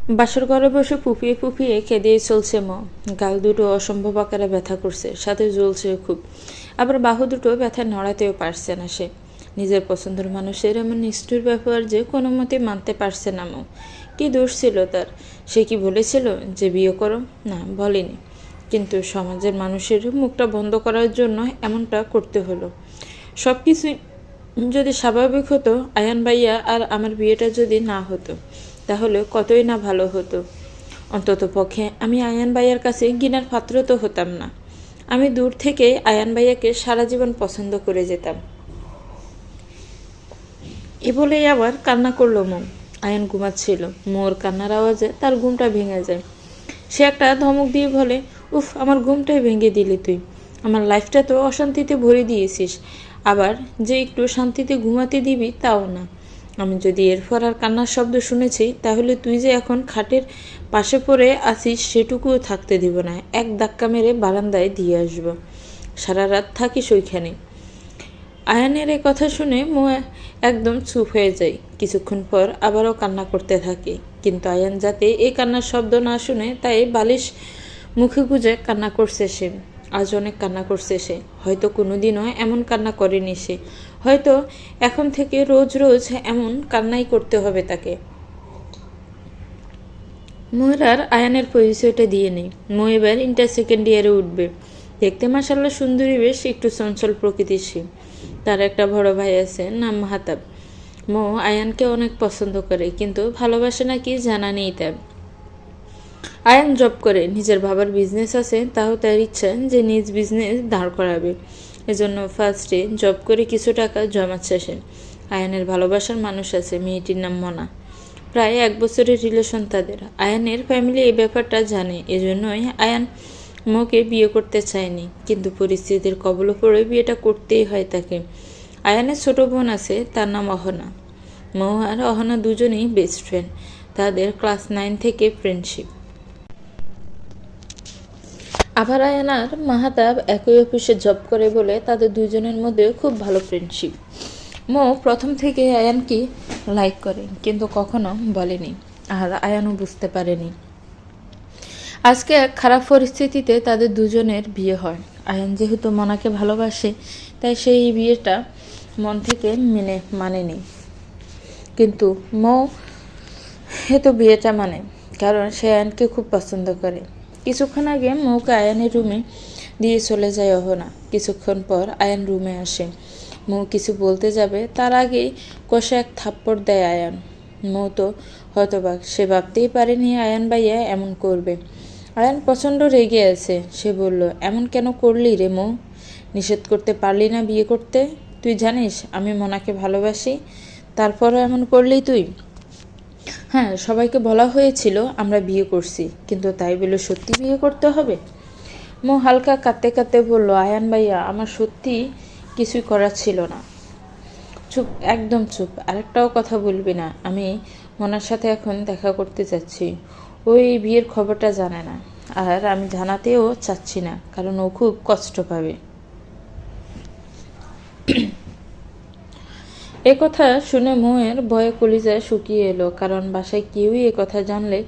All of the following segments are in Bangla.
বাসর ঘরে বসে ফুপিয়ে ফুপিয়ে কেঁদেই চলছে মা। গাল দুটো অসম্ভব আকারে ব্যথা করছে, সাথে জ্বলছে খুব। আবার বাহু দুটো ব্যথায় নড়াতেও পারছে না সে। নিজের পছন্দের মানুষের এমন নিষ্ঠুর ব্যবহার যে কোনো মতে মানতে পারছে না মা। কী দোষ ছিল তার? সে কি বলেছিল যে বিয়ে করো? না, বলেনি। কিন্তু সমাজের মানুষের মুখটা বন্ধ করার জন্য এমনটা করতে হলো। সব কিছুই যদি স্বাভাবিক হতো, আয়ান ভাইয়া আর আমার বিয়েটা যদি না হতো, তাহলে কতই না ভালো হতো। অন্তত পক্ষে আমি আয়ান ভাইয়ার কাছে ঘৃণার পাত্র তো হতাম না। আমি দূর থেকে আয়ান ভাইয়াকে সারা জীবন পছন্দ করে যেতাম। এ বলেই আবার কান্না করলো মো। আয়ান ঘুমাচ্ছিল। মোর কান্নার আওয়াজে তার ঘুমটা ভেঙে যায়। সে একটা ধমক দিয়ে বলে, উফ, আমার ঘুমটাই ভেঙে দিলি তুই। আমার লাইফটা তো অশান্তিতে ভরে দিয়েছিস, আবার যে একটু শান্তিতে ঘুমাতে দিবি তাও না। আমি যদি এরপর আর কান্নার শব্দ শুনেছি, তাহলে তুই যে এখন খাটের পাশে পড়ে আছিস সেটুকুও থাকতে দিব না। এক ধাক্কা মেরে বারান্দায় দিয়ে আসবো। সারা রাত থাকিস ওইখানে। আয়ানের এ কথা শুনে মো একদম চুপ হয়ে যায়। কিছুক্ষণ পর আবারও কান্না করতে থাকে, কিন্তু আয়ান যাতে এই কান্নার শব্দ না শুনে তাই বালিশ মুখে গুজে কান্না করছে সে। আজ অনেক কান্না করছে সে। হয়তো কোনোদিনও এমন কান্না করেনি সে। হয়তো এখন থেকে রোজ রোজ এমন কান্নাই করতে হবে তাকে। মোয়ের আর আয়ানের পরিচয়টা দিয়ে নেই। মো এবার ইন্টার সেকেন্ড ইয়ারে উঠবে। দেখতে মাশাআল্লাহ সুন্দরী, বেশ একটু চঞ্চল প্রকৃতির সে। তার একটা বড় ভাই আছে, নাম মাহাতাব। মো আয়ানকে অনেক পছন্দ করে, কিন্তু ভালোবাসে নাকি জানা নেই তার। আয়ান জব করে, নিজের বাবার বিজনেস আছে, তাও তার ইচ্ছা যে নিজ বিজনেস দাঁড় করাবে। এজন্য ফার্স্টে জব করে কিছু টাকা জমাচ্ছে সে। আয়ানের ভালোবাসার মানুষ আছে, মেয়েটির নাম মনা। প্রায় 1 বছরের রিলেশন তাদের। আয়ানের ফ্যামিলি এই ব্যাপারটা জানে, এজন্যই আয়ান মোকে বিয়ে করতে চায়নি, কিন্তু পরিস্থিতির কবলে পড়ে বিয়েটা করতেই হয় তাকে। আয়ানের ছোট বোন আছে, তার নাম অহনা। মৌ আর অহনা দুজনেই বেস্ট ফ্রেন্ড। তাদের ক্লাস 9 থেকে ফ্রেন্ডশিপ। আবার আয়ান আর মাহাতাব একই অফিসে জব করে বলে তাদের দুজনের মধ্যে খুব ভালো ফ্রেন্ডশিপ। মো প্রথম থেকে আয়ানকে লাইক করে, কিন্তু কখনো বলেনি, আর আয়ানও বুঝতে পারেনি। আজকে এক খারাপ পরিস্থিতিতে তাদের দুজনের বিয়ে হয়। আয়ান যেহেতু মনাকে ভালোবাসে, তাই সেই বিয়েটা মন থেকে মানেনি। কিন্তু মো তো বিয়েটা মানে, কারণ সে আয়ানকে খুব পছন্দ করে। কিছুক্ষণ আগে মৌকে আয়ানের রুমে দিয়ে চলে যায় অহনা। কিছুক্ষণ পর আয়ান রুমে আসে। মৌ কিছু বলতে যাবে, তার আগেই কষে এক থাপ্পড় দেয় আয়ান। মৌ তো হতবাক, সে ভাবতেই পারেনি আয়ান ভাইয়া এমন করবে। আয়ান প্রচণ্ড রেগে আছে। সে বলল, এমন কেন করলি রে মৌ? নিষেধ করতে পারলি না বিয়ে করতে? তুই জানিস আমি মনাকে ভালোবাসি, তারপরও এমন করলি তুই? হ্যাঁ, সবাইকে বলা হয়েছিল আমরা বিয়ে করছি, কিন্তু তাই বলে সত্যি বিয়ে করতে হবে? মো হালকা কাঁদতে কাঁদতে বলল, আয়ান ভাইয়া, আমার সত্যি কিছুই করার ছিল না। চুপ, একদম চুপ, আরেকটাও কথা বলবি না। আমি মনার সাথে এখন দেখা করতে যাচ্ছি। ওই বিয়ের খবরটা জানে না, আর আমি জানাতেও চাচ্ছি না, কারণ ও খুব কষ্ট পাবে। এ কথা শুনে মোয়ের ভয়ে কলিজায় শুকিয়ে এলো, কারণ বাসায় কেউই এ কথা জানলে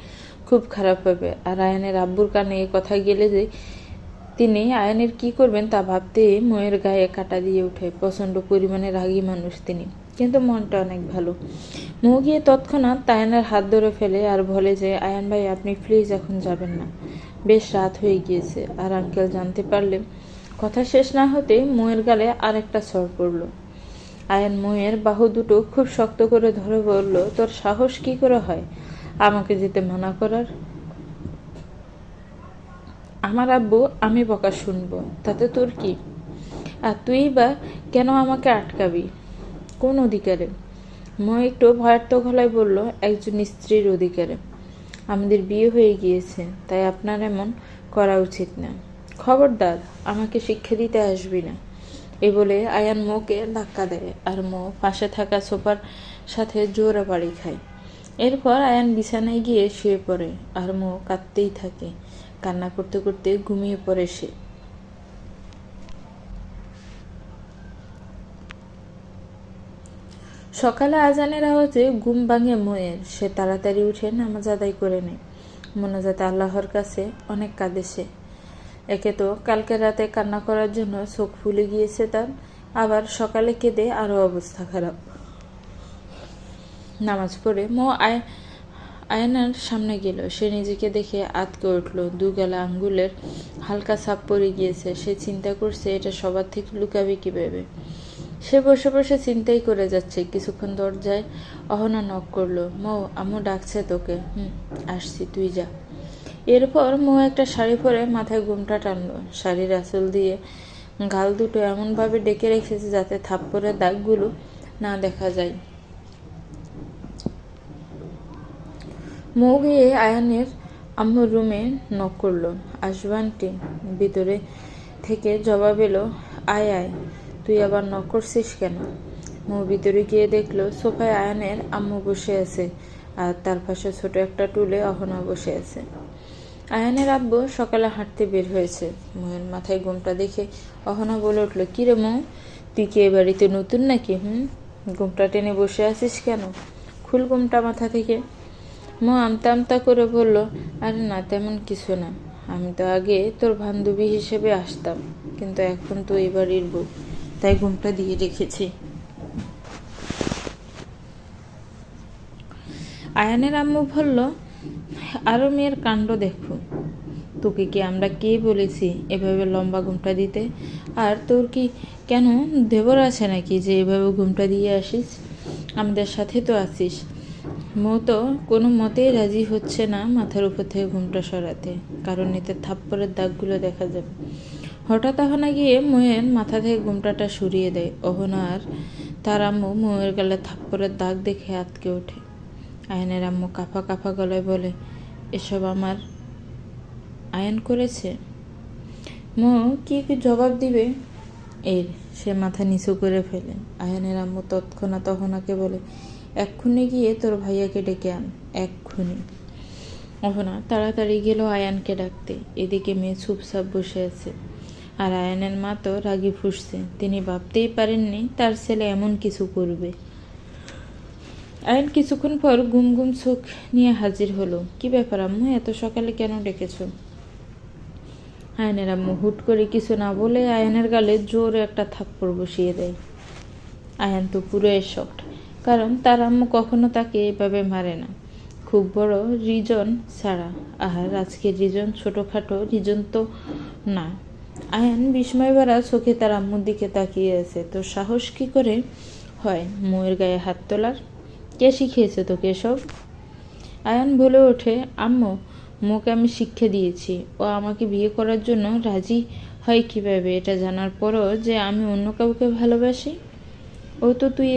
খুব খারাপ হবে। আর আয়ানের আব্বুর কানে এ কথা গেলে যে তিনি আয়ানের কি করবেন তা ভাবতে মোয়ের গায়ে কাটা দিয়ে ওঠে। প্রচণ্ড পরিমাণে রাগী মানুষ তিনি, কিন্তু মনটা অনেক ভালো। মৌ গিয়ে তৎক্ষণাৎ আয়ানের হাত ধরে ফেলে আর বলে যে, আয়ান ভাই, আপনি প্লিজ এখন যাবেন না, বেশ রাত হয়ে গিয়েছে। আর আঙ্কেল জানতে পারলে। কথা শেষ না হতে মোয়ের গালে আর একটা চড় পড়ল। আয়ান মোয়ের বাহু দুটো খুব শক্ত করে ধরে বলল, তোর সাহস কি করে হয় আমাকে যেতে মানা করার? আমার আব্বু, আমি বকা শুনবো, তাতে তোর কি? আর তুই বা কেন আমাকে আটকাবি? কোন অধিকারে? মো একটু ভয়ার্থ গলায় বলল, একজন স্ত্রীর অধিকারে। আমাদের বিয়ে হয়ে গিয়েছে, তাই আপনার এমন করা উচিত না। খবরদার আমাকে শিক্ষা দিতে আসবি না। এই বলে আয়ান মোকে ধাক্কা দেয়, আর মো পাশে থাকা সোফার সাথে জোরে বাড়ি খায়। এরপর আয়ান বিছানায় গিয়ে শুয়ে পড়ে, আর মো কাঁদতেই থাকে। কান্না করতে করতে ঘুমিয়ে পড়ে সে। সকালে আজানের আওয়াজে ঘুম ভাঙে মোয়ের। সে তাড়াতাড়ি উঠে নামাজ আদায় করে নেয়। মোনাজাতে আল্লাহর কাছে অনেক কাঁদে সে। একে তো কালকে রাতে কান্না করার জন্য চোখ ফুলে গিয়েছে তার, আবার সকালে কেঁদে আরও অবস্থা খারাপ। নামাজ পড়ে আয়নার সামনে গেল। সে নিজেকে দেখে আঁতকে উঠল। দুগালা আঙ্গুলের হালকা ছাপ পড়ে গিয়েছে। সে চিন্তা করছে এটা সবার থেকে লুকাবে কীভাবে। সে বসে বসে চিন্তাই করে যাচ্ছে। কিছুক্ষণ দরজায় অহনা নক করলো। আম্মু ডাকছে তোকে। আসছি, তুই যা। এরপর একটা শাড়ি পরে মাথায় ঘোমটা টানলো। শাড়ির আঁচল দিয়ে গাল দুটো এমনভাবে ডেকে রেখেছে যাতে থাপ্পড়ের দাগগুলো না দেখা যায়। গিয়ে আয়ানের আম্মুর রুমে নক করলো। আসবো আন্টি? ভিতরে থেকে জবাব এলো, আয় আয়, তুই আবার নক করছিস কেন? ভিতরে গিয়ে দেখলো সোফায় আয়ানের আম্মু বসে আছে, আর তার পাশে ছোট একটা টুলে অহনা বসে আছে। আয়ানের আব্বু সকালে হাঁটতে বের হয়েছে। মোয়ের মাথায় ঘোমটা দেখে অহনা বলে উঠলো, কিরে তুই কি এ বাড়িতে নতুন নাকি? ঘোমটা টেনে বসে আছিস কেন? খুল ঘোমটা মাথা থেকে। আমতা আমতা করে বলল, আরে না, তেমন কিছু না। আমি তো আগে তোর বান্ধবী হিসেবে আসতাম, কিন্তু এখন তো এই বাড়ির বউ, তাই ঘোমটা দিয়ে রেখেছি। আয়ানের আম্মু বলল, আরো মেয়ের কাণ্ড দেখো। তোকে কি আমরা কে বলেছি এভাবে লম্বা ঘোমটা দিতে? আর তোর কি কেন দেবর আছে নাকি যে এভাবে ঘোমটা দিয়ে আসিস? আমাদের সাথে তো আসিস। তো কোনো মতেই রাজি হচ্ছে না মাথার উপর থেকে ঘোমটা সরাতে, কারণ এতে থাপ্পড়ের দাগগুলো দেখা যাবে। হঠাৎ অহনা গিয়ে মোয়ের মাথা থেকে ঘোমটাটা সরিয়ে দেয়। অহনা আর তার আম্মু মোয়ের গালে থাপ্পড়ের দাগ দেখে আটকে ওঠে। আয়নের আম্মু কাঁপা কাঁপা গলায় বলে, এসব আমার আয়ন করেছে? কি জবাব দিবে সে মাথা নিচু করে ফেলে। আয়নের আম্মু তৎক্ষণাৎ অহনাকে বলে, এক্ষুনি গিয়ে তোর ভাইয়াকে ডেকে আন, এক্ষুনি। অহনা তাড়াতাড়ি গেল আয়ানকে ডাকতে। এদিকে মেয়ে চুপচাপ বসে আছে, আর আয়ানের মা তো রাগি ফুঁসছে। তিনি ভাবতেই পারেননি তার ছেলে এমন কিছু করবে। আয়ান কিছুক্ষণ পর গুম গুম চোখ নিয়ে হাজির হলো। কি ব্যাপার আম্মু, এত সকালে কেন ডেকেছ? আয়নের আম্মু হুট করে কিছু না বলে আয়ানের গালে জোরে একটা থাপ্পড় বসিয়ে দেয়। আয়ান তো পুরো শকড, কারণ তার আম্মু কখনো তাকে এভাবে মারে না, খুব বড় রিজন ছাড়া। আর আজকের রিজন ছোটোখাটো রিজন তো না। আয়ান বিস্ময় ভরা চোখে তার আম্মুর দিকে তাকিয়ে আছে। তো সাহস কি করে হয় মোয়ের গায়ে হাত তোলার? কে শিখিয়েছে তোকে এসব? আয়ান বলে ওঠে, আম্মু, মোকে আমি শিক্ষা দিয়েছি। ও আমাকে বিয়ে করার জন্য রাজি হয় কিভাবে এটা জানার পরও যে আমি অন্য কাউকে ভালোবাসি? ও তো তুই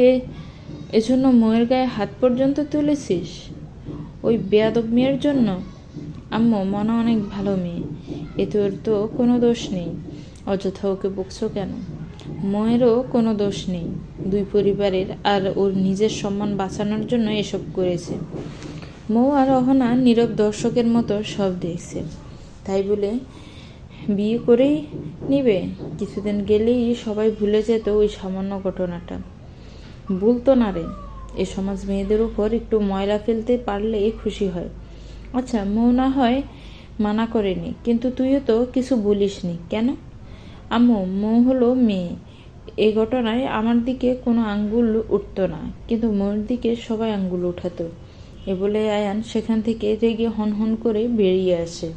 এজন্য মোয়ের গায়ে হাত পর্যন্ত তুলেছিস, ওই বেয়াদব মেয়ের জন্য? আম্মু, মনা অনেক ভালো মেয়ে, এতে ওর তো কোনো দোষ নেই। অযথা ওকে বকছো কেন? মোয়েরও কোনো দোষ নেই। দুই পরিবারের আর ওর নিজের সম্মান বাঁচানোর জন্য এসব করেছে। আর অহনা নীরব দর্শকের মতো সব দেখছে। তাই বলে বিয়ে করেই নিবে? কিছুদিন গেলেই সবাই ভুলে যেত ওই সামান্য ঘটনাটা। বলতো না রে, এ সমাজ মেয়েদের উপর একটু ময়লা ফেলতে পারলেই খুশি হয়। আচ্ছা, না হয় মানা করেনি, কিন্তু তুইও তো কিছু বলিসনি কেন? আম্মু, হলো মেয়ে। এই ঘটনায় আমার দিকে কোনো আঙ্গুল উঠত না, কিন্তু মোর দিকে সবাই আঙ্গুল উঠাতো। এ বলে আয়ান সেখান থেকে রেগে হন করে বেরিয়ে আসে।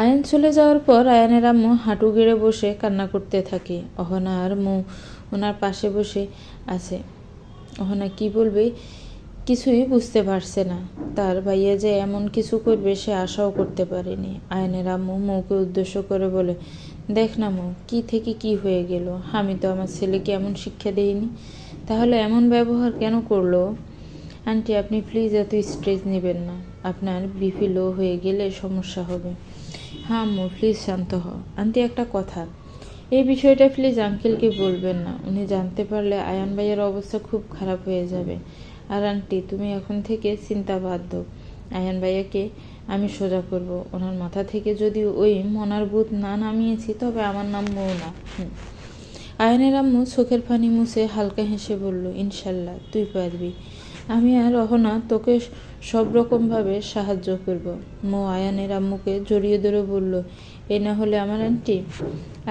আয়ান চলে যাওয়ার পর আয়ানের আম্মু হাঁটু গেড়ে বসে কান্না করতে থাকে। অহনা আর ওনার পাশে বসে আছে। অহনা কি বলবে কিছুই বুঝতে পারছে না। তার ভাইয়া যে এমন কিছু করবে সে আশাও করতে পারেনি। আয়ানের আম্মু মৌকে উদ্দেশ্য করে বলে, দেখ না কি থেকে কি হয়ে গেল। আমি তো আমার ছেলেকে এমন শিক্ষা দেইনি, তাহলে এমন ব্যবহার কেন করলো? আন্টি, আপনি প্লিজ এত স্ট্রেস নেবেন না। আপনার বিপি লো হয়ে গেলে সমস্যা হবে। হ্যাঁ আম্মু, প্লিজ শান্ত হও। আন্টি, একটা কথা, এই বিষয়টা প্লিজ আঙ্কেলকে বলবেন না। উনি জানতে পারলে আয়ান ভাইয়ের অবস্থা খুব খারাপ হয়ে যাবে। আর আন্টি, তুমি এখন থেকে চিন্তা বাদ দাও। আয়ান ভাইয়াকে আমি সোজা করব। ওনার মাথা থেকে যদি ওই মনার ভূত না নামিয়েছি, তবে আমার নাম মৌনা। আয়নের আম্মু চোখের পানি মুছে হালকা হেসে বলল, ইনশাল্লাহ তুই পারবি। আমি আর অহনা তোকে সব রকমভাবে সাহায্য করব। মো আয়ানের আম্মুকে জড়িয়ে ধরে বলল, এ না হলে আমার আন্টি।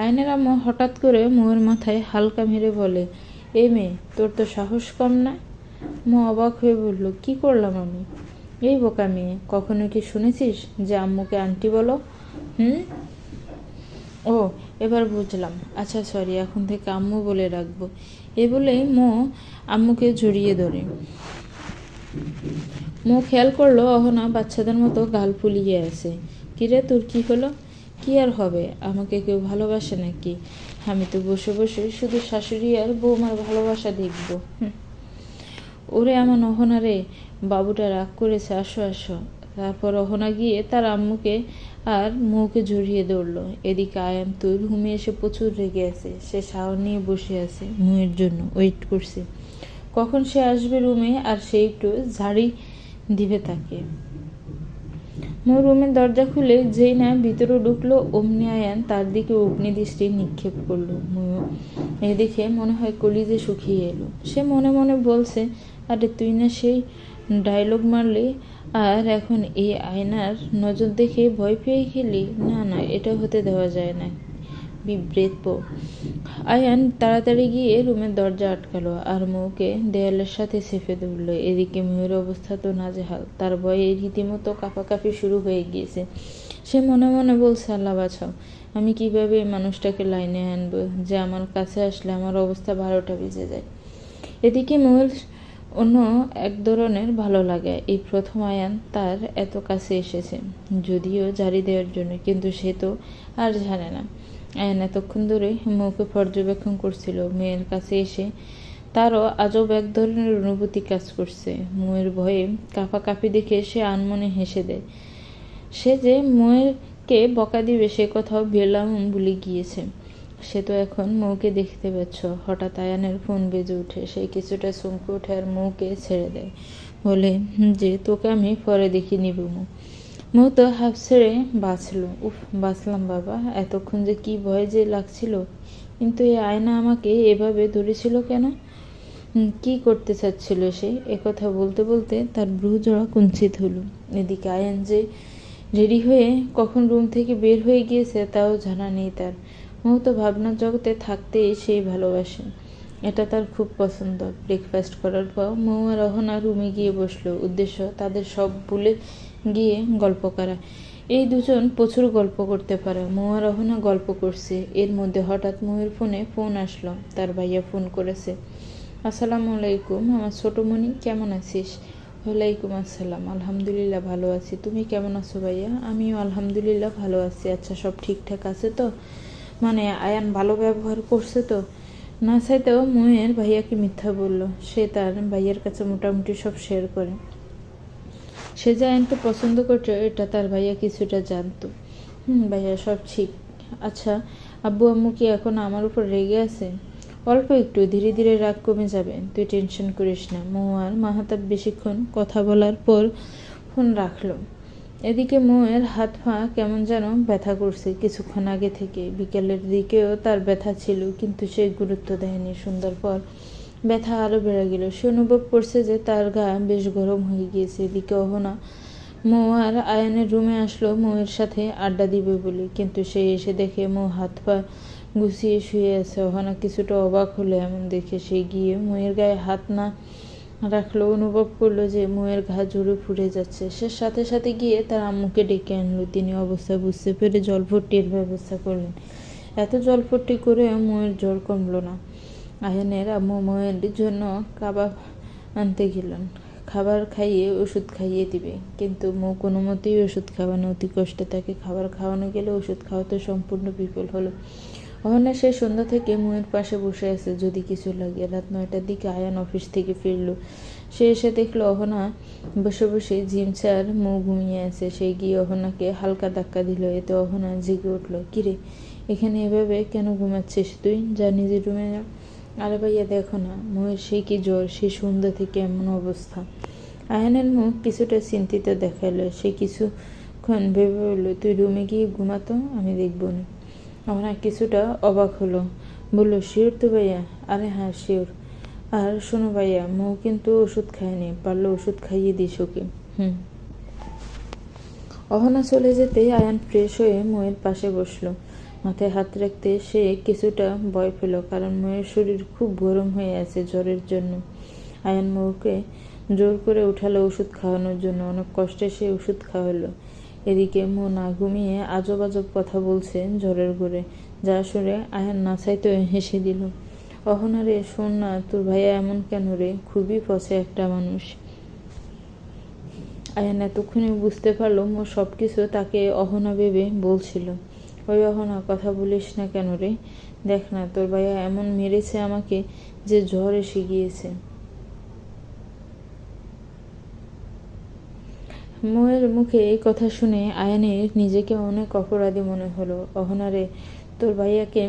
আয়নের আম্মু হঠাৎ করে মোয়ের মাথায় হালকা মেরে বলে, এ মেয়ে, তোর তো সাহস কম না। মো অবাক হয়ে বলল, কি করলাম আমি? এই বোকা মেয়ে, কখনো কি শুনেছিস যে আম্মুকে আন্টি বলো? ও, এবার বুঝলাম। আচ্ছা সরি, এখন থেকে আম্মু বলে রাখবো। এ বলেই মো আম্মুকে জড়িয়ে ধরে। মো খেয়াল করলো অহনা বাচ্চাদের মতো গাল ফুলিয়ে আছে। কিরে, তোর কি হলো? কি আর হবে, আমাকে কেউ ভালোবাসে নাকি? আমি তো বসে বসে শুধু শাশুড়ি আর বৌমার ভালোবাসা দেখবো। ওরে আমার অহনা রে, বাবুটা রাগ করেছে, আসো আসো। তারপর অহনা গিয়ে তার আম্মুকে আর মৌকে জড়িয়ে ধরলো। এদিকে আয়ান তো রুমে এসে প্রচুর রেগে আছে। সে শাওয়ার নিয়ে বসে আছে, মৌয়ের জন্য ওয়েট করছে কখন সে আসবে রুমে আর সে একটু ঝাড়ি দিবে তাকে। মৌ রুমের দরজা খুলে যেই না ভিতরে ঢুকলো, অমনি আয়ান তার দিকে অগ্নিদৃষ্টি নিক্ষেপ করলো। এ দেখে মনে হয় কলিজে শুকিয়ে এলো। সে মনে মনে বলছে, আরে তুই না সেই ডায়লগ মারলি, আর এখন এই আয়নার নজর দেখে ভয় পেয়ে খেলি? না না, এটা হতে দেওয়া যায় না। বিব্রেত। আয়ান তাড়াতাড়ি গিয়ে রুমের দরজা আটকালো আর মৌকে দেয়ালের সাথে চেপে ধরলো। এদিকে মেয়ের অবস্থা তো নাজেহাল, তার ভয়ে রীতিমতো কাঁপাকাঁপি শুরু হয়ে গিয়েছে। সে মনে মনে বলছে, আল্লাহ বাঁচাও, আমি কিভাবে এই মানুষটাকে লাইনে আনবো যে আমার কাছে আসলে আমার অবস্থা 12টা বেজে যায়। এদিকে মেয়ের অন্য এক ধরনের ভালো লাগে। এই প্রথম আয়ান তার এত কাছে এসেছে, যদিও জারি দেওয়ার জন্য, কিন্তু সে তো আর জানে না। আয়ান এতক্ষণ ধরে মৌকে পর্যবেক্ষণ করছিল। মেয়ের কাছে এসে তারও আজব এক ধরনের অনুভূতি কাজ করছে। মৌয়ের ভয়ে কাঁপাকাঁপি দেখে সে আনমনে হেসে দেয়। সে যে মৌয়েরকে বকা দিবে সে কথাও বেলাম ভুলে গিয়েছে। সে তো এখন মৌকে দেখতে পাচ্ছ। হঠাৎ আয়ানের ফোন বেজে উঠে। সে কিছুটা চমকে ওঠে আর মৌকে ছেড়ে দেয়, বলে যে তোকে আমি পরে দেখে নিব। মৌ তো হাফ ছেড়ে বাঁচল। উফ, বাঁচলাম বাবা, এতক্ষণ যে কি ভয় যে লাগছিল। কিন্তু এই আয়না আমাকে এভাবে ধরেছিল কেন? কি করতে চাচ্ছিল সে? একথা বলতে বলতে তার ভ্রুজোড়া কুঞ্চিত হলো। এদিকে আয়ান যে রেডি হয়ে কখন রুম থেকে বের হয়ে গিয়েছে তাও জানা নেই তার। মৌ তো ভাবনার জগতে থাকতেই সেই ভালোবাসে, এটা তার খুব পছন্দ। ব্রেকফাস্ট করার পর মৌ আর অহনা রুমে গিয়ে বসলো। উদ্দেশ্য তাদের সব ভুলে গিয়ে গল্প করা। এই দুজন প্রচুর গল্প করতে পারে। মৌ আর অহনা গল্প করছে। এর মধ্যে হঠাৎ মৌয়ের ফোনে ফোন আসলো। তার ভাইয়া ফোন করেছে। আসসালামু আলাইকুম, আমার ছোটমণি, কেমন আছিস? ওয়ালাইকুম আসসালাম, আলহামদুলিল্লাহ ভালো আছি। তুমি কেমন আছো ভাইয়া? আমিও আলহামদুলিল্লাহ ভালো আছি। আচ্ছা, সব ঠিকঠাক আছে তো? মানে আয়ান ভালো ব্যবহার করছে তো? না চাইতেও মৌয়ের ভাইয়াকে মিথ্যা বলল। সে তার ভাইয়ের কাছে মোটামুটি সব শেয়ার করে। সে যে আয়ানকে পছন্দ করছে এটা তার ভাইয়া কিছুটা জানতো। ভাইয়া সব ঠিক। আচ্ছা, আব্বু আম্মু কি এখন আমার উপর রেগে আছে? অল্প একটু, ধীরে ধীরে রাগ কমে যাবে, তুই টেনশন করিস না। মৌ আর মাহাতাব বেশিক্ষণ কথা বলার পর ফোন রাখলো। এদিকে মৌয়ের হাত পা কেমন যেন ব্যথা করছে কিছুক্ষণ আগে থেকে। বিকেলের দিকেও তার ব্যথা ছিল, কিন্তু সে গুরুত্ব দেয়নি। সন্ধ্যার পর ব্যথা আরও বেড়ে গেল। সে অনুভব করছে যে তার গা বেশ গরম হয়ে গিয়েছে। এদিকে অহনা মৌ আর আয়ানের রুমে আসলো মৌয়ের সাথে আড্ডা দিবে বলে, কিন্তু সে এসে দেখে মৌ হাত পা গুছিয়ে শুয়ে আছে। অহনা কিছুটা অবাক হলো এমন দেখে। সে গিয়ে মৌয়ের গায়ে হাত না রাখলো। অনুভব করলো যে মৌয়ের ঘা জোরে ফুটে যাচ্ছে। সে সাথে সাথে গিয়ে তার আম্মুকে ডেকে আনলো। তিনি অবস্থা বুঝতে পেরে জলভর্তির ব্যবস্থা করলেন। এত জলভর্তি করে মৌয়ের জ্বর কমলো না। আয়ানের আম্মু মৌয়ের জন্য কাবাব আনতে গেলেন। খাবার খাইয়ে ওষুধ খাইয়ে দিবে, কিন্তু মৌ কোনো মতেই ওষুধ খাবে না। অতি কষ্টে তাকে খাবার খাওয়ানো গেলে ওষুধ খাওয়াতে সম্পূর্ণ বিফল হলো। অহনা সেই সন্ধ্যা থেকে মৌয়ের পাশে বসে আছে, যদি কিছু লাগে। রাত 9টার দিকে আয়ান অফিস থেকে ফিরলো। সে এসে দেখলো অহনা বসে বসে জিমছে আর মৌ ঘুমিয়ে আছে। সে গিয়ে অহনাকে হালকা ধাক্কা দিল। এতে অহনা জেগে উঠলো। কিরে, এখানে এভাবে কেন ঘুমাচ্ছিস তুই? যা নিজের রুমে যা। আরে ভাইয়া দেখো না, মৌয়ের সেই কি জ্বর, সেই সন্ধ্যা থেকে এমন অবস্থা। আয়ানের মুখ কিছুটা চিন্তিত দেখালো। সে কিছুক্ষণ ভেবে বলল, তুই রুমে গিয়ে ঘুমাতো, আমি দেখব না। অহনা কিছুটা অবাক হলো। বলল, শিওর তো ভাইয়া? আরে হ্যাঁ শিওর। আর শোনো ভাইয়া, মৌ কিন্তু ওষুধ খায়নি, পারলে ওষুধ খাইয়ে দিস ওকে। হুম। অহনা চলে যেতে আয়ান ফ্রেশ হয়ে ময়ের পাশে বসলো। মাথায় হাত রাখতে সে কিছুটা ভয় পেল, কারণ ময়ের শরীর খুব গরম হয়ে আছে জ্বরের জন্য। আয়ান মৌকে জোর করে উঠালো ওষুধ খাওয়ানোর জন্য। অনেক কষ্টে সে ওষুধ খাওয়ালো। এদিকে মৌ না ঘুমিয়ে আজব আজব কথা বলছে জ্বরের ঘরে, যা শুনে আয়ান না চাইতে হেসে দিল। অহনা রে, শোন না, তোর ভাইয়া এমন কেন রে? খুবই পচে একটা মানুষ। আয়ান এতক্ষণে বুঝতে পারলো মো সব কিছু তাকে অহনা ভেবে বলছিল। ওই অহনা, কথা বলিস না কেন রে? দেখ না, তোর ভাইয়া এমন মেরেছে আমাকে যে জ্বর এসে গিয়েছে। মোয়ের মুখে এই কথা শুনে আয়ানের নিজেকে অনেক অপরাধী মনে হলো। অহনারে, তোর ভাইয়াকে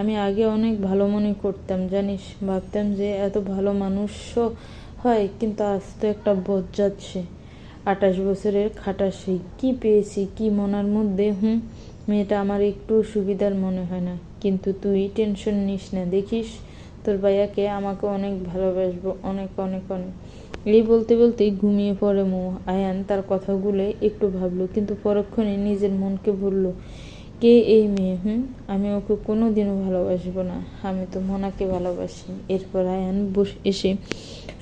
আমি আগে অনেক ভালো মনে করতাম জানিস। ভাবতাম যে এত ভালো মানুষও হয়, কিন্তু আজ তো একটা বজ্জাত সে। 28 বছরের খাটাসি, কি পেয়েছি কি মনার মধ্যে। মেয়েটা আমার একটু সুবিধার মনে হয় না। কিন্তু তুই টেনশন নিস না, দেখিস তোর ভাইয়াকে আমাকে অনেক ভালোবাসবো, অনেক অনেক অনেক। এই বলতে বলতেই ঘুমিয়ে পড়ে মৌ। আয়ান তার কথাগুলো একটু ভাবলো, কিন্তু পরক্ষণে নিজের মনকে বলল, কে এই মেয়ে? আমি ওকে কোনো দিনও ভালোবাসবো না, আমি তো মনাকে ভালোবাসি। এরপর আয়ান এসে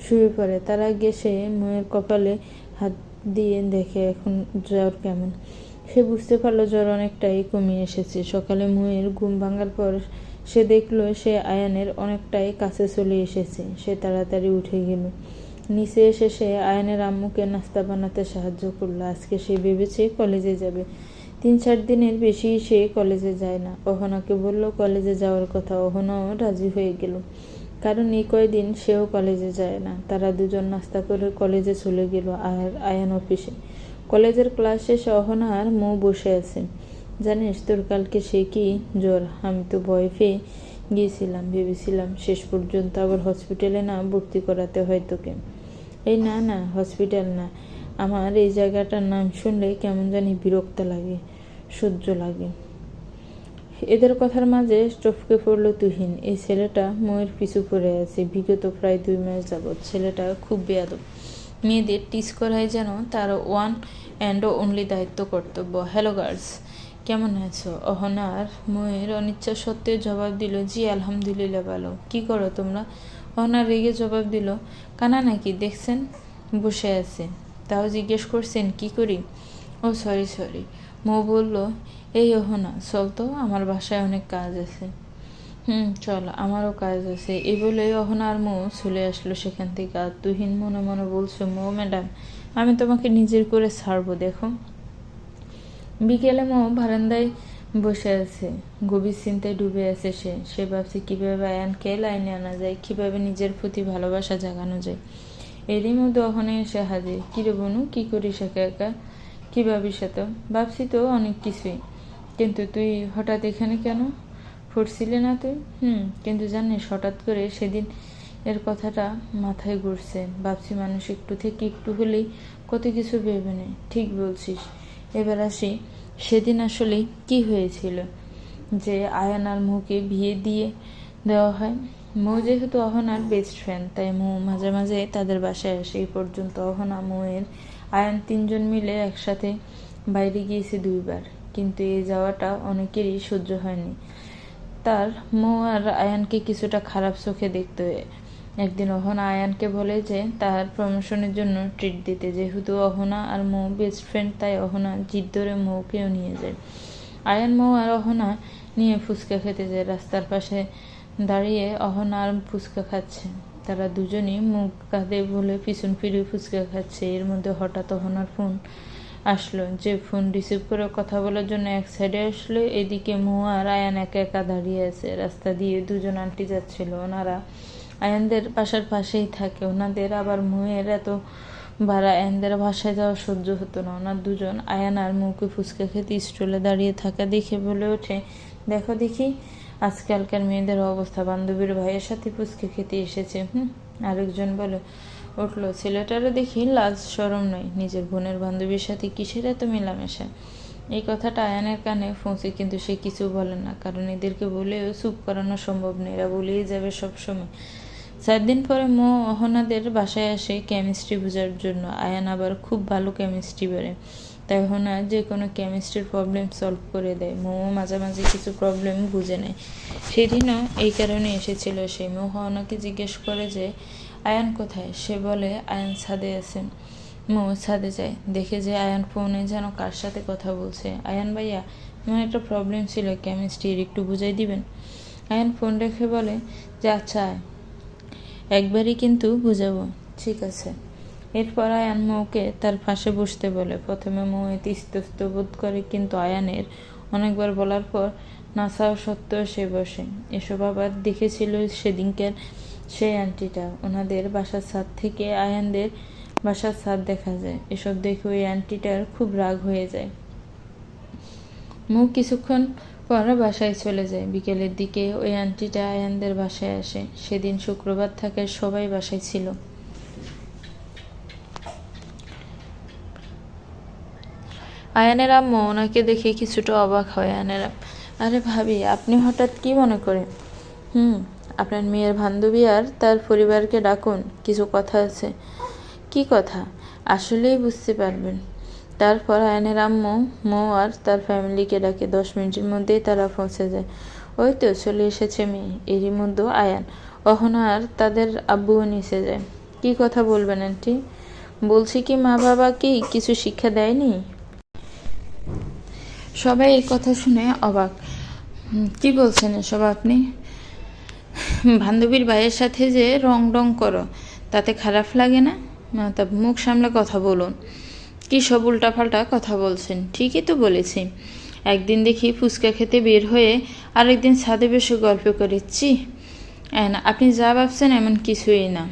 শুয়ে পড়ে। তার আগে সে ময়ের কপালে হাত দিয়ে দেখে এখন জ্বর কেমন। সে বুঝতে পারলো জ্বর অনেকটাই কমে এসেছে। সকালে ময়ের ঘুম ভাঙার পর সে দেখলো সে আয়ানের অনেকটাই কাছে চলে এসেছে। সে তাড়াতাড়ি উঠে গেল। নিচে এসে সে আয়ানের আম্মুকে নাস্তা বানাতে সাহায্য করলো। আজকে সে ভেবেছে কলেজে যাবে। 3-4 দিনের বেশি সে কলেজে যায় না। অহনাকে বলল কলেজে যাওয়ার কথা। অহনাও রাজি হয়ে গেল, কারণ এই কয়দিন সেও কলেজে যায় না। তারা দুজন নাস্তা করে কলেজে চলে গেল। আর আয়ান অফিসে। কলেজের ক্লাস শেষে অহনা আর মৌ বসে আছে। জানিস তোর কালকে সে কি জ্বর? আমি তো ভয় পেয়ে গিয়েছিলাম, ভেবেছিলাম শেষ পর্যন্ত আবার হসপিটালে না ভর্তি করাতে হয় তোকে। এই না না, হসপিটাল না। আমার এই জায়গাটার নাম শুনলে কেমন জানি বিরক্ত লাগে, সহ্য লাগে। এদের কথার মাঝে টপকে পড়ল তুহিন। এই ছেলেটা ময়ের পিছু পড়ে আছে বিগত প্রায় 2 মাস যাবৎ। ছেলেটা খুব বেয়াদব। মেয়েদের টিস করাই যেন তার ওয়ান অ্যান্ড অনলি দায়িত্ব কর্তব্য। হ্যালো গার্লস, কেমন আছো? অহনার ময়ের অনিচ্ছা সত্ত্বেও জবাব দিল, জি আলহামদুলিল্লাহ ভালো। কি করো তোমরা? অহনার রেগে জবাব দিল, কানা নাকি দেখছেন বসে আছে, তাও জিজ্ঞেস করছেন কি করি? ও সরি সরি। মৌ বলল, এই অহনা চল তো, আমার বাসায় অনেক কাজ আছে। চল, আমারও কাজ আছে। এই বলে অহনা আর মৌ চলে আসলো সেখান থেকে। আর তুহিন মনে মনে বলছে, মৌ ম্যাডাম, আমি তোমাকে নিজের করে ছাড়বো দেখো। বিকেলে মৌ বারান্দায় বসে আছে, গভীর চিন্তায় ডুবে আছে সে। সে ভাবছে কীভাবে আয়ানকে লাইনে আনা যায়, কীভাবে নিজের প্রতি ভালোবাসা জাগানো যায়। এরই মধ্যে অহনে এসে হাজির। কিরে বনু, কি করিস একা একা? কী ভাবিস এত? ভাবছি তো অনেক কিছুই, কিন্তু তুই হঠাৎ এখানে কেন? ফুটছিলি না তুই? কিন্তু জানিস, হঠাৎ করে সেদিন এর কথাটা মাথায় ঘুরছে। ভাবছি মানুষ একটু থেকে একটু হলেই কত কিছু ভেবে নেয়। ঠিক বলছিস। এবার আসি, সেদিন আসলে কি হয়েছিল যে আয়ান আর মৌকে বিয়ে দিয়ে দেওয়া হয়? মৌ যেহেতু অহনার বেস্ট ফ্রেন্ড, তাই মৌ মাঝে মাঝে তাদের বাসায় আসে। এই পর্যন্ত অহনা, মৌয়ের, আয়ান 3 জন মিলে একসাথে বাইরে গিয়েছে 2 বার। কিন্তু এই যাওয়াটা অনেকেরই সহ্য হয়নি। তার মৌ আর আয়ানকে কিছুটা খারাপ চোখে দেখতে। একদিন অহনা আয়ানকে বলে যে তার প্রমোশনের জন্য ট্রিট দিতে। যেহেতু অহনা আর মৌ বেস্ট ফ্রেন্ড, তাই অহনা জিদ ধরে মৌকেও নিয়ে যায়। আয়ান, মৌ আর অহনা নিয়ে ফুচকা খেতে যায়। রাস্তার পাশে দাঁড়িয়ে অহনা আর ফুচকা খাচ্ছে। তারা দুজনই মুখ কাঁধে বলে পিছন ফিরে ফুচকা খাচ্ছে। এর মধ্যে হঠাৎ অহনার ফোন আসলো। যে ফোন রিসিভ করে কথা বলার জন্য এক সাইডে আসলো। এদিকে মৌ আর আয়ান একা একা দাঁড়িয়ে আছে। রাস্তা দিয়ে 2 জন আন্টি যাচ্ছিল। ওনারা আয়ানদের বাসার পাশেই থাকে। ওনাদের আবার মৌয়ের এত ভাড়া, আয়ানদের বাসায় যাওয়া সহ্য হতো না। ওনার 2 জন আয়ান আর মৌকে ফুচকা খেতে স্টলে দাঁড়িয়ে থাকা দেখে বলে ওঠে, দেখো দেখি আজকালকার মেয়েদের অবস্থা, বান্ধবীর ভাইয়ের সাথে ফুচকা খেতে এসেছে। আরেকজন বলে উঠলো, ছেলেটারও দেখি লাজ শরম নয়, নিজের বোনের বান্ধবীর সাথে কিসের এত মেলামেশা? এই কথাটা আয়ানের কানে পৌঁছে, কিন্তু সে কিছু বলে না, কারণ এদেরকে বলেও চুপ করানো সম্ভব নয়, এরা বলেই যাবে সবসময়। 4 দিন পরে মো অহনাদের বাসায় আসে কেমিস্ট্রি বোঝার জন্য। আয়ান আবার খুব ভালো কেমিস্ট্রি পারে, তাই অহনা যে কোনো কেমিস্ট্রির প্রবলেম সলভ করে দেয়। মো মাঝে মাঝে কিছু প্রবলেম বুঝে নেয়, সেদিনও এই কারণে এসেছিল সে। মো অহনাকে জিজ্ঞেস করে যে আয়ান কোথায়, সে বলে আয়ান ছাদে আছে। মো ছাদে যায়, দেখে যে আয়ান ফোনে যেন কার সাথে কথা বলছে। আয়ান ভাইয়া, আমার একটা প্রবলেম ছিল কেমিস্ট্রির, একটু বুঝাই দিবেন? আয়ান ফোন রেখে বলে যে আচ্ছা একবারই কিন্তু বুঝাবো। ঠিক আছে। এরপর আয়ান মৌকে তার পাশে বসতে বলে। প্রথমে মৌ এতে ইস্তস্ত বোধ করে, কিন্তু আয়ানের অনেকবার বলার পর না চাওয়া সত্ত্বেও সে বসে। এসব আবার দেখেছিল সেদিনকার সেই আন্টিটা। ওনাদের বাসার ছাদ থেকে আয়ানদের বাসার ছাদ দেখা যায়। এসব দেখে ওই আন্টিটার খুব রাগ হয়ে যায়। মৌ কিছুক্ষণ পর বাসায় চলে যায়। বিকেলের দিকে ওই আন্টিটা আয়ানদের বাসায় আসে। সেদিন শুক্রবার থাকায় সবাই বাসায় ছিল। আয়ানের আম্মু ওনাকে দেখে কিছুটা অবাক হয়। আয়ানের আরে ভাবি, আপনি হঠাৎ কি মনে করে? আপনার মেয়ের বান্ধবী আর তার পরিবারকে ডাকুন, কিছু কথা আছে। কি কথা? আসলেই বুঝতে পারবেন। তারপর আয়ানের আম্মু মৌ আর তার ফ্যামিলিকে ডাকে। 10 মিনিটের মধ্যেই তারা পৌঁছে যায়। ওই তো চলে এসেছে মেয়ে। এরই মধ্যে আয়ান, অহনা আর তাদের আব্বুও নিচে যায়। কি কথা বলবেন আন্টি? বলছি কি, মা বাবা কি কিছু শিক্ষা দেয়নি? সবাই এই কথা শুনে অবাক। কি বলছেন এসব আপনি? বান্ধবীর ভাইয়ের সাথে যে রং করো, তাতে খারাপ লাগে না? তা মুখ সামলে কথা বলুন। কি সব উল্টাপাল্টা কথা বলছেন? ঠিকই তো বলেছি। একদিন দেখি ফুচকা খেতে বের হয়ে আরেকদিন ছাদে বসে গল্প করেছি। আপনি যা ভাবছেন এমন কিছুই না।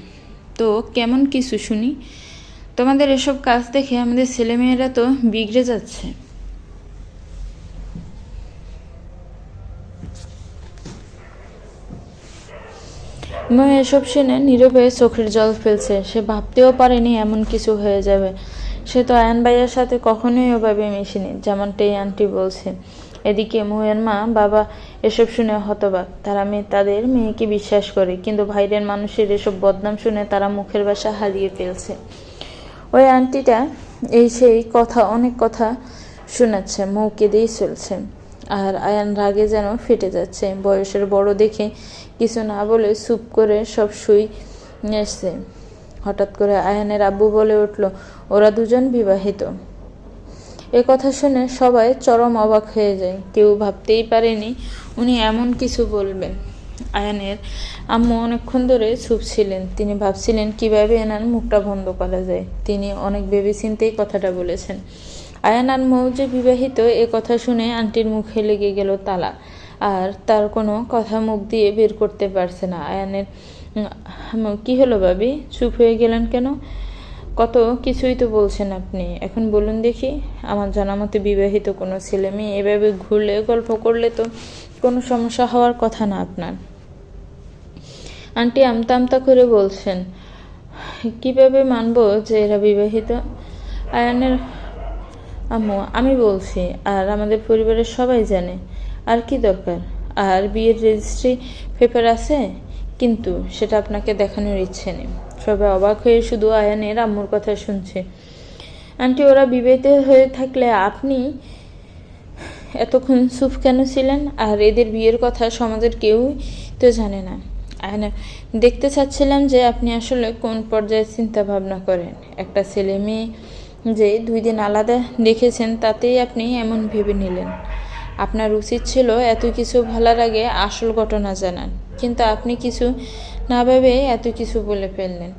তো কেমন কিছু শুনি? তোমাদের এসব কাজ দেখে আমাদের ছেলেমেয়েরা তো বিগড়ে যাচ্ছে। মা এসব শুনে নীরবে চোখের জল ফেলছে। সে ভাবতেও পারেনি এমন কিছু হয়ে যাবে। সে তো আয়ান ভাইয়ের সাথে কখনোই ওভাবে মিশেনি, যেমনটাই আন্টি বলছে। এদিকে মোয়ের মা বাবা এসব শুনে হতবাক। তারা তাদের মেয়েকে বিশ্বাস করে, কিন্তু বাইরের মানুষের এসব বদনাম শুনে তারা মুখের ভাষা হারিয়ে ফেলছে। ওই আন্টিটা সেই কথা, অনেক কথা শোনাচ্ছে, মৌ কেঁদেই চলছে। আর আয়ান রাগে যেন ফেটে যাচ্ছে। বয়সের বড় দেখে কিছু না বলে চুপ করে সব শুই এসছে। হঠাৎ করে আয়ানের আব্বু বলে উঠল, ওরা দুজন বিবাহিত। এ কথা শুনে সবাই চরম অবাক হয়ে যায়। কেউ ভাবতেই পারেনি উনি এমন কিছু বলবেন। আয়ানের আম্মু অনেকক্ষণ ধরে চুপ ছিলেন। তিনি ভাবছিলেন কিভাবে এনার মুখটা বন্ধ করা যায়। তিনি অনেক ভেবেচিন্তেই কথাটা বলেছেন। আয়ান আর মৌ যে বিবাহিত এ কথা শুনে আন্টির মুখে লেগে গেল তালা, আর তার কোনো কথা মুখ দিয়ে বের করতে পারছে না। আয়ানের কি হলো ভাবি, চুপ হয়ে গেলেন কেন? কত কিছুই তো বলছেন আপনি, এখন বলুন দেখি। আমার জানা মতে বিবাহিত কোনো ছেলে মেয়ে এভাবে ঘুরলে গল্প করলে তো কোনো সমস্যা হওয়ার কথা না আপনার। আন্টি আমতা আমতা করে বলছেন, কিভাবে মানবো যে এরা বিবাহিত? আয়ানের আম্মু, আমি বলছি, আর আমাদের পরিবারের সবাই জানে। আর কি দরকার? আর বিয়ের রেজিস্ট্রি পেপার আছে, কিন্তু সেটা আপনাকে দেখানোর ইচ্ছে নেই। সবাই অবাক হয়ে শুধু আয়ানের আম্মুর কথা শুনছে। আন্টি, ওরা বিবাহিত হয়ে থাকলে আপনি এতক্ষণ চুপ কেন ছিলেন? আর এদের বিয়ের কথা সমাজের কেউই তো জানে না। আয়না, দেখতে চাচ্ছিলাম যে আপনি আসলে কোন পর্যায়ে চিন্তা ভাবনা করেন। একটা ছেলে মেয়ে যে 2 দিন আলাদা দেখেছেন, তাতেই আপনি এমন ভেবে নিলেন। আপনার উচিত ছিল এত কিছু বলার আগে আসল ঘটনা জানান, কিন্তু আপনি কিছু না ভেবে এত কিছু বলে ফেললেন।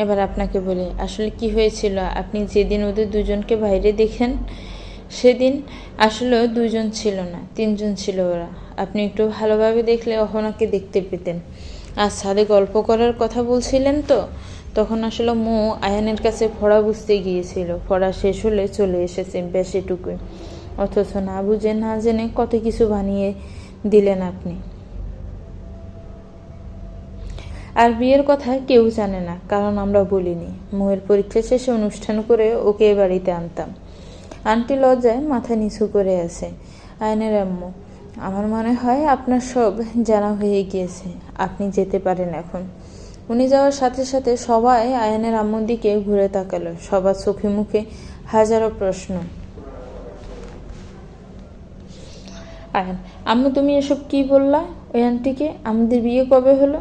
এবার আপনাকে বলি আসলে কি হয়েছিল। আপনি যেদিন ওদের দুজনকে বাইরে দেখেন, সেদিন আসলে 2 জন ছিল না, 3 জন ছিল ওরা। আপনি একটু ভালোভাবে দেখলে অহনাকে দেখতে পেতেন। আর ছাদে গল্প করার কথা বলছিলেন তো, তখন আসলে মৌ আয়ানের কাছে পড়া বুঝতে গিয়েছিল। পড়া শেষ হলে চলে এসেছে, বেশ এটুকুই। অথচ না বুঝে না জেনে কত কিছু বানিয়ে দিলেন আপনি। আর বিয়ের কথা কেউ জানে না, কারণ আমরা বলিনি। মৌয়ের পরীক্ষা শেষে অনুষ্ঠান করে ওকে বাড়িতে আনতাম। আন্টি লজ্জায় মাথা নিচু করে আছে। আয়নের আম্মু, আমার মনে হয় আপনার সব জানা হয়ে গিয়েছে, আপনি যেতে পারেন এখন। উনি যাওয়ার সাথে সাথে সবাই আয়ানের আম্মুর দিকে ঘুরে তাকালো। সবার চোখে মুখে হাজারো প্রশ্ন। আয়ান, আম্মু তুমি এসব কি বললা ওই আন্টিকে? আমাদের বিয়ে কবে হলো?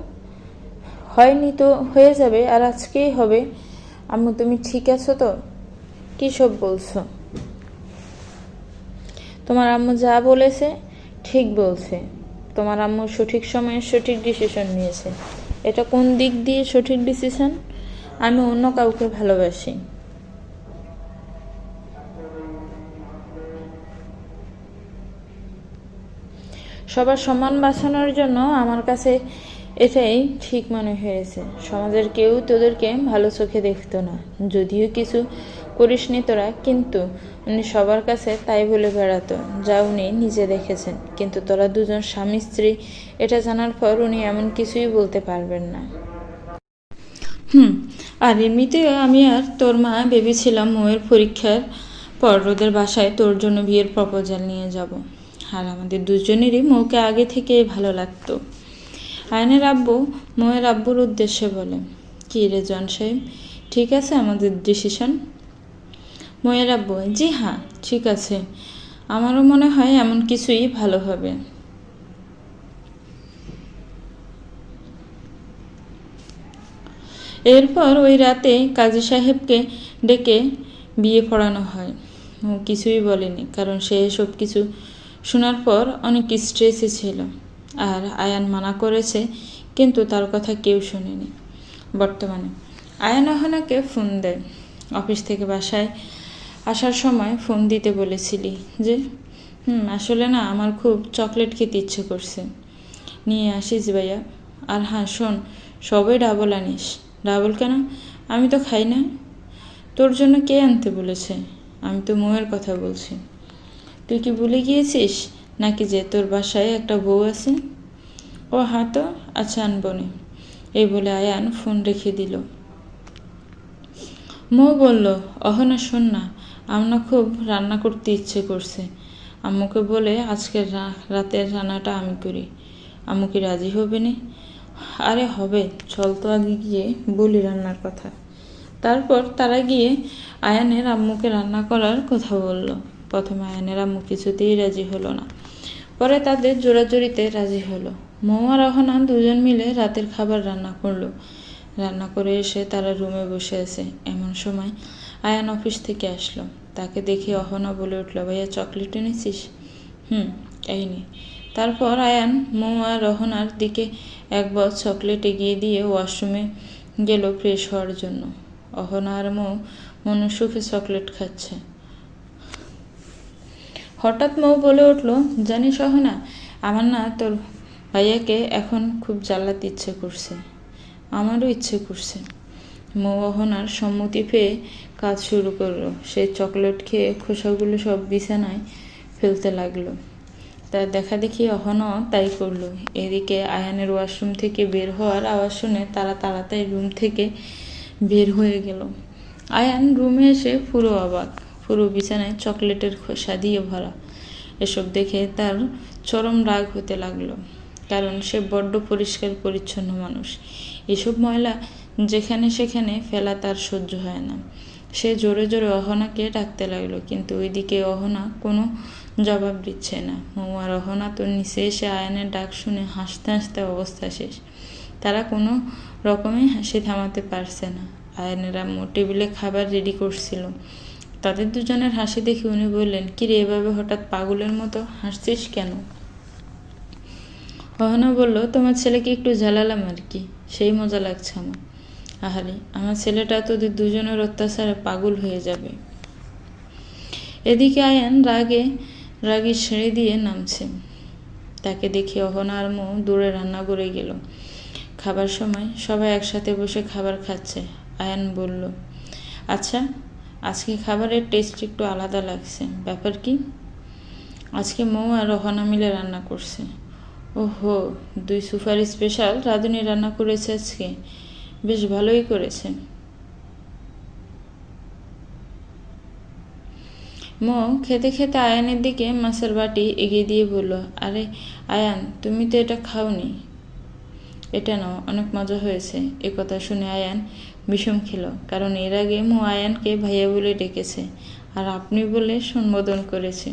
হয়নি তো হয়ে যাবে, আর আজকেই হবে। আম্মু তুমি ঠিক আছো তো? কী সব বলছো? তোমার আম্মু যা বলেছে ঠিক বলছে। তোমার আম্মু সঠিক সময়ে সঠিক ডিসিশন নিয়েছে। এটা কোন দিক দিয়ে সঠিক ডিসিশন? আমি অন্য কাউকে ভালোবাসি। সবার সম্মান বাঁচানোর জন্য আমার কাছে এটাই ঠিক মনে হয়েছে। সমাজের কেউ তোদেরকে ভালো চোখে দেখতো না, যদিও কিছু করিসনি তোরা, কিন্তু উনি সবার কাছে তাই বলে বেড়াতো, যা উনি নিজে দেখেছেন। কিন্তু তোরা দুজন স্বামী স্ত্রী, এটা জানার পর উনি এমন কিছুই বলতে পারবেন না। আর এমনিতেও আমি আর তোর মা ভেবেছিলাম ময়ের পরীক্ষার পর ওদের বাসায় তোর জন্য বিয়ের প্রপোজাল নিয়ে যাব। আর আমাদের দুজনেরই মৌকে আগে থেকেই ভালো লাগতো। আয়নের আব্বু ময়ের আব্বুর উদ্দেশ্যে বলে, কী রে জন সাহেব, ঠিক আছে আমাদের ডিসিশন? ময়ের আব্বু, জি হ্যাঁ ঠিক আছে, আমারও মনে হয় এমন কিছুই ভালো হবে। এরপর ওই রাতে কাজী সাহেবকে ডেকে বিয়ে পড়ানো হয়। ও কিছুই বলেনি, কারণ সে সব কিছু শোনার পর অনেক স্ট্রেসে ছিল। আর আয়ান মানা করেছে, কিন্তু তার কথা কেউ শোনেনি। বর্তমানে আয়ান অহনাকে ফোন দেয়। অফিস থেকে বাসায় আসার সময় ফোন দিতে বলেছিলি যে? আসলে না, আমার খুব চকলেট খেতে ইচ্ছে করছে। নিয়ে আসিস ভাইয়া। আর হ্যাঁ শোন, সবই ডাবল আনিস। ডাবল কেন? আমি তো খাই না। তোর জন্য কে আনতে বলেছে? আমি তো ময়ের কথা বলছি। তুই কি ভুলে গিয়েছিস নাকি যে তোর বাসায় একটা বউ আছে? ও হ্যাঁ তো, আচ্ছা আনবনে। এই বলে আয়ান ফোন রেখে দিল। মৌ বলল, অহনা শোন না, আমার খুব রান্না করতে ইচ্ছে করছে। আম্মুকে বলে আজকের রাতের রান্নাটা আমি করি। আম্মু কি রাজি হবে না? আরে হবে, চল তো আগে গিয়ে বলি রান্নার কথা। তারপর তারা গিয়ে আয়ানের আম্মুকে রান্না করার কথা বলল। প্রথমে আয়ানের আম্মু কিছুতেই রাজি হলো না, পরে তাদের জোরাজুরিতে রাজি হলো। মৌ আর অহনা দুজন মিলে রাতের খাবার রান্না করলো। রান্না করে এসে তারা রুমে বসে আছে। এমন সময় আয়ান অফিস থেকে আসলো। তাকে দেখে অহনা বলে উঠল, ভাইয়া চকলেট এনেছিস? এই নে। তারপর আয়ান মৌ আর অহনার দিকে এক বক্স চকলেট এগিয়ে দিয়ে ওয়াশরুমে গেল ফ্রেশ হওয়ার জন্য। অহনা আর মৌ মনসুখে চকলেট খাচ্ছে। হঠাৎ মৌ বলে উঠল, জানিস অহনা, আমার না তোর ভাইয়াকে এখন খুব জ্বালাতে ইচ্ছে করছে। আমারও ইচ্ছে করছে। মৌ অহনার সম্মতি পেয়ে কাজ শুরু করলো। সে চকলেট খেয়ে খোসাগুলো সব বিছানায় ফেলতে লাগলো। তার দেখা দেখি অহনাও তাই করলো। এদিকে আয়ানের ওয়াশরুম থেকে বের হওয়ার আওয়াজ শুনে তারা তাড়াতাড়ি রুম থেকে বের হয়ে গেল। আয়ান রুমে এসে পুরো অবাক। পুরো বিছানায় চকলেটের খোসা দিয়ে ভরা। এসব দেখে তার চরম রাগ হতে লাগলো, কারণ সে বড্ড পরিষ্কার পরিচ্ছন্ন মানুষ। এসব ময়লা যেখানে সেখানে ফেলা তার সহ্য হয় না। সে জোরে জোরে অহনাকে ডাকতে লাগলো, কিন্তু ওইদিকে অহনা কোনো জবাব দিচ্ছে না। মৌ আর অহনা তো নিচে এসে আয়ানের ডাক শুনে হাসতে হাসতে অবস্থা শেষ। তারা কোনো রকমে হাসি থামাতে পারছে না। আয়ানের আম্মু টেবিলে খাবার রেডি করছিল। তাদের দুজনের হাসি দেখে উনি বললেন, কিরে এভাবে হঠাৎ পাগলের মতো হাসছিস কেন? অহনা বলল, তোমার ছেলেকে একটু জ্বালালাম আর কি, সেই মজা লাগছে আমার। আহারে, আমার ছেলেটা তোদের দুজনের অত্যাচারে পাগল হয়ে যাবে। এদিকে আয়ান রাগে ছেড়ে দিয়ে নামছে। তাকে দেখে অহনা আর মৌ দূরে রান্না করে গেল। খাবার সময় সবাই একসাথে বসে খাবার খাচ্ছে। আয়ান বলল, আচ্ছা আজকে খাবারের টেস্ট একটু আলাদা লাগছে, ব্যাপার কি? আজকে মৌ আর অহনা মিলে রান্না করছে। ওহো, 2 সুপার স্পেশাল রাঁধুনি রান্না করেছে আজকে, বেশ ভালোই করেছে। মো খেতে খেতে আয়ানের দিকে মাছের বাটি এগিয়ে দিয়ে বলল, আরে আয়ান, তুমি তো এটা খাওনি, এটা নাও, অনেক মজা হয়েছে। এ কথা শুনে আয়ান বিষম খেল, কারণ এর আগে মো আয়ানকে ভাইয়া বলে ডেকেছে আর আপনি বলে সম্বোধন করেছে,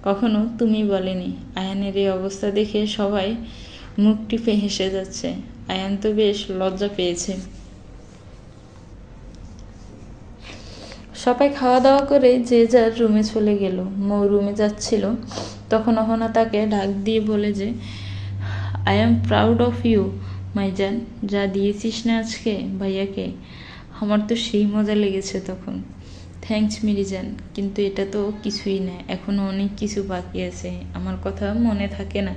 কখনো তুমি বলেনি। আয়ানের এই অবস্থা দেখে সবাই মুখ টিপে হেসে যাচ্ছে। আয়ান তো বেশ লজ্জা পেয়েছে। সবাই খাওয়া দাওয়া করে যে যার রুমে চলে গেল। মৌ রুমে যাচ্ছিল, তখন অহনা তাকে ডাক দিয়ে বলে যে, I am proud of you মাইজান, যা দিয়েছিস না আজকে ভাইয়াকে, আমার তো সেই মজা লেগেছে তখন। থ্যাঙ্কস মিরিজান, কিন্তু এটা তো কিছুই না, এখনও অনেক কিছু বাকি আছে, আমার কথা মনে থাকে না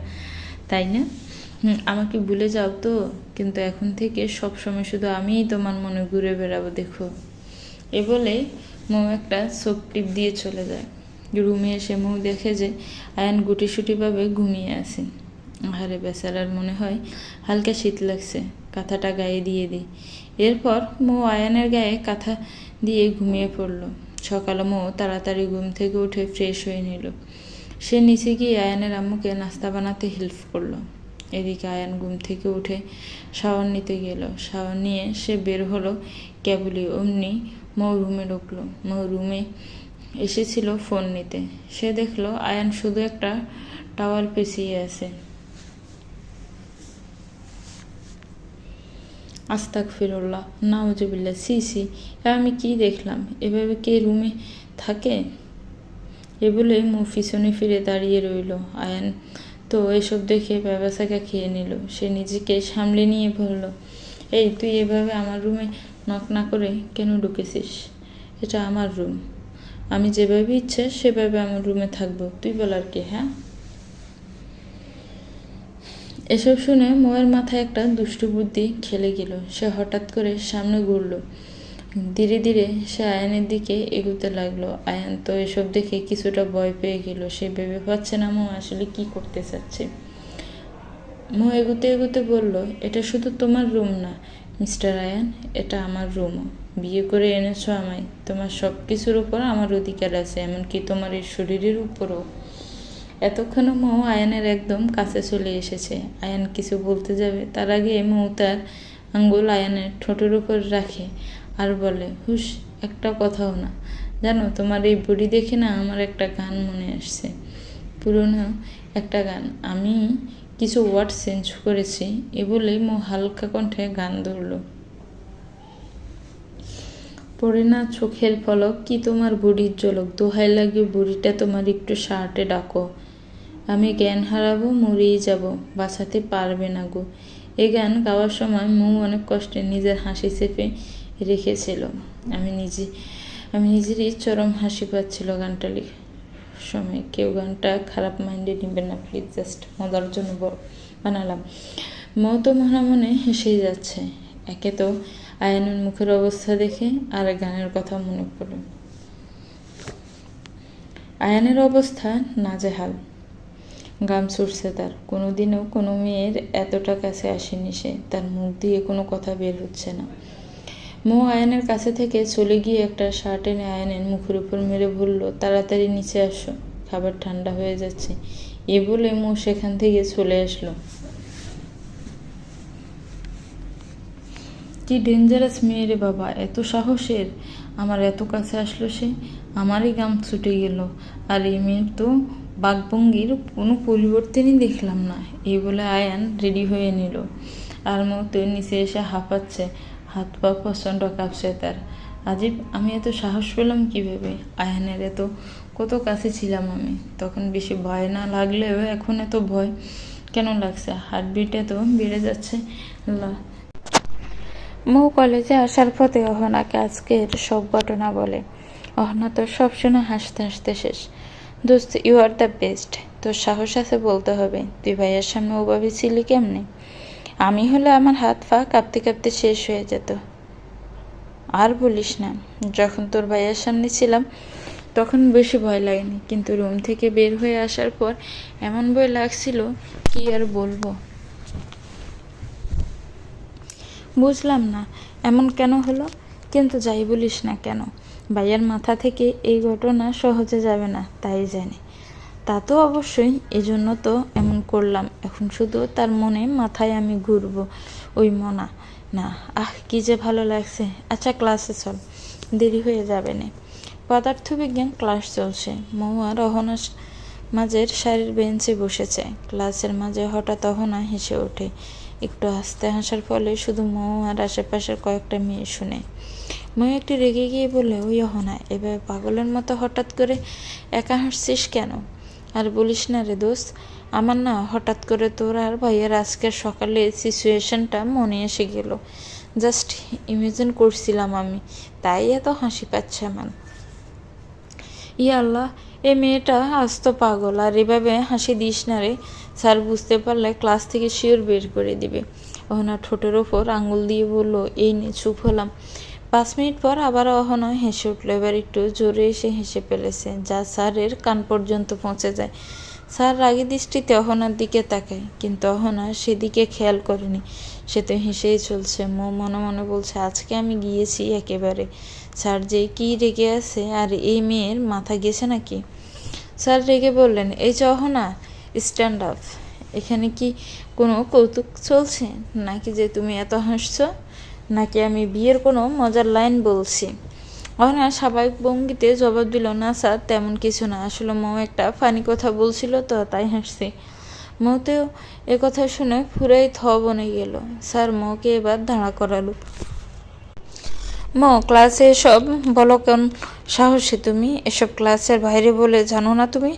তাই না? আমাকে ভুলে যাও তো, কিন্তু এখন থেকে সবসময় শুধু আমিই তোমার মনে ঘুরে বেড়াবো দেখো। এ বলে মৌ একটা চোখ টিপ দিয়ে চলে যায়। রুমে এসে মৌ দেখে যে আয়ান গুটিসুটিভাবে ঘুমিয়ে আছে। আহারে বেচারার মনে হয় হালকা শীত লাগছে, কাঁথাটা গায়ে দিয়ে দিই। এরপর মৌ আয়ানের গায়ে কাঁথা দিয়ে ঘুমিয়ে পড়ল। সকালে মৌ তাড়াতাড়ি ঘুম থেকে উঠে ফ্রেশ হয়ে নিল। সে নিচে গিয়ে আয়ানের আম্মুকে নাস্তা বানাতে হেল্প করলো। এদিকে আয়ান ঘুম থেকে উঠে শাওয়ার নিতে গেল। শাওয়ার নিয়ে সে বের হলো কেবলই অমনি মৌ রুমে ঢুকলো। মৌ রুমে এসেছিল ফোন নিতে। সে দেখলো আয়ান শুধু একটা টাওয়াল পেঁচিয়ে আছে। আস্তাগফিরুল্লাহ, নাউজুবিল্লাহ, সি সি, আমি কি দেখলাম? এভাবে কে রুমে থাকে? এ বলে মুখ পিছনে ফিরে দাঁড়িয়ে রইল। আয়ান তো এসব দেখে ব্যবসাকে খেয়ে নিল। সে নিজেকে সামলে নিয়ে বলল, এই তুই এভাবে আমার রুমে নক না করে কেন ঢুকেছিস? এটা আমার রুম, আমি যেভাবে ইচ্ছে সেভাবে আমার রুমে থাকবো, তুই বলার কে? হ্যাঁ। এসব শুনে ময়ের মাথায় একটা দুষ্টু বুদ্ধি খেলে গেল। সে হঠাৎ করে সামনে ঘুরল। ধীরে ধীরে সে আয়ানের দিকে এগোতে লাগলো। আয়ান তো এসব দেখে কিছুটা ভয় পেয়ে গেল। সে ভেবে পাচ্ছে না মো আসলে কি করতে চাচ্ছে। মো এগোতে এগোতে বলল, এটা শুধু তোমার রুম না মিস্টার আয়ান, এটা আমার রুমও। বিয়ে করে এনেছো আমায়, তোমার সব কিছুর উপর আমার অধিকার আছে, এমনকি তোমার এই শরীরের উপরও। এতক্ষণে মৌ আয়ানের একদম কাছে চলে এসেছে। আয়ান কিছু বলতে যাবে, তার আগে মৌ তার আঙ্গুল আয়ানের ঠোঁটের উপর রাখে আর বলে, হুশ, একটা কথাও না। জানো, তোমার এই বডি দেখে না আমার একটা গান মনে আসছে, পুরনো একটা গান। আমি কিছু ওয়ার্ড চেঞ্জ করেছি। এ বলে মৌ হালকা কণ্ঠে গান ধরল। পড়ে না চোখের পলক, কি তোমার বুড়ির ঝলক, দোহাই লাগে বুড়িটা তোমার একটু শার্টে ডাকো, আমি জ্ঞান হারাবো, মরেই যাব, বাঁচাতে পারবে না গো। এই গান গাওয়ার সময় মৌ অনেক কষ্টে নিজের হাসি চেপে রেখেছিল। আমি নিজেরই চরম হাসি পাচ্ছিল গানটা লেখার সময়। কেউ গানটা খারাপ মাইন্ডে নেবেন না প্লিজ, জাস্ট মজার জন্য বানালাম। মৌ তো মনে মনে হেসেই যাচ্ছে। একে তো আয়ানের মুখের অবস্থা দেখে আর গানের কথা মনে পড়ল। আয়ানের অবস্থা নাজেহাল, গাম ছুটছে তার। কোনোদিনও কোনো মেয়ের এতটা কাছে আসেনি সে। তার মুখ দিয়ে কোনো কথা বের হচ্ছে না। মৌ আয়ানের কাছে থেকে চলে গিয়ে একটা শার্ট এনে আয়ানের মুখের উপর মেরে বলল, তাড়াতাড়ি নিচে আসো, খাবার ঠান্ডা হয়ে যাচ্ছে। এ বলে মৌ সেখান থেকে চলে আসলো। কি ডেঞ্জারাস মেয়ে রে বাবা, এত সাহসের! আমার এত কাছে আসলো সে, আমারই গাম ছুটে গেল। আর এই মেয়ের তো বাকভঙ্গির কোনো পরিবর্তনই দেখলাম না। এই বলে আয়ান রেডি হয়ে নিল। আর মৌ তো নিচে এসে হাঁপাচ্ছে, হাত পা প্রচণ্ড কাঁপছে তার। আজিব, আমি এত সাহস পেলাম কীভাবে? আয়ানের এত কত কাছে ছিলাম আমি, তখন বেশি ভয় না লাগলেও এখন এত ভয় কেন লাগছে? হার্টবিট এত বেড়ে যাচ্ছে। মৌ কলেজে আসার পথে অহনাকে আজকের সব ঘটনা বলে। অহনা তো সব শুনে হাসতে হাসতে শেষ। দোস্ত, ইউ আর দ্য বেস্ট, তোর সাহস আছে বলতে হবে। তুই ভাইয়ের সামনে ওভাবে ছিলি কেমনে? আমি হলে আমার হাত পা কাঁপতে কাঁপতে শেষ হয়ে যেত। আর বলিস না, যখন তোর ভাইয়ের সামনে ছিলাম তখন বেশি ভয় লাগেনি, কিন্তু রুম থেকে বের হয়ে আসার পর এমন ভয় লাগছিল কি আর বলবো। বুঝলাম না এমন কেন হলো, কিন্তু যাই বলিস না কেন, ভাইয়ার মাথা থেকে এই ঘটনা সহজে যাবে না তাই জানি। তা তো অবশ্যই, এজন্য তো এমন করলাম। এখন শুধু তার মনে মাথায় আমি ঘুরবো। ওই মনা না, কি যে ভালো লাগছে। আচ্ছা ক্লাসে চল, দেরি হয়ে যাবে না। পদার্থবিজ্ঞান ক্লাস চলছে। মহুয়া রহনা মাঝের সারির বেঞ্চে বসেছে। ক্লাসের মাঝে হঠাৎ অহনা হেসে ওঠে। একটু আস্তে হাসার ফলে শুধু মহুয়ার আশেপাশের কয়েকটা মেয়ে শুনে। মহু একটু রেগে গিয়ে বলে, ওই অহনা, এভাবে পাগলের মতো হঠাৎ করে একা হাসছিস কেন? আর বলিস না রে দোস্ত, আমার না হঠাৎ করে তোর আর ভাইয়ের আজকের সকালে সিচুয়েশনটা মনে এসে গেল। জাস্ট ইমেজিন করছিলাম আমি, তাই এত হাসি পাচ্ছে আমার। ইয়া আল্লাহ, এ মেয়েটা আজ তো পাগল। আর এভাবে হাসি দিস না রে, স্যার বুঝতে পারলে ক্লাস থেকে শিওর বের করে দিবে। অহনা ঠোঁটের ওপর আঙুল দিয়ে বলল, এই নে চুপ হলাম। 5 মিনিট পর আবার অহনা হেসে উঠল। এবার একটু জোরে এসে হেসে ফেলেছে, যা স্যারের কান পর্যন্ত পৌঁছে যায়। স্যার রাগী দৃষ্টিতে অহনার দিকে তাকায়, কিন্তু অহনা সেদিকে খেয়াল করেনি। সে তো হেসেই চলছে। মনে মনে বলছে, আজকে আমি গিয়েছি একেবারে। স্যার যে কি রেগে আছে, আর এই মেয়ের মাথা গেছে নাকি? স্যার রেগে বললেন, এই যে অহনা, স্ট্যান্ড আপ। এখানে কি কোনো কৌতুক চলছে নাকি যে তুমি এত হাসছো? নাকি আমি বিয়ের কোনো মজার লাইন বলছি? অহনা স্বাভাবিক ভঙ্গিতে জবাব দিল, না স্যার, তেমন কিছু না। আসলে মৌ একটা ফানি কথা বলছিল তো তাই হাসছি। মৌতেও এ কথা শুনে পুরাই বনে গেল। স্যার মৌকে এবার দাঁড়া করালো। ক্লাসে এসব বলো কোন সাহসে তুমি? এসব ক্লাসের বাইরে বলে জানো না তুমি?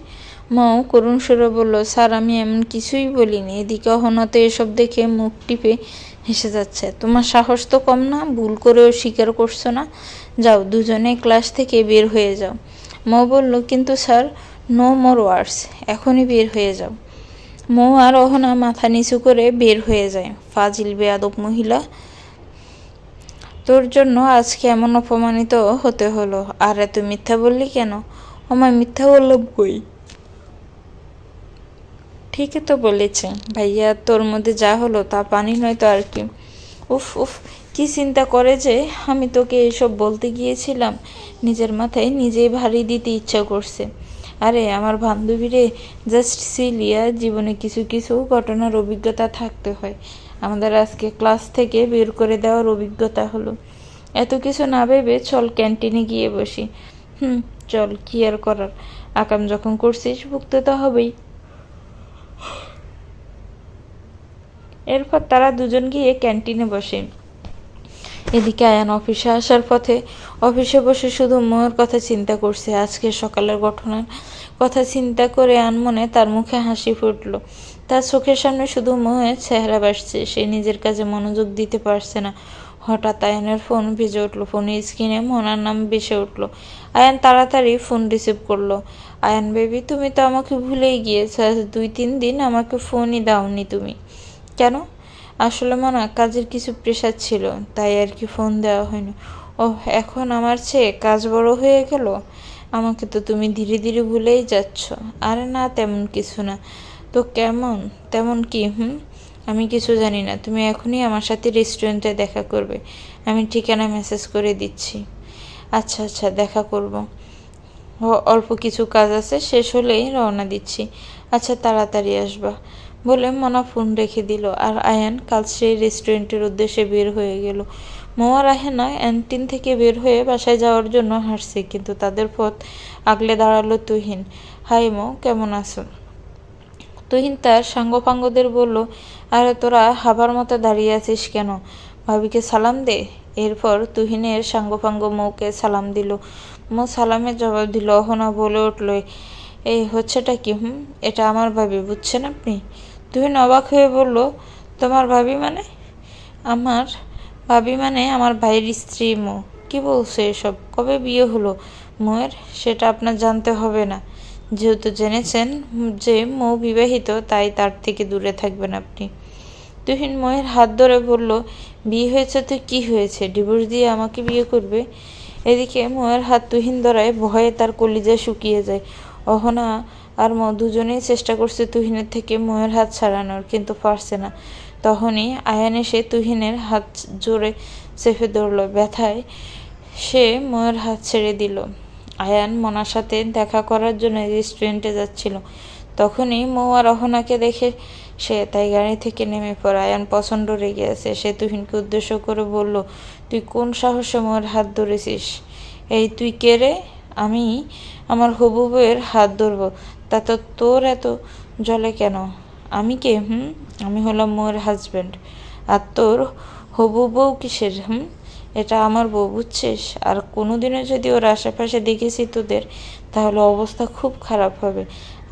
করুণ সুরে বলল, স্যার আমি এমন কিছুই বলিনি। এদিকে অহনাতে এসব দেখে মুখ টিপে হেসে যাচ্ছে। তোমার সাহস তো কম না, ভুল করেও স্বীকার করছো না। যাও, দুজনে ক্লাস থেকে বের হয়ে যাও। বলল, কিন্তু স্যার, নো মোর ওয়ার্ডস, এখনই বের হয়ে যাও। আর অহনা মাথা নিচু করে বের হয়ে যায়। ফাজিল বেয়াদব মহিলা, তোর জন্য আজকে এমন অপমানিত হতে হলো। আর এত মিথ্যা বললি কেন? আমার মিথ্যা বললাম কই? ঠিকই তো বলেছে ভাইয়া, তোর মধ্যে যা হলো তা পানি নয় তো আর কি। উফ উফ, কি চিন্তা করে যে আমি তোকে এসব বলতে গিয়েছিলাম, নিজের মাথায় নিজেই ভারী দিতে ইচ্ছা করছে। আরে আমার বান্ধবীরে, জাস্ট সিলিয়া, জীবনে কিছু কিছু ঘটনার অভিজ্ঞতা থাকতে হয়। আমাদের আজকে ক্লাস থেকে বের করে দেওয়ার অভিজ্ঞতা হলো। এত কিছু না ভেবে চল ক্যান্টিনে গিয়ে বসি। চল, কি আর করার, আকাম যখন করছিস ভুগতে তো হবেই। এরপর তারা দুজন গিয়ে ক্যান্টিনে বসে। এদিকে আয়ান অফিসে আসার পথে অফিসে বসে শুধু ময়ের কথা চিন্তা করছে। আজকে সকালের ঘটনার কথা চিন্তা করে আনমনে তার মুখে হাসি ফুটল। তার চোখের সামনে শুধু ময়ের চেহারা ভাসছে। সে নিজের কাজে মনোযোগ দিতে পারছে না। হঠাৎ আয়ানের ফোন ভেজে উঠল। ফোনের স্ক্রিনে মোনার নাম ভেসে উঠল। আয়ান তাড়াতাড়ি ফোন রিসিভ করলো। আয়ান বেবি, তুমি তো আমাকে ভুলেই গিয়েছো। 2-3 দিন আমাকে ফোনই দাওনি তুমি। কেন? আসলে মনে কাজের কিছু প্রেশার ছিল, তাই আর কি ফোন দেওয়া হয়নি। এখন আমার চেয়ে কাজ বড় হয়ে গেল? আমাকে তো তুমি ধীরে ধীরে ভুলেই যাচ্ছ। আরে না, তেমন কিছু না তো। তেমন কি? আমি কিছু জানি না। তুমি এখনই আমার সাথে রেস্টুরেন্টে দেখা করবে। আমি ঠিকানা মেসেজ করে দিচ্ছি। আচ্ছা আচ্ছা, দেখা করব। অল্প কিছু কাজ আছে, শেষ হলেই রওনা দিচ্ছি। আচ্ছা, তাড়াতাড়ি আসবা বলে মনা ফোন রেখে দিল। আর আয়ান কাল সেই রেস্টুরেন্টের উদ্দেশ্যে বের হয়ে গেল। আর আয়ানা ক্যান্টিন থেকে বের হয়ে বাসায় যাওয়ার জন্য হাঁটছে, কিন্তু তাদের পথ আগলে দাঁড়ালো তুহিন। হাই কেমন আছো? তুহিন তার সাঙ্গপাঙ্গদের বলল, আরে তোরা হাবার মতো দাঁড়িয়ে আছিস কেন? ভাবিকে সালাম দে। এরপর তুহিনের সাঙ্গপাঙ্গ মৌকে সালাম দিল। সালামের জবাব দিল। অহনা বলে উঠল, এই হচ্ছেটা কি? এটা আমার ভাবি, বুঝছেন আপনি? তুহিন অবাক হয়ে বলল, তোমার ভাবি মানে? আমার ভাবি মানে আমার ভাইয়ের স্ত্রী কি বলছো এসব? কবে বিয়ে হলো মৌয়ের? সেটা আপনার জানতে হবে না। যেহেতু জেনেছেন যে মৌ বিবাহিত, তাই তার থেকে দূরে থাকবেন আপনি। তুহিন মৌয়ের হাত ধরে বলল, বিয়ে হয়েছে তো কি হয়েছে? ডিভোর্স দিয়ে আমাকে বিয়ে করবে? এদিকে মৌয়ের হাত তুহিন ধরায় ভয়ে তার কলিজা শুকিয়ে যায়। অহনা আর দুজনেই চেষ্টা করছে তুহিনের থেকে মৌয়ের হাত ছাড়ানোর, কিন্তু পারছে না। তখনই আয়ান এসে তুহিনের হাত জোরে চেপে ধরল। ব্যথায় সে ময়ের হাত ছেড়ে দিল। আয়ান মনার সাথে দেখা করার জন্য রেস্টুরেন্টে যাচ্ছিল। তখনই মৌ আর অহনাকে দেখে সে তাই গাড়ি থেকে নেমে পড়ে। আয়ান প্রচণ্ড রেগে আছে। সে তুহিনকে উদ্দেশ্য করে বলল, তুই কোন সাহসে ময়ের হাত ধরেছিস? এই তুই কে রে? আমি আমার হবু বউয়ের হাত ধরবো, তা তো তোর এত জলে কেন? আমি কে? আমি হলাম ময়ের হাজব্যান্ড। আর তোর হবু বউ কিসের? এটা আমার বউ, বুঝছিস? আর কোনোদিনও যদি ওর আশেপাশে দেখেছি তোদের, তাহলে অবস্থা খুব খারাপ হবে।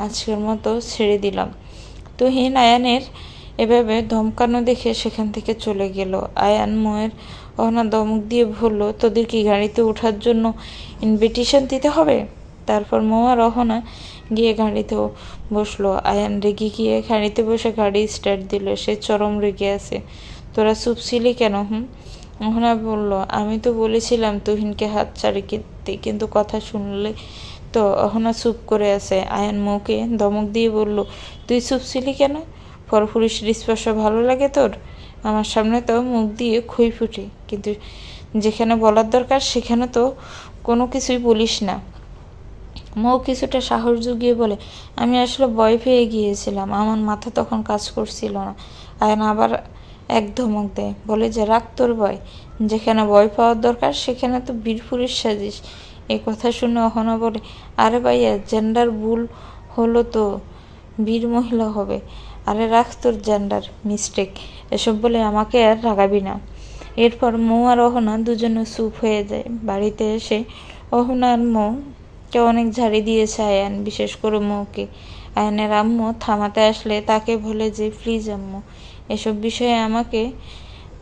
আজকের মতো ছেড়ে দিলাম। তুহিন আয়ানের এভাবে ধমকানো দেখে সেখান থেকে চলে গেল। আয়ান ময়ের অহনা ধমক দিয়ে বলল, তোদের কি গাড়িতে ওঠার জন্য ইনভিটেশন দিতে হবে? তারপর মৌ আর অহনা গিয়ে গাড়িতে বসলো। আয়ান রেগে গিয়ে গাড়িতে বসে গাড়ি স্টার্ট দিল। সে চরম রেগে আছে। তোরা চুপ ছিলি কেন? অহনা বলল, আমি তো বলেছিলাম তুহিনকে হাত ছাড়ি কিনতে, কিন্তু কথা শুনলে তো। অহনা চুপ করে আছে। আয়ান মৌকে ধমক দিয়ে বলল, তুই চুপ ছিলি কেন? পরপুরুষের স্পর্শ ভালো লাগে তোর? আমার সামনে তো মুখ দিয়ে খই ফুটে, কিন্তু যেখানে বলার দরকার সেখানে তো কোনো কিছুই বলিস না। মৌ কিছুটা সাহস জুগিয়ে বলে, আমি আসলে ভয় পেয়ে গিয়েছিলাম, আমার মাথা তখন কাজ করছিল না। আয়ান আবার এক ধমক দেয়, বলে যে রাগ তোর ভয়, যেখানে ভয় পাওয়ার দরকার সেখানে তো বীরপুরুষ সাজিস। এই কথা শুনে অহনা বলে, আরে ভাইয়া, জেন্ডার ভুল হলো তো বীর মহিলা হবে। আরে রাখ তোর জেন্ডার মিস্টেক, এসব বলে আমাকে আর রাগাবি না। এরপর মৌ আর অহনা দুজনে চুপ হয়ে যায়। বাড়িতে এসে অহনা আর মৌকে অনেক ঝাড়ি দিয়েছে আয়ান, বিশেষ করে মৌকে। আয়ানের আম্মু থামাতে আসলে তাকে বলে যে, প্লিজ আম্মু, এসব বিষয়ে আমাকে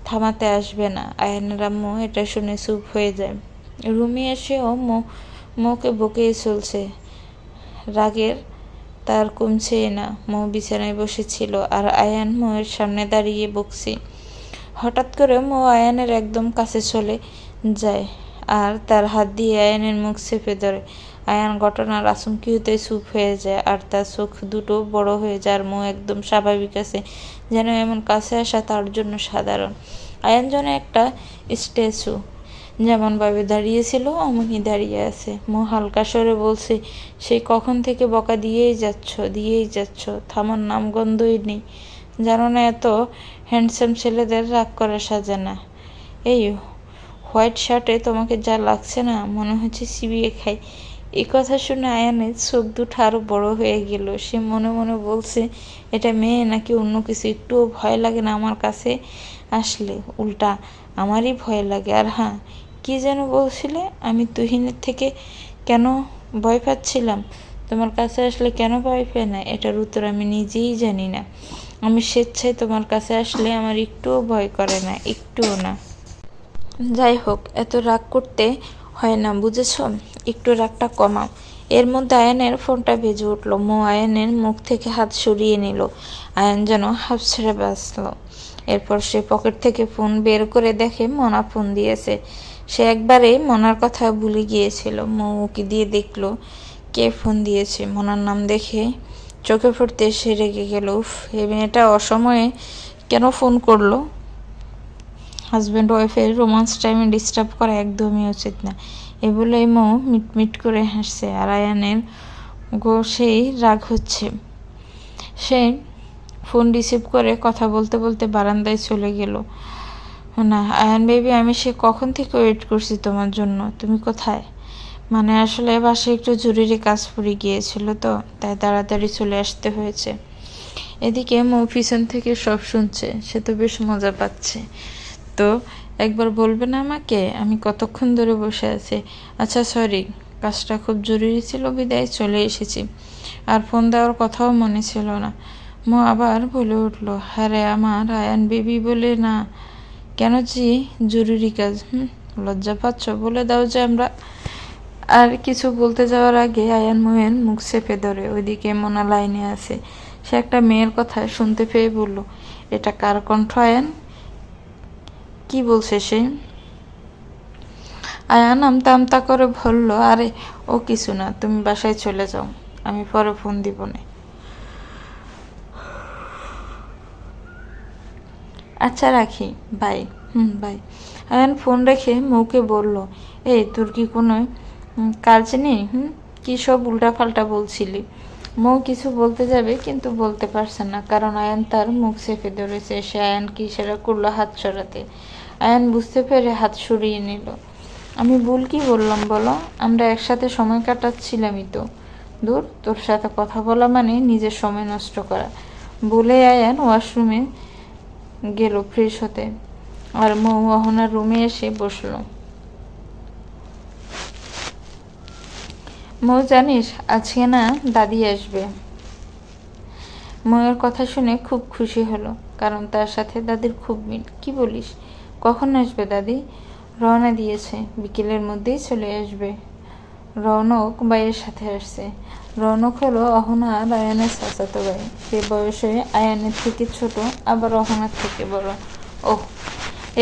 থামাতে আসবে না। আয়ানের আম্মু এটা শুনে চুপ হয়ে যায়। রুমে এসেও মৌকে বকেই চলছে। রাগের তার কমছেই না। মৌ বিছানায় বসেছিল আর আয়ান মৌয়ের সামনে দাঁড়িয়ে বকছে। হঠাৎ করে মৌ আয়ানের একদম কাছে চলে যায় আর তার হাত দিয়ে আয়ানের মুখ চেপে ধরে। আয়ান ঘটনার আচমকিতে চুপ হয়ে যায় আর তার চোখ দুটো বড় হয়ে যায়। আর মৌ একদম স্বাভাবিক আছে, যেন এমন কাছে আসা তার জন্য সাধারণ। আয়ান যেন একটা স্ট্যাচু, যেমনভাবে দাঁড়িয়েছিল অমনি দাঁড়িয়ে আছে। মৌ হালকা স্বরে বলছে, সেই কখন থেকে বকা দিয়েই যাচ্ছ, থামার নাম গন্ধই নেই। জানো না এত হ্যান্ডসাম ছেলেদের রাগ করে সাজে না। এই হোয়াইট শার্টে তোমাকে যা লাগছে না, মনে হচ্ছে চিবিয়ে খাই। এই কথা শুনে আয়ানের চোখ দুটো আরো বড় হয়ে গেল। সে মনে মনে বলছে, এটা মেয়ে নাকি অন্য কিছু? একটুও ভয় লাগে না আমার কাছে আসলে? উল্টা আমারই ভয় লাগে। আর হ্যাঁ, কি যেন বলছিলে? আমি তুহিনের থেকে কেন ভয় পাচ্ছিলাম? তোমার কাছে আসলে কেন ভয় পাই না, এটার উত্তর আমি নিজেই জানি না। আমি স্বেচ্ছায় তোমার কাছে আসলে আমার একটুও ভয় করে না, একটুও না। যাই হোক, এত রাগ করতে হয় না, বুঝেছ? একটু রাগটা কমাও। এর মধ্যে আয়ানের ফোনটা বেজে উঠল। মৌ আয়ানের মুখ থেকে হাত সরিয়ে নিল। আয়ান যেন হাফ ছেড়ে বাঁচল। এরপর সে পকেট থেকে ফোন বের করে দেখে মনা ফোন দিয়েছে। সে একবারে মনার কথা ভুলে গিয়েছিল। মৌ উকি দিয়ে দেখলো কে ফোন দিয়েছে। মনার নাম দেখে চোখে পড়তে সে রেগে গেল। উফ, এই মেয়েটা অসময়ে কেন ফোন করলো? হাজব্যান্ড ওয়াইফের রোমান্স টাইমে ডিস্টার্ব করা একদমই উচিত না। এ বলেই মৌ মিটমিট করে হাসছে। আর আয়ানের সেই রাগ হচ্ছে। সে ফোন রিসিভ করে কথা বলতে বলতে বারান্দায় চলে গেল। না আয়ান বেবি, আমি সে কখন থেকে ওয়েট করছি তোমার জন্য। তুমি কোথায়? মানে আসলে বাসায় একটু জরুরি কাজ পড়ে গিয়েছিল তো, তাই তাড়াতাড়ি চলে আসতে হয়েছে। এদিকে মৌ পিছন থেকে সব শুনছে। সে তো বেশ মজা পাচ্ছে। তো একবার বলবে না আমাকে আমি কতক্ষণ ধরে বসে আছি? আচ্ছা সরি, কাজটা খুব জরুরি ছিল বিদায় চলে এসেছি। আর ফোন দেওয়ার কথাও মনে ছিল না। মৌ আবার বলে উঠল, হ্যাঁ আমার আয়ান বেবি বলে না কেন? যে জরুরি কাজ। লজ্জা পাচ্ছ? বলে দাও যে আমরা। আর কিছু বলতে যাওয়ার আগে আয়ান মৌয়ের মুখ চেপে ধরে। ওইদিকে মোনা লাইনে আছে। সে একটা মেয়ের কথা শুনতে পেয়ে বলল, এটা কার কণ্ঠ আয়ান? কি বলছে সে? আয়ান আমতা আমতা করে বলল, আরে ও কিছু না, তুমি বাসায় চলে যাও, আমি পরে ফোন দিব না। আচ্ছা রাখি, বাই। বাই। আয়ান ফোন রেখে মৌকে বলল, এই তোর কি কোনো কাজ নেই? কি সব উল্টাপাল্টা বলছিলি? মৌ কিছু বলতে যাবে কিন্তু বলতে পারছে না, কারণ আয়ান তার মুখ চেপে ধরেছে। সে আয়ান কি ইশারা করলো হাত সরাতে। আয়ান বুঝতে পেরে হাত সরিয়ে নিল। আমি ভুল কি বললাম বলো? আমরা একসাথে সময় কাটাচ্ছিলামই তো। দূর, তোর সাথে কথা বলা মানে নিজের সময় নষ্ট করা। বলে আয়ান ওয়াশরুমে গেল ফ্রেশ হতে, আর মৌ অহনার রুমে এসে বসলো। মৌ, জানিস আজকে না দাদি আসবে? মৌয়ের কথা শুনে খুব খুশি হলো, কারণ তার সাথে দাদির খুব মিল। কি বলিস? কখন আসবে দাদি? রওনা দিয়েছে, বিকেলের মধ্যেই চলে আসবে। রৌনক ভাইয়ের সাথে আসছে। রৌনক হলো অহনা আর আয়ানের চাচাতো ভাই। সে বয়সে আয়ানের থেকে ছোট, আবার অহনার থেকে বড়। ওহ,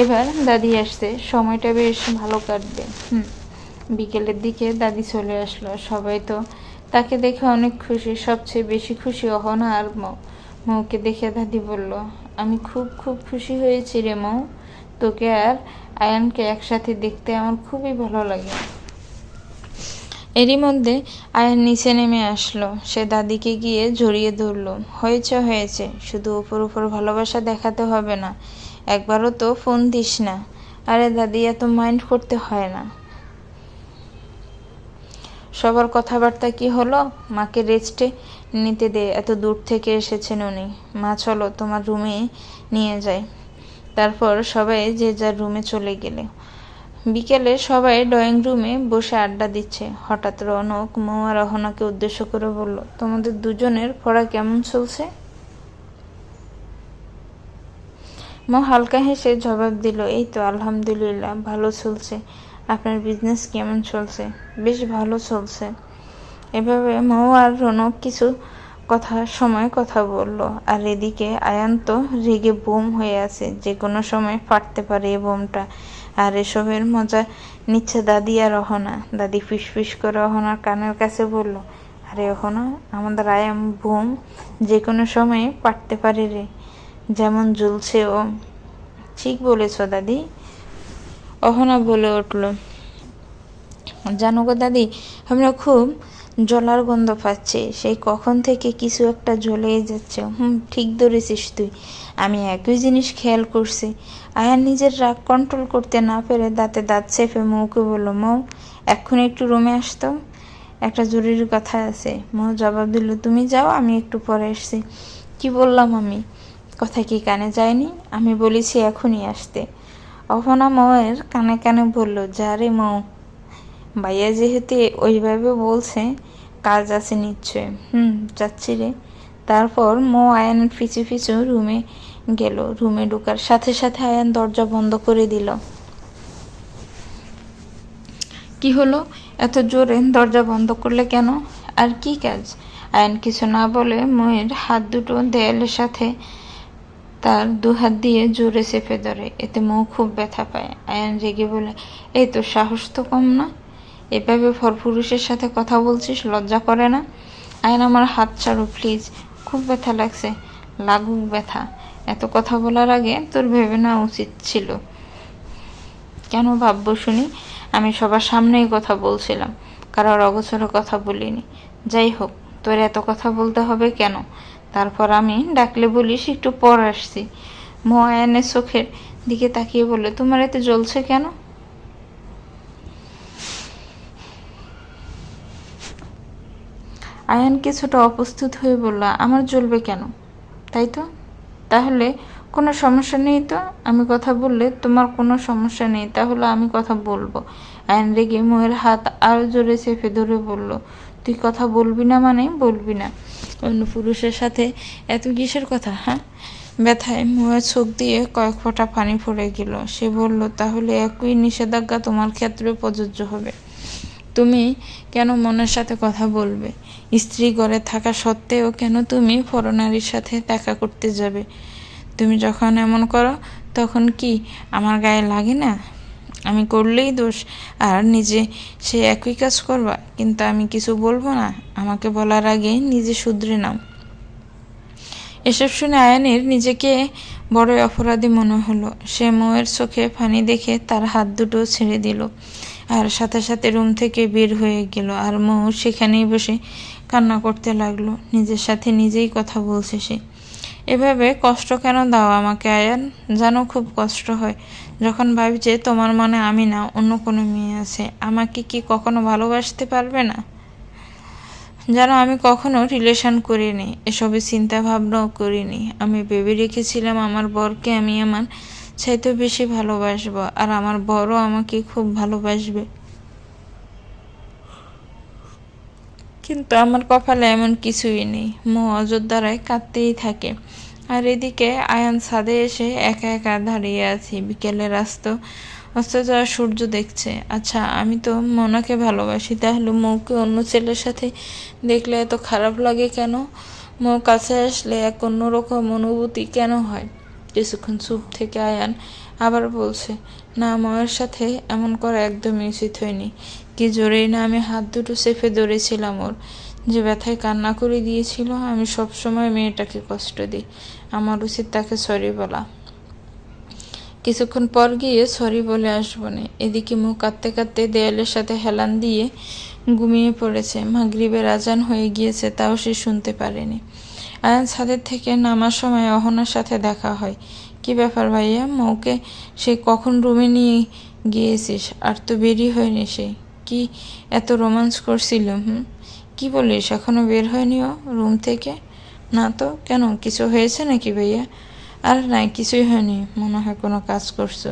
এবার দাদি আসছে, সময়টা বেশ ভালো কাটবে। বিকেলের দিকে দাদি চলে আসলো। সবাই তো তাকে দেখে অনেক খুশি। সবচেয়ে বেশি খুশি অহনা আর মৌ। মৌকে দেখে দাদি বলল, আমি খুব খুব খুশি হয়েছি রে মৌ। তোকে আর আয়ানকে একসাথে দেখতে আমার খুবই ভালো লাগে। এরই মধ্যে আয়ান নিচে নেমে আসলো। সে দাদিকে গিয়ে জড়িয়ে ধরলো। হয়েছে হয়েছে, শুধু উপর উপর ভালোবাসা দেখাতে হবে না। একবারও তো ফোন দিস না। আরে দাদি, এত মাইন্ড করতে হয় না। সবার কথাবার্তা কি হলো? মাকে রেস্টে নিতে দে, এত দূর থেকে এসেছেন উনি। মা চলো তোমার রুমে নিয়ে যাই। তারপর সবাই যে যার রুমে চলে গেলে। বিকেলে সবাই ড্রয়িং রুমে বসে আড্ডা দিচ্ছে। হঠাৎ রৌনক মৌ আর অহনাকে উদ্দেশ্য করে বলল, তোমাদের দুজনের পড়া কেমন চলছে? মৌ হালকা হেসে জবাব দিল, এই তো আলহামদুলিল্লাহ, ভালো চলছে। আপনার বিজনেস কেমন চলছে? বেশ ভালো চলছে। এভাবে মৌ আর রৌনক কিছু সময় কথা বলল। আর এদিকে আয়ান তো রেগে বোম হয়ে আছে, যে কোনো সময় ফাটতে পারে এই বোমটা। আর এসবের মজা নিচ্ছে দাদি আর অহনা। দাদি ফিসফিস করে অহনার কানের কাছে বলল, আরে অহনা, আমাদের আয়ান বোম যে কোনো সময় ফাটতে পারে রে, যেমন জ্বলছে ও। ঠিক বলেছ দাদি, অহনা বলে উঠল। জানো গো দাদি, আমরা খুব জ্বলার গন্ধ পাচ্ছি। সেই কখন থেকে কিছু একটা জ্বলেই যাচ্ছে। ঠিক ধরেছিস তুই। আমি একই জিনিস খেয়াল করছি। আয়ান নিজের রাগ কন্ট্রোল করতে না পেরে দাঁতে দাঁত চেপে মৌকে বলল, মৌ, এক্ষুনি একটু রুমে আসতো, একটা জরুরি কথা আছে। মৌ জবাব দিল, তুমি যাও, আমি একটু পরে আসছি। কি বললাম আমি? কথা কি কানে যায়নি? আমি বলেছি এখনই আসতে। অহনা মৌয়ের কানে কানে বলল, যা রে মৌ, ভাইয়া যেহেতু ওইভাবে বলছে, কাজ আছে নিশ্চয়। যাচ্ছি রে। তারপর মৌ আয়ানের পিছু পিছু রুমে গেল। রুমে ঢোকার সাথে সাথে আয়ান দরজা বন্ধ করে দিল। কি হলো? এত জোরে দরজা বন্ধ করলে কেন? আর কি কাজ? আয়ান কিছু না বলে মৌয়ের হাত দুটো দেয়ালের সাথে তার দুহাত দিয়ে জোরে চেপে ধরে। এতে মৌ খুব ব্যথা পায়। আয়ান রেগে বলে, এই তো সাহস তো কম না, এভাবে পরপুরুষের সাথে কথা বলছিস, লজ্জা করে না? আয়ান, আমার হাত ছাড়ো প্লিজ, খুব ব্যথা লাগছে। লাগুক ব্যথা, এত কথা বলার আগে তোর ভেবে নেওয়া উচিত ছিল। কেন ভাববো শুনি? আমি সবার সামনেই কথা বলছিলাম, কারোর অগোচরে কথা বলিনি। যাই হোক, তোর এত কথা বলতে হবে কেন? তারপর আমি ডাকলে বলিস একটু পর আসছি। মৌ আয়ানের চোখের দিকে তাকিয়ে বলল, তোমার এতে জ্বলছে কেন? আয়ান কিছুটা অপ্রস্তুত হয়ে বলল, আমার জ্বলবে কেন? তাই তো, তাহলে কোনো সমস্যা নেই তো? আমি কথা বললে তোমার কোনো সমস্যা নেই, তাহলে আমি কথা বলবো। আয়ান রেগে মৌয়ের হাত আরো জোরে চেপে ধরে বলল, তুই কথা বলবি না মানে বলবি না? অন্য পুরুষের সাথে এত কিসের কথা? ব্যথায় মৌয়ের চোখ দিয়ে কয়েক ফোঁটা পানি পড়ে গেল। সে বলল, তাহলে একই নিষেধাজ্ঞা তোমার ক্ষেত্রে প্রযোজ্য হবে। তুমি কেন মনের সাথে কথা বলবে? স্ত্রী ঘরে থাকা সত্ত্বেও কেন তুমি পরনারীর সাথে দেখা করতে যাবে? তুমি যখন এমন করো তখন কি আমার গায়ে লাগে না? আমি করলেই দোষ, আর নিজে সে একই কাজ করবা, কিন্তু আমি কিছু বলবো না? আমাকে বলার আগে নিজে শুধরে নাও। এসব শুনে আয়ানের নিজেকে বড়ই অপরাধী মনে হলো। সে মৌয়ের চোখে পানি দেখে তার হাত দুটো ছেড়ে দিল আর সাথে সাথে রুম থেকে বের হয়ে গেল। আর মৌ সেখানেই বসে কান্না করতে লাগলো। নিজের সাথে নিজেই কথা বলছে সে। এভাবে কষ্ট কেন দাও আমাকে আয়ান? জানো খুব কষ্ট হয় যখন ভাবি যে তোমার মনে আমি না অন্য কোনো মেয়ে আছে। আমাকে কি কখনো ভালোবাসতে পারবে না? জানো আমি কখনো রিলেশন করিনি, এসবে চিন্তা ভাবনাও করিনি। আমি ভেবে রেখেছিলাম আমার বরকে আমি আমার চাইতেও বেশি ভালোবাসবো আর আমার বরও আমাকে খুব ভালোবাসবে। কিন্তু আমার কপালে এমন কিছুই নেই। মৌ অযোধ্যারায় কাঁদতেই থাকে। আর এদিকে আয়ান ছাদে এসে একা একা দাঁড়িয়ে আছি। বিকেলের অস্ত যাওয়া সূর্য দেখছে। আচ্ছা আমি তো মনাকে ভালোবাসি, তাহলে মৌকে অন্য ছেলের সাথে দেখলে এত খারাপ লাগে কেন? মৌ কাছে আসলে এক অন্যরকম অনুভূতি কেন হয়? কিছুক্ষণ চুপ থেকে আয়ান আবার বলছে, না ময়ের সাথে এমন করা একদমই উচিত হয়নি। কি জোরেই না আমি হাত দুটো চেপে ধরেছিলাম ওর, যে ব্যথায় কান্না করে দিয়েছিল। আমি সবসময় মেয়েটাকে কষ্ট দিই। আমার উচিত তাকে সরি বলা। কিছুক্ষণ পর গিয়ে সরি বলে আসবো না। এদিকে মুখ কাঁদতে কাঁদতে দেয়ালের সাথে হেলান দিয়ে ঘুমিয়ে পড়েছে। মাগরিবের আজান হয়ে গিয়েছে, তাও সে শুনতে পারেনি। আয়ান ছাদের থেকে নামার সময় অহনার সাথে দেখা হয়। কি ব্যাপার ভাইয়া, মৌকে সে কখন রুমে নিয়ে গিয়েছিস? আর তো বেরই হয়নি সে। কি এত রোমান্স করছিল? কি বলিস, এখনো বের হয়নি ও রুম থেকে? না তো, কেন কিছু হয়েছে নাকি ভাইয়া? আর নাই, কিছুই হয়নি, মনে হয় কোনো কাজ করছো।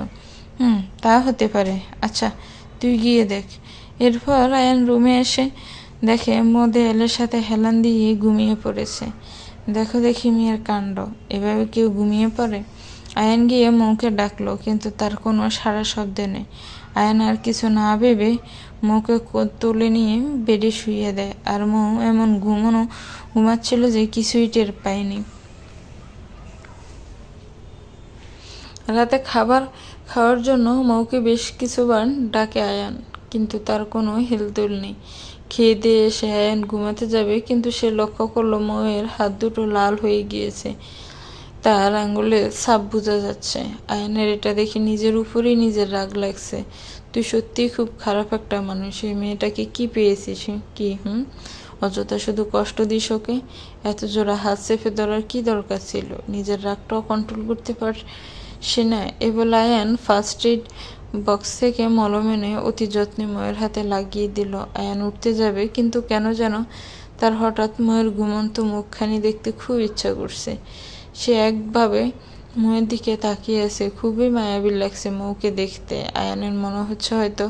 তা হতে পারে। আচ্ছা তুই গিয়ে দেখ। এরপর আয়ান রুমে এসে দেখে মৌ দেয়ালের সাথে হেলান দিয়ে ঘুমিয়ে পড়েছে। দেখো দেখি মেয়ের কাণ্ড, এভাবে কেউ ঘুমিয়ে পড়ে? আয়ান গিয়ে মৌকে ডাকলো, কিন্তু তার কোনো সাড়া শব্দ নেই। আয়ান আর কিছু না ভেবে মৌকে তুলে নিয়ে বেডে শুইয়ে দেয়। আর মৌ এমন ঘুমাচ্ছিল যে কিছুই টের পায়নি। রাতে খাবার খাওয়ার জন্য মৌকে বেশ কিছুবার ডাকে আয়ান, কিন্তু তার কোনো হেলদোল নেই। খেয়ে দিয়ে এসে আয়ান ঘুমাতে যাবে, কিন্তু সে লক্ষ্য করলো মৌয়ের হাত দুটো লাল হয়ে গিয়েছে। তার আঙুলে ছাপ বোঝা যাচ্ছে। আয়ানের এটা দেখে নিজের উপরেই নিজের রাগ লাগছে। তুই সত্যিই খুব খারাপ একটা মানুষ। এই মেয়েটাকে কি পেয়েছিস? কি অযথা শুধু কষ্ট দিস ওকে। এত জোড়া হাত চেপে ধরার কি দরকার ছিল? নিজের রাগটাও কন্ট্রোল করতে পারছে না। এ বলে আয়ান ফার্স্ট এইড বক্স থেকে মলম এনে অতি যত্নে ময়ের হাতে লাগিয়ে দিল। আয়ান উঠতে যাবে, কিন্তু কেন যেন তার হঠাৎ ময়ের ঘুমন্ত মুখখানি দেখতে খুব ইচ্ছা করছে। সে একভাবে ময়ের দিকে তাকিয়ে আছে। খুবই মায়াবী লাগছে মৌকে দেখতে। আয়ানের মনে হচ্ছে হয়তো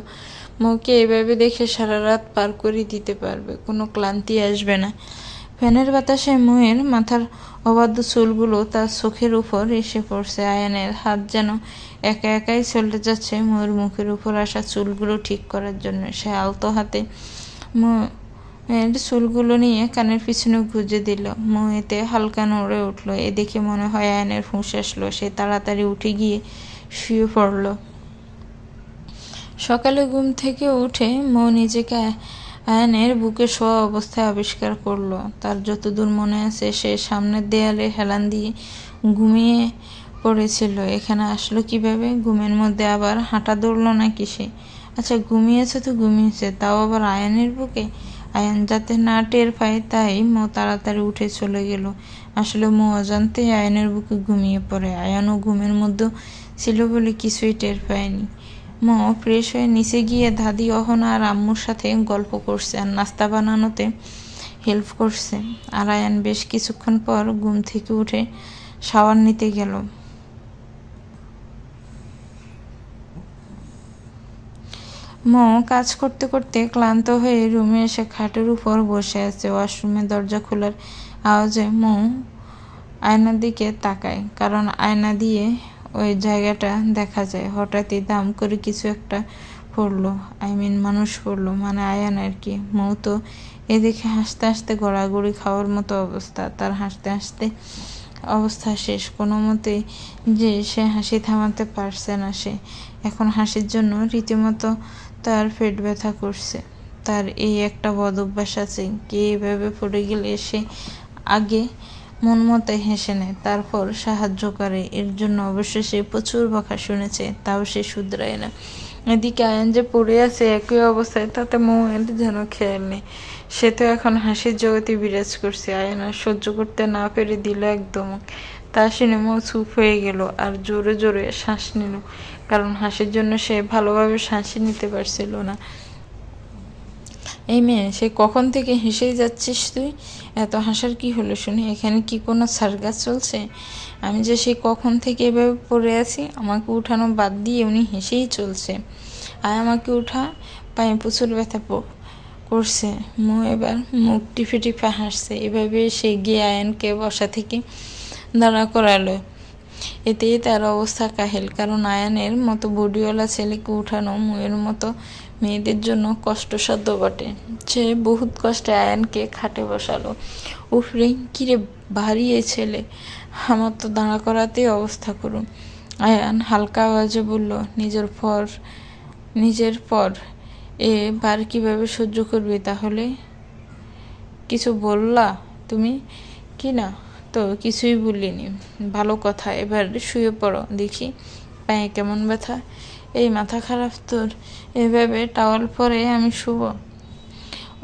মৌকে এভাবে দেখে সারা রাত পার করে দিতে পারবে, কোনো ক্লান্তি আসবে না। ফ্যানের বাতাসে ময়ের মাথার অবাধ্য চুলগুলো তার চোখের উপর এসে পড়ছে। আয়ানের হাত যেন একা একাই চলে যাচ্ছে ময়ের মুখের উপর আসা চুলগুলো ঠিক করার জন্য। সে আলতো হাতে চুলগুলো নিয়ে কানের পিছনে গুঁজে দিল। ময়েতে হালকা নড়ে উঠলো। এ দেখে মনে হয় আয়ানের হুঁশ আসলো। সে তাড়াতাড়ি উঠে গিয়ে শুয়ে পড়ল। সকালে ঘুম থেকে উঠে মৌ নিজেকে আয়ানের বুকে শোয়া অবস্থায় আবিষ্কার করলো। তার যতদূর মনে আছে সে সামনের দেয়ালে হেলান দিয়ে ঘুমিয়ে পড়েছিল। এখানে আসলো কিভাবে? ঘুমের মধ্যে আবার হাঁটা ধরলো নাকি সে? আচ্ছা ঘুমিয়েছে তো ঘুমিয়েছে, তাও আবার আয়ানের বুকে। আয়ান যাতে না টের পায় তাই মৌ তাড়াতাড়ি উঠে চলে গেল। আসলে মৌ অজান্তেই আয়ানের বুকে ঘুমিয়ে পড়ে। আয়ানও ঘুমের মধ্যে ছিল বলে কিছুই টের পায়নি। মৌ ফ্রেশ হয়ে নিচে গিয়ে দাদি অহনা আর আম্মুর সাথে গল্প করছে আর নাস্তা বানানোতে হেল্প করছে। আর আয়ান বেশ কিছুক্ষণ পর ঘুম থেকে উঠে শাওয়ার নিতে গেল। মৌ কাজ করতে করতে ক্লান্ত হয়ে রুমে এসে খাটের উপর বসে আছে। ওয়াশরুমের দরজা খোলার আওয়াজে মৌ আয়নার দিকে তাকায়, কারণ আয়না দিয়ে ওই জায়গাটা দেখা যায়। হঠাৎই দাম করে কিছু একটা পড়লো, মানুষ পড়লো, মানে আয়ান আর কি। মৌ তো এদিকে হাসতে হাসতে গড়াগড়ি খাওয়ার মতো অবস্থা। তার হাসতে হাসতে অবস্থা শেষ। কোনো মতেই যে সে হাসি থামাতে পারছে না। সে এখন হাসির জন্য রীতিমতো তার পেট ব্যথা করছে। তার এই একটা বদ অভ্যাস আছে, কে এভাবে পড়ে গেলে সে আগে মন মতে হেসে নেয়, তারপর সাহায্য করে। এর জন্য অবশ্য সে প্রচুর বকা শুনেছে, তাও সে শুধরায় না। এদিকে আয়ান যে পড়ে আছে একই অবস্থায়, তাতে মৌয়ের যেন খেয়াল নেই। সে তো এখন হাসির জগতে বিরাজ করছে। আয়ান আর সহ্য করতে না পেরে দিল একদম। তা শুনে মৌ চুপ হয়ে গেল আর জোরে জোরে শ্বাস নিল, কারণ হাসির জন্য সে ভালোভাবে শ্বাসই নিতে পারছিল না। এই মেয়ে, সে কখন থেকে হেসেই যাচ্ছিস তুই? এত হাসার কি হলো শুনি? এখানে কি কোনো সার্কাস চলছে? আমি যে সেই কখন থেকে এভাবে পড়ে আছি, আমাকে উঠানো বাদ দিয়ে উনি হেসেই চলছে। আর আমাকে উঠা, পায়ে প্রচুর ব্যথা করছে। এবার মুখ টিপে টিপে হাসছে। এভাবে সে গিয়ে আয়ানকে বসা থেকে দাঁড়া করালো। এতেই তার অবস্থা কাহিল, কারণ আয়ানের মতো বডিওয়ালা ছেলেকে উঠানো মুয়ের মতো মেয়েদের জন্য কষ্টসাধ্য বটে। সে বহুত কষ্টে আয়ানকে খাটে বসালো। উফরে, কিরে ভারী এ ছেলে, আমার তো দাঁড়া করাতেই অবস্থা করুন। আয়ান হালকা আওয়াজে বলল, নিজের পর বার কিভাবে সহ্য করবি তাহলে? কিছু বললা তুমি? কি না তো কিছুই বলিনি। ভালো কথা, এবার শুয়ে পড়ো দেখি। পায়ে কেমন ব্যথা? এই মাথা খারাপ তোর? এভাবে টাওয়াল পরে আমি শুব?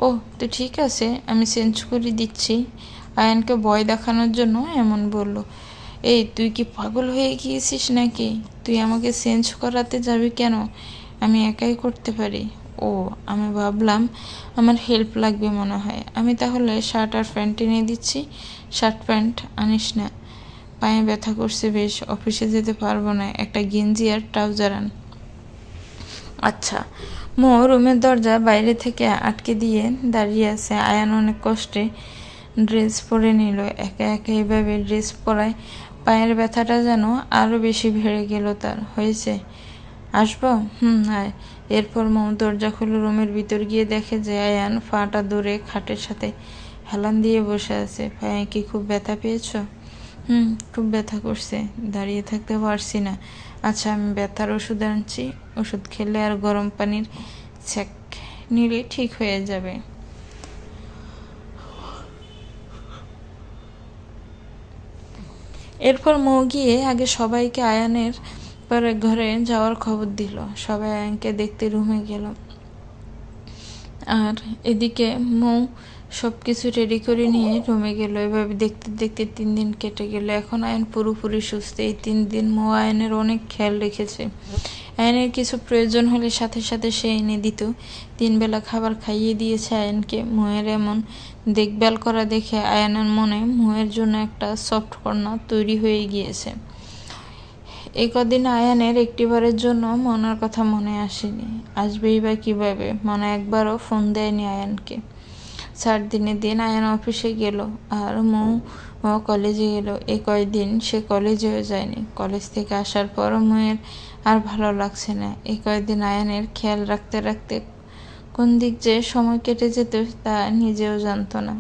ও তো ঠিক আছে, আমি চেঞ্জ করে দিচ্ছি। আয়ানকে ভয় দেখানোর জন্য এমন বলল। এই, তুই কি পাগল হয়ে গিয়েছিস নাকি? তুই আমাকে চেঞ্জ করাতে যাবি কেন? আমি একাই করতে পারি। ও, আমি ভাবলাম আমার হেল্প লাগবে মনে হয়। আমি তাহলে শার্ট আর প্যান্ট এনে দিচ্ছি। শার্ট প্যান্ট আনিস না, পায়ে ব্যথা করছে বেশ, অফিসে যেতে পারবো না। একটা গেঞ্জি আর ট্রাউজার আন। আচ্ছা। রুমের দরজা বাইরে থেকে আটকে দিয়ে দাঁড়িয়ে আছে। আয়ান অনেক কষ্টে ড্রেস পরে নিল। একা একা এইভাবে ড্রেস পরায় পায়ের ব্যথাটা যেন আরও বেশি বেড়ে গেল তার। হয়েছে, আসবো? আয়। এরপর দরজা খুলে রুমের ভিতর গিয়ে দেখে যে আয়ান ফাটা দূরে খাটের সাথে হেলান দিয়ে বসে আছে। পায়ে কি খুব ব্যথা পেয়েছ? খুব ব্যথা করছে, দাঁড়িয়ে থাকতে পারছি না। আচ্ছা, আমি ব্যথার ওষুধ আনছি। ওষুধ খেলে আর গরম পানির ছ্যাঁক নিলে ঠিক হয়ে যাবে। এরপর গিয়ে আগে সবাইকে আয়ানের পরে ঘরে যাওয়ার খবর দিল। সবাই আয়ানকে দেখতে রুমে গেল। আর এদিকে সব কিছু রেডি করে নিয়ে রুমে গেল। এভাবে দেখতে দেখতে 3 দিন কেটে গেল। এখন আয়ন পুরোপুরি সুস্থ। এই 3 দিন আয়নের অনেক খেয়াল রেখেছে। আয়নের কিছু প্রয়োজন হলে সাথে সাথে সে এনে দিত। 3 বেলা খাবার খাইয়ে দিয়েছে আয়নকে। মুয়ের এমন দেখভাল করা দেখে আয়নের মনে মুয়ের জন্য একটা সফট কর্নার তৈরি হয়ে গিয়েছে। এই কদিন আয়ানের একটিবারের জন্য মনার কথা মনে আসেনি। আসবেই বা কীভাবে? মনে একবারও ফোন দেয়নি আয়ানকে। 4 দিনের দিন আয়ান অফিসে গেল আর কলেজে গেল। এই কয়দিন সে কলেজেও যায়নি। কলেজ থেকে আসার পর মুয়ের আর ভালো লাগছে না। এই কয়দিন আয়ানের খেয়াল রাখতে রাখতে কোন দিক যে সময় কেটে যেত তা নিজেও জানত না।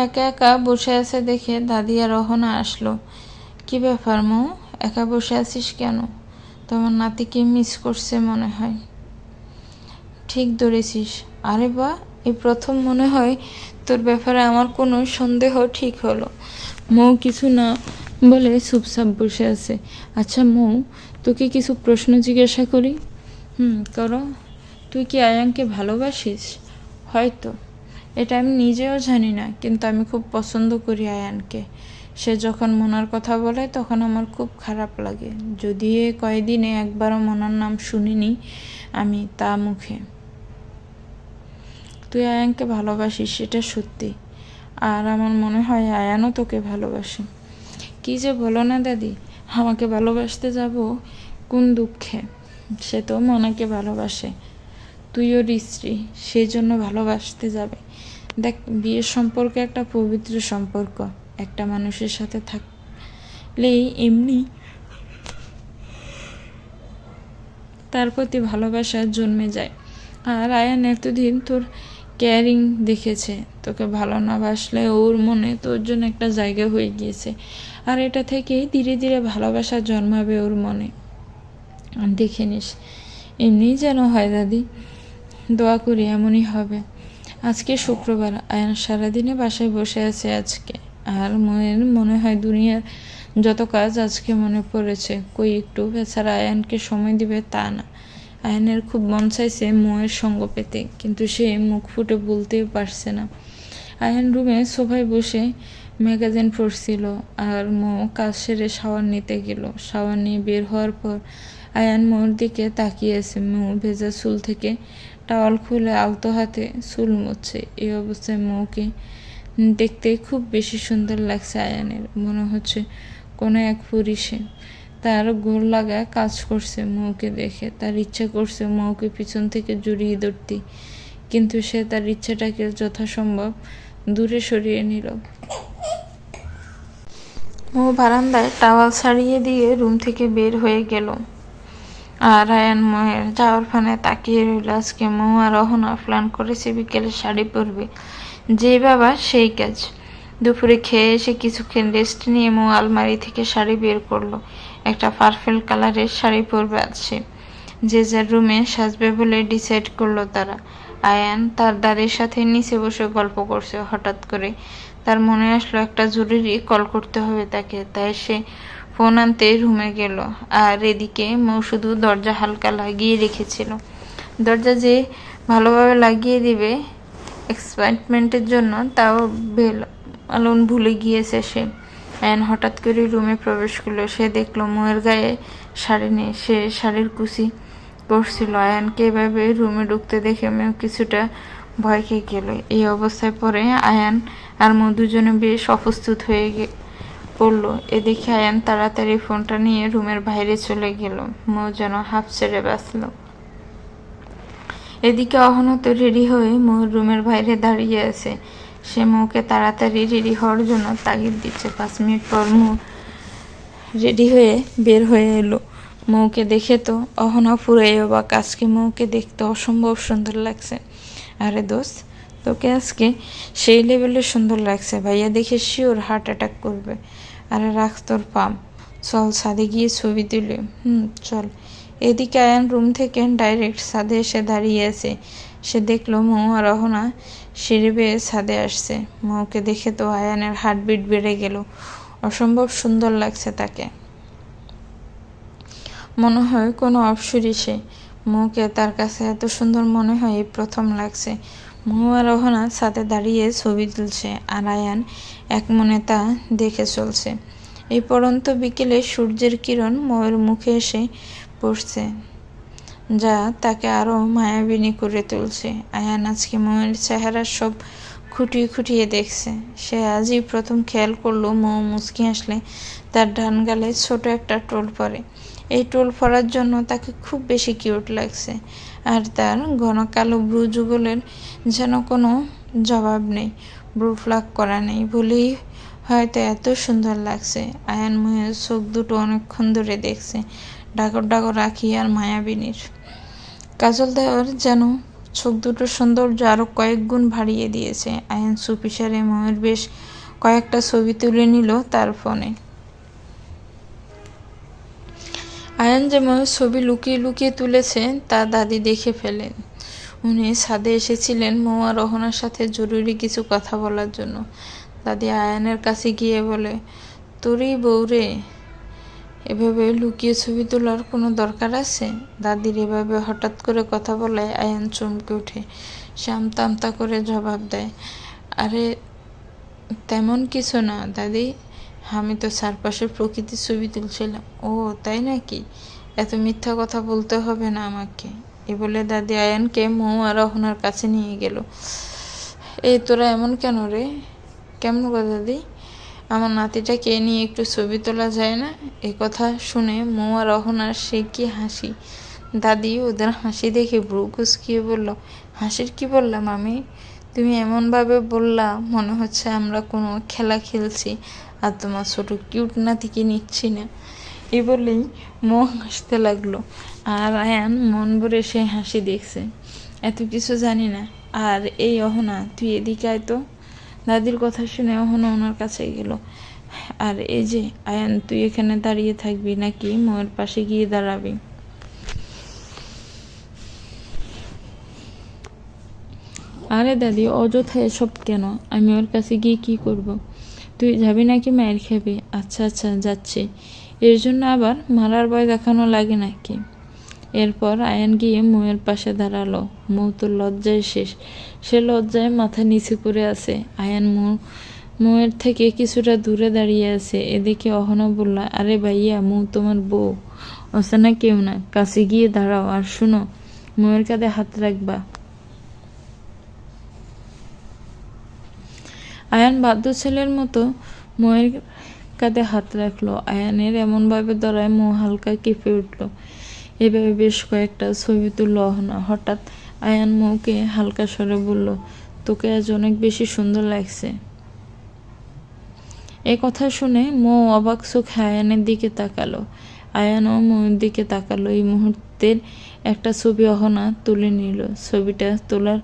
একা একা বসে আছে দেখে দাদি আর রহনা আসলো। কি ব্যাপার একা বসে আছিস কেন? তোমার নাতিকে মিস করছে মনে হয়। ঠিক ধরেছিস। আরে বা, এই প্রথম মনে হয় তোর ব্যাপারে আমার কোনো সন্দেহ ঠিক হলো। কিছু না বলে চুপচাপ বসে আছে। আচ্ছা তোকে কিছু প্রশ্ন জিজ্ঞাসা করি? করো। তুই কি আয়ানকে ভালোবাসিস? হয়তো। এটা আমি নিজেও জানি না, কিন্তু আমি খুব পছন্দ করি আয়ানকে। সে যখন মনার কথা বলে তখন আমার খুব খারাপ লাগে। যদি কয়দিনে একবারও মনার নাম শুনিনি আমি তা মুখে। তুই আয়ানকে ভালোবাসিস, সেটা সত্যি। আর আমার মনে হয় আয়ানও তোকে ভালোবাসে। কি যে বলো না দাদি, আমাকে ভালোবাসতে যাব কোন দুঃখে? সে তো মনাকে ভালোবাসে, তুই ওর স্ত্রী, সেই জন্য ভালোবাসতে যাবে। দেখ, বিয়ের সম্পর্ক একটা পবিত্র সম্পর্ক। একটা মানুষের সাথে থাকলেই এমনি তার প্রতি ভালোবাসা জন্মে যায়। আর আয়ান এতদিন তোর কেয়ারিং দেখেছে। তোকে ভালো না বাসলে ওর মনে তোর জন্য একটা জায়গা হয়ে গিয়েছে। আর এটা থেকেই ধীরে ধীরে ভালোবাসা জন্মাবে ওর মনে। আর দেখে নিস, এমনিই যেন হয় দাদি। দোয়া করি এমনই হবে। আজকে শুক্রবার, আয়ান সারাদিনে বাসায় বসে আছে আজকে। আর মনে হয় দুনিয়ার যত কাজ আজকে মনে পড়েছে। কই একটু বেচারা আয়ানকে সময় দিবে তা না। আয়ানের খুব মন চাইছে মোয়ের সঙ্গ পেতে, কিন্তু সে মুখ ফুটে বলতেও পারছে না। আয়ান রুমে সোফায় বসে ম্যাগাজিন পড়ছিল, আর মো কাজ সেরে শাওয়ার নিতে গেল। শাওয়ার নিয়ে বের হওয়ার পর আয়ান মোর দিকে তাকিয়ে আছে। মো ভেজা চুল থেকে টাওয়াল খুলে আলতো হাতে চুল মুছছে। এই অবস্থায় মৌকে দেখতে খুব বেশি সুন্দর লাগছে আয়ানের। মনে হচ্ছে কোনো এক পুরুষে তার গোল লাগা কাজ করছে মৌকে দেখে। তার ইচ্ছা করছে মৌকে পিছন থেকে জড়িয়ে ধরতে, কিন্তু সে তার ইচ্ছাটাকে যথাসম্ভব দূরে সরিয়ে নিল। মৌ বারান্দায় টাওয়াল ছাড়িয়ে দিয়ে রুম থেকে বের হয়ে গেল। আর আয়ান মোয়ের যাওয়ার ফানে তাকিয়ে রইল। আজকে মৌ আর অহনা প্ল্যান করেছে বিকেলে শাড়ি পরবে। যেই বাবা সেই কাজ। দুপুরে খেয়ে এসে কিছুক্ষণ রেস্ট নিয়ে মৌ আলমারি থেকে শাড়ি বের করলো। একটা পার্পেল কালারের শাড়ি পরবে আছে। যে যার রুমে সাজবে বলে ডিসাইড করলো তারা। আয়ান তার দাদির সাথে নিচে বসে গল্প করছে। হঠাৎ করে তার মনে আসলো একটা জরুরি কল করতে হবে তাকে। তাই সে ফোন আনতে রুমে গেল। আর এদিকে মৌ শুধু দরজা হালকা লাগিয়ে রেখেছিল। দরজা যে ভালোভাবে লাগিয়ে দিবে এক্সাইটমেন্টের জন্য, তাও বেলুন ভুলে গিয়েছে সে। আয়ান হঠাৎ করে রুমে প্রবেশ করলো। সে দেখলো মৌয়ের গায়ে শাড়ি নেই। সে শাড়ির কুচি করছিল। আয়ানকে এভাবে রুমে ঢুকতে দেখে মেয়েও কিছুটা ভয় খেয়ে গেল। এই অবস্থায় পরে আয়ান আর মৌ দুজনে বেশ অপ্রস্তুত হয়ে পড়লো। এদিকে আয়ান তাড়াতাড়ি ফোনটা নিয়ে রুমের বাইরে চলে গেল। মৌ যেন হাফ ছেড়ে বাঁচল। এদিকে অহনা তো রেডি হয়ে মৌর রুমের বাইরে দাঁড়িয়ে আছে। সে মৌকে তাড়াতাড়ি রেডি হওয়ার জন্য তাগিদ দিচ্ছে। 5 মিনিট পর মৌ রেডি হয়ে বের হয়ে এলো। মৌকে দেখে তো অহনা পুরাই অবাক। আজকে মৌকে দেখতে অসম্ভব সুন্দর লাগছে। আরে দোস্ত, তোকে আজকে সেই লেভেলে সুন্দর লাগছে, ভাইয়া দেখে শিওর হার্ট অ্যাটাক করবে। আরে রাখ তোর পাম, চল ছাদে গিয়ে ছবি তুলে। চল। এদিকে আয়ান রুম থেকে ডাইরেক্ট ছাদে এসে দাঁড়িয়ে আছে। সে দেখলো মৌ আর অহনা সিঁড়ি বেয়ে ছাদে আসছে। মৌকে দেখে তো আয়ানের হার্টবিট বেড়ে গেল। অসম্ভব সুন্দর লাগছে তাকে। মনে হয় কোনো অপসরী সে। মৌকে তার কাছে এত সুন্দর মনে হয় এই প্রথম লাগছে। মৌ আর অহনা ছাদে দাঁড়িয়ে ছবি তুলছে, আর আয়ান এক মনে তা দেখে চলছে। এই পড়ন্ত বিকেলে সূর্যের কিরণ মৌয়ের মুখে এসে পড়ছে, যা তাকে আরো মায়াবিনী করে তুলছে। আয়ান আজকে মৌয়ের চেহারা সব খুঁটিয়ে খুঁটিয়ে দেখছে। সে আজই প্রথম খেয়াল করলো মৌ মুচকি আসলে তার ডান গালে ছোট একটা টোল পরে। এই টোল পরার জন্য তাকে খুব বেশি কিউট লাগছে। আর তার ঘন কালো ব্রু যুগলের যেন কোনো জবাব নেই। ব্রু প্লাক করা নেই বলেই হয়তো এত সুন্দর লাগছে। আয়ান মৌয়ের চোখ দুটো অনেকক্ষণ ধরে দেখছে, ডাগর ডাগর আঁখি আর মায়াবিনীর। কাজল দেওয়ার যেন চোখ দুটো সৌন্দর্য আরো কয়েক গুণ বাড়িয়ে দিয়েছে। আয়ান চুপিসারে মৌয়ের বেশ কয়েকটা ছবি তুলে নিল তার ফোনে। আয়ান যে মৌয়ের ছবি লুকিয়ে লুকিয়ে তুলেছে তা দাদি দেখে ফেলেন। উনি ছাদে এসেছিলেন মৌ আর অহনার সাথে জরুরি কিছু কথা বলার জন্য। দাদি আয়ানের কাছে গিয়ে বলে, তোরই বউরে এভাবে লুকিয়ে ছবি তোলার কোনো দরকার আছে? দাদির এভাবে হঠাৎ করে কথা বলায় আয়ান চমকে ওঠে। সে আমতা আমতা করে জবাব দেয়, আরে তেমন কিছু না দাদি, আমি তো চারপাশের প্রকৃতির ছবি তুলছিলাম। ও তাই নাকি? এত মিথ্যা কথা বলতে হবে না আমাকে। এ বলে দাদি আয়ানকে মৌ আর অহনার কাছে নিয়ে গেল। এই তোরা এমন কেন রে? কেমন গো দাদি, আমার নাতিটাকে নিয়ে একটু ছবি তোলা যায় না? এ কথা শুনে মৌ আর অহনার সে কি হাসি। দাদি ওদের হাসি দেখে ভ্রু কুঁচকিয়ে বলল, হাসির কি বললাম আমি? তুমি এমনভাবে বললা মনে হচ্ছে আমরা কোনো খেলা খেলছি আর তোমার ছোট কিউট নাতিকে নিচ্ছি না। এই বলেই মৌ হাসতে লাগলো। আর আয়ান মন ভরে সে হাসি দেখছে। এত কিছু জানি না। আর এই অহনা, তুই এদিকে আয় তো। দাদির কথা শুনে অহনা ওনার কাছে গেল। আর এই যে আয়ান, তুই এখানে দাঁড়িয়ে থাকবি নাকি মৌয়ের পাশে গিয়ে দাঁড়াবি? আরে দাদি, অযথা এসব কেন? আমি ওর কাছে গিয়ে কি করব? তুই যাবি নাকি মায়ের খাবি? আচ্ছা আচ্ছা, যাচ্ছি। এর জন্য আবার মারার ভয় দেখানো লাগে নাকি? এরপর আয়ান গিয়ে মৌয়ের পাশে দাঁড়ালো। মৌ তো লজ্জায় শেষ। সে লজ্জায় মাথা নিচু করে আছে। আয়ান মৌয়ের থেকে কিছুটা দূরে দাঁড়িয়ে আছে। এদিকে অহনা বলল, আরে ভাইয়া, মৌ তোমার বউ, অচেনা কেউ না। কাছে গিয়ে দাঁড়াও আর শুনো, মৌয়ের কাঁধে হাত রাখবা। আয়ান বাধ্য ছেলের মতো মৌয়ের কাঁধে হাত রাখলো। আয়ানের এমনভাবে ধরায় মৌ হালকা কেঁপে উঠল। এভাবে বেশ কয়েকটা ছবি তুলল অহনা। হঠাৎ আয়ান মৌকে হালকা স্বরে বলল, তোকে আজ অনেক বেশি সুন্দর লাগছে। এ কথা শুনে মৌ অবাক চোখে আয়ানের দিকে তাকালো। আয়ানও মৌয়ের দিকে তাকালো। এই মুহূর্তের একটা ছবি অহনা তুলে নিল। ছবিটা তোলার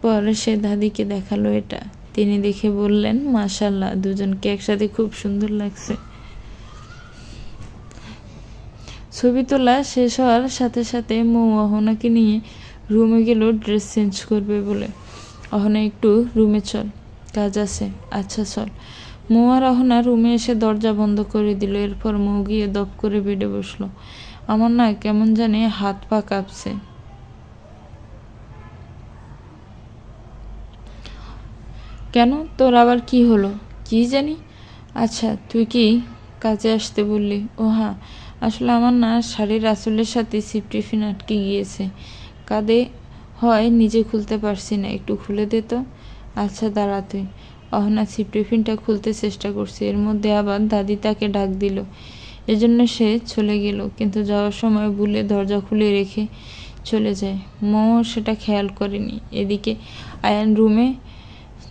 পর সে দাদিকে দেখালো এটা। তিনি দেখে বললেন, মাশাআল্লাহ, দুজনকে একসাথে খুব সুন্দর লাগছে। ছবি তোলা শেষ হওয়ার সাথে সাথে মৌ অহনাকে নিয়ে রুমে গেল ড্রেস চেঞ্জ করবে বলে। অহনা, একটু রুমে চল, কাজ আছে। আচ্ছা চল। মৌ আর অহনা রুমে এসে দরজা বন্ধ করে দিল। এরপর মৌ গিয়ে দপ করে বেডে বসলো। আমার না কেমন জানি হাত পা কাঁপছে। কেন, তোর আবার কি হলো? কি জানি। আচ্ছা, তুই কি কাজে আসতে বললি? ও হ্যাঁ, আসলে আমার না শাড়ির আঁচলের সাথে সিপটিফিন আটকে গিয়েছে। কাঁধে হয় নিজে খুলতে পারছি না, একটু খুলে দে তো। আচ্ছা দাঁড়া তুই। অহনা সিপটিফিনটা খুলতে চেষ্টা করছে। এর মধ্যে আবার দাদি তাকে ডাক দিল। এজন্য সে চলে গেল, কিন্তু যাওয়ার সময় ভুলে দরজা খুলে রেখে চলে যায়। মৌ সেটা খেয়াল করেনি। এদিকে আয়ান রুমে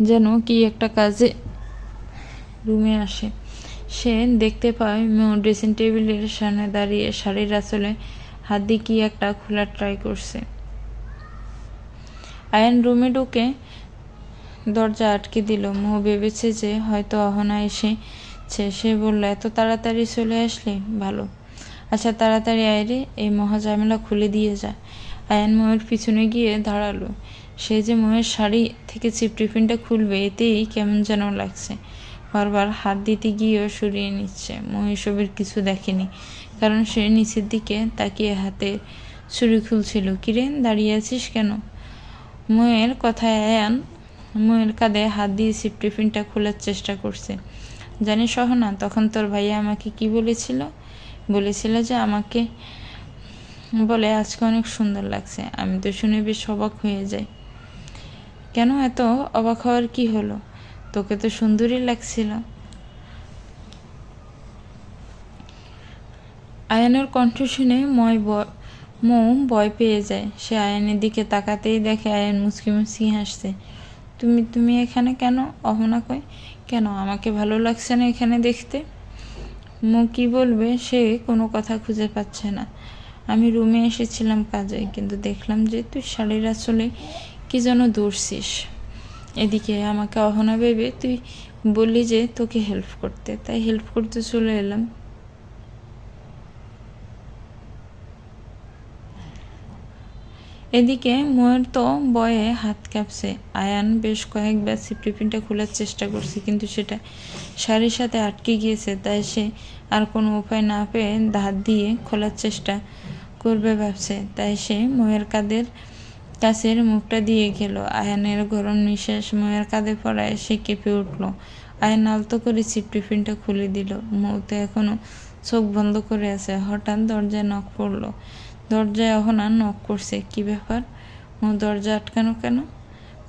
যেন কি একটা কাজে রুমে আসে। সে দেখতে পায় মৌ ড্রেসিং টেবিলের সামনে দাঁড়িয়ে শাড়ির আঁচলে হাত দিয়ে কি একটা খোলার ট্রাই করছে। আয়ান রুমে ঢুকে দরজা আটকে দিল। মৌ ভেবেছে যে হয়তো অহনা এসেছে। সে বলল, এত তাড়াতাড়ি চলে আসলে? ভালো। আচ্ছা তাড়াতাড়ি আয় রে, এই মহা ঝামেলা খুলে দিয়ে যা। আয়ান মৌয়ের পিছনে গিয়ে দাঁড়ালো। সে যে মৌয়ের শাড়ি থেকে চিপটিফিনটা খুলবে, এতেই কেমন যেন লাগছে। বারবার হাত দিতে গিয়েও সরিয়ে নিচ্ছে। মৌ এসবের কিছু দেখেনি, কারণ সে নিচের দিকে তাকিয়ে হাতে ছুরি খুলছিল। কিরে, দাঁড়িয়ে আছিস কেন? মৌয়ের কথায় আয়ান মৌয়ের কাঁধে হাত দিয়ে চিপটিফিনটা খোলার চেষ্টা করছে। জানিস অহনা, তখন তোর ভাইয়া আমাকে কি বলেছিল যে আমাকে বলে আজকে অনেক সুন্দর লাগছে। আমি তো শুনে বেশ অবাক হয়ে যাই। কেন, এত অবাক হওয়ার কি হলো? তোকে তো সুন্দরই লাগছিল। আয়ানের কণ্ঠ শুনে মৌ ভয় পেয়ে যায়। সে আয়ানের দিকে তাকাতেই দেখে আয়ান মুচকি মুচকি হাসছে। তুমি এখানে কেন? অহনা কই? কেন, আমাকে ভালো লাগছে না এখানে দেখতে? মৌ কি বলবে, সে কোনো কথা খুঁজে পাচ্ছে না। আমি রুমে এসেছিলাম কাজে, কিন্তু দেখলাম যে তুই শাড়ির আঁচলে কি যেন ধরছিস। এদিকে আমাকে অহনা ভেবে তুই বললি যে তোকে হেল্প করতে, তাই হেল্প করতে চলে এলাম। এদিকে ময়ের তো ভয়ে হাত কাঁপছে। আয়ান বেশ কয়েকবার সিপটিফিনটা খোলার চেষ্টা করছে, কিন্তু সেটা শাড়ির সাথে আটকে গিয়েছে। তাই সে আর কোনো উপায় না পেয়ে হাত দিয়ে খোলার চেষ্টা করবে ভাবছে। তাই সে ময়ের কাছের মুখটা দিয়ে গেল। আয়ানের গরম নিঃশ্বাস ময়ের কাঁধে পড়ায় সে কেঁপে উঠল। আয়ান আলতো করে সিপটিফিনটা খুলে দিল। মৌ তো এখনো চোখ বন্ধ করে আছে। হঠাৎ দরজায় নক পড়ল। দরজায় অহনা নক করছে। কি ব্যাপার? মৌ, দরজা আটকানো কেন?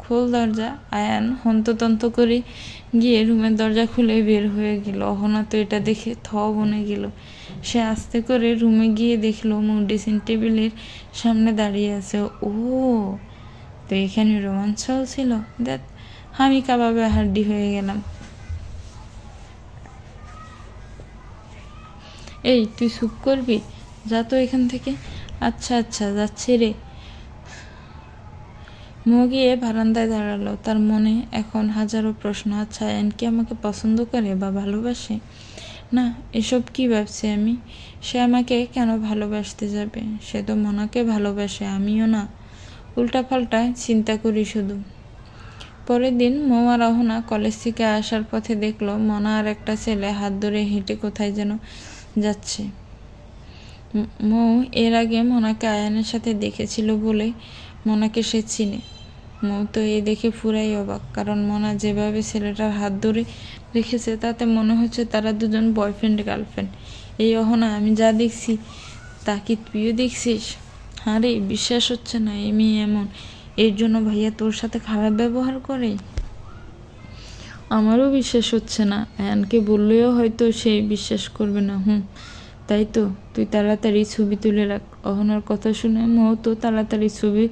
খোল দরজা। আয়ান হন্ততন্ত করে গিয়ে রুমের দরজা খুলে বের হয়ে গেল। অহনা তো এটা দেখে বনে গেল। সে আস্তে করে রুমে গিয়ে দেখলো মৌ ড্রেসিং টেবিলের সামনে দাঁড়িয়ে আছে। ও, তো এখানে রোমাঞ্চ ছিল। দেখ, আমি কাবাবে হাড্ডি হয়ে গেলাম। এই, তুই চুপ করবি? যা তো এখান থেকে। আচ্ছা আচ্ছা, যাচ্ছি রে। মৌ গিয়ে বারান্দায় দাঁড়ালো। তার মনে এখন হাজারো প্রশ্ন। আচ্ছা, আয়ান কি আমাকে পছন্দ করে বা ভালোবাসে? না, এসব কি ভাবছি আমি? সে আমাকে কেন ভালোবাসতে যাবে? সে তো মনাকে ভালোবাসে, আমিও না। উল্টাপাল্টা চিন্তা করি শুধু। পরের দিন মৌ আর অহনা কলেজ থেকে আসার পথে দেখলো মনা আর একটা ছেলে হাত ধরে হেঁটে কোথায় যেন যাচ্ছে। মৌ এর আগে মনাকে আয়ানের সাথে দেখেছিল বলে মনাকে সে চিনে। মৌ তো এই দেখে পুরাই অবাক, কারণ মনা যেভাবে ছেলেটার হাত ধরে রেখেছে তাতে মনে হচ্ছে তারা দুজন বয়ফ্রেন্ড গার্লফ্রেন্ড। এই অহনা, আমি যা দেখছি তা কি তুইও দেখছিস? আরে বিশ্বাস হচ্ছে না এই মেয়ে এমন, এর জন্য ভাইয়া তোর সাথে খারাপ ব্যবহার করে? আমারও বিশ্বাস হচ্ছে না, আয়ানকে বললেও হয়তো সে বিশ্বাস করবে না। তাই তো, তুই তাড়াতাড়ি ছবি তুলে রাখ। অহনার কথা শুনে মৌ তো তাড়াতাড়ি ছবি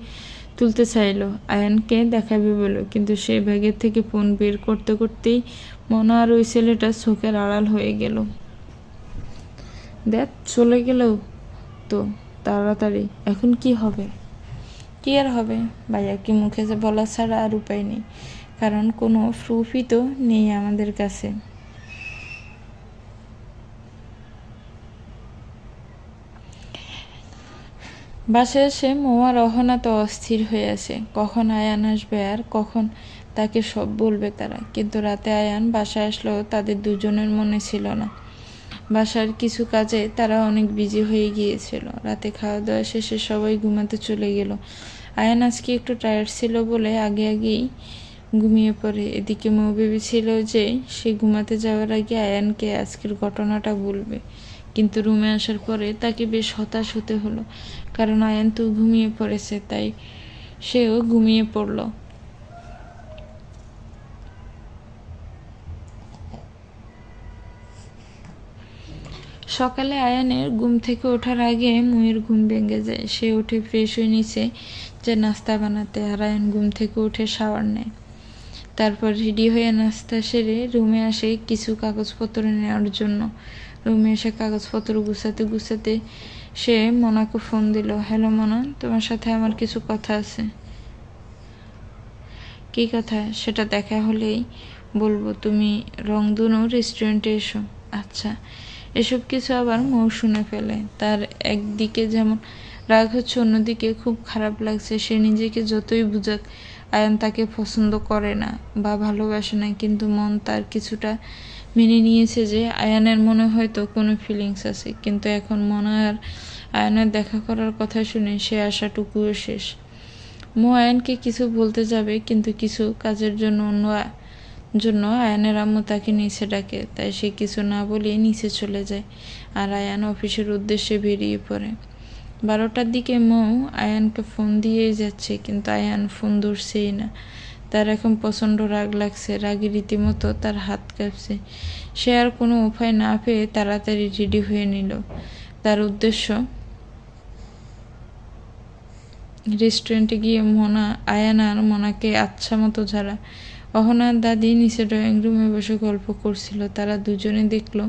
তুলতে চাইলো, আয়ানকে দেখাবে বলে, কিন্তু সে ব্যাগের থেকে ফোন বের করতে করতেই মনা আর ওই ছেলেটা চোখের আড়াল হয়ে গেল। দেখ চলে গেল তো তাড়াতাড়ি, এখন কি হবে? কি আর হবে, ভাইয়াকে মুখে বলা ছাড়া আর উপায় নেই, কারণ কোনো প্রুফই তো নেই আমাদের কাছে। বাসায় এসে মৌ আর অহনা তো অস্থির হয়ে আছে, কখন আয়ান আসবে আর কখন তাকে সব বলবে তারা। কিন্তু রাতে আয়ান বাসায় আসলেও তাদের দুজনের মনে ছিল না। বাসার কিছু কাজে তারা অনেক বিজি হয়ে গিয়েছিল। রাতে খাওয়া দাওয়া শেষে সবাই ঘুমাতে চলে গেল। আয়ান আজকে একটু টায়ার্ড ছিল বলে আগেই ঘুমিয়ে পড়ে। এদিকে মৌ ভেবেছিল যে সে ঘুমাতে যাওয়ার আগে আয়ানকে আজকের ঘটনাটা বলবে, কিন্তু রুমে আসার পরে তাকে বেশ হতাশ হতে হলো, কারণ আয়ান তো ঘুমিয়ে পড়েছে, তাই সেও ঘুমিয়ে পড়ল। সকালে আয়ানের ঘুম থেকে ওঠার আগে মৌয়ের ঘুম ভেঙে যায়। সে উঠে ফ্রেশ হয়ে নিচে যে নাস্তা বানাতে, আর আয়ান ঘুম থেকে উঠে শাওয়ার নেয়। তারপর রেডি হয়ে নাস্তা সেরে রুমে আসে কিছু কাগজপত্র নেওয়ার জন্য। রুমে এসে কাগজপত্র গুছাতে গুছাতে সে মনাকে ফোন দিল। হ্যালো মনা, তোমার সাথে আমার কিছু কথা আছে। কী কথা? সেটা দেখা হলেই বলবো, তুমি রংধনু রেস্টুরেন্টে এসো। আচ্ছা। এসব কিছু আবার মৌ শুনে ফেলে। তার একদিকে যেমন রাগ হচ্ছে, অন্যদিকে খুব খারাপ লাগছে। সে নিজেকে যতই বুঝাক আয়ান তাকে পছন্দ করে না বা ভালোবাসে না, কিন্তু মন তার কিছুটা মেনে নিয়েছে যে আয়ানের মনে হয়তো কোনো ফিলিংস আছে। কিন্তু এখন মনা আর আয়ানের দেখা করার কথা শুনে সে আশাটুকুও শেষ। মৌ আয়ানকে কিছু বলতে যাবে, কিন্তু কিছু কাজের জন্য আয়ানের আম্মু তাকে নিচে ডাকে, তাই সে কিছু না বলিয়ে নিচে চলে যায় আর আয়ান অফিসের উদ্দেশ্যে বেরিয়ে পড়ে। 12টার দিকে মৌ আয়ানকে ফোন দিয়েই যাচ্ছে, কিন্তু আয়ান ফোন ধরছেই না। তার এখন প্রচণ্ড রাগ লাগছে, রাগে রীতিমতো তার হাত কাঁপছে। সে আর কোনো উপায় না পেয়ে তাড়াতাড়ি রেডি হয়ে নিল। তার উদ্দেশ্য রেস্টুরেন্টে গিয়ে আয়ান আর মনাকে আচ্ছা মতো ঝাড়া। অহনার দাদি নিচে ড্রয়িং রুমে বসে গল্প করছিল। তারা দুজনে দেখলো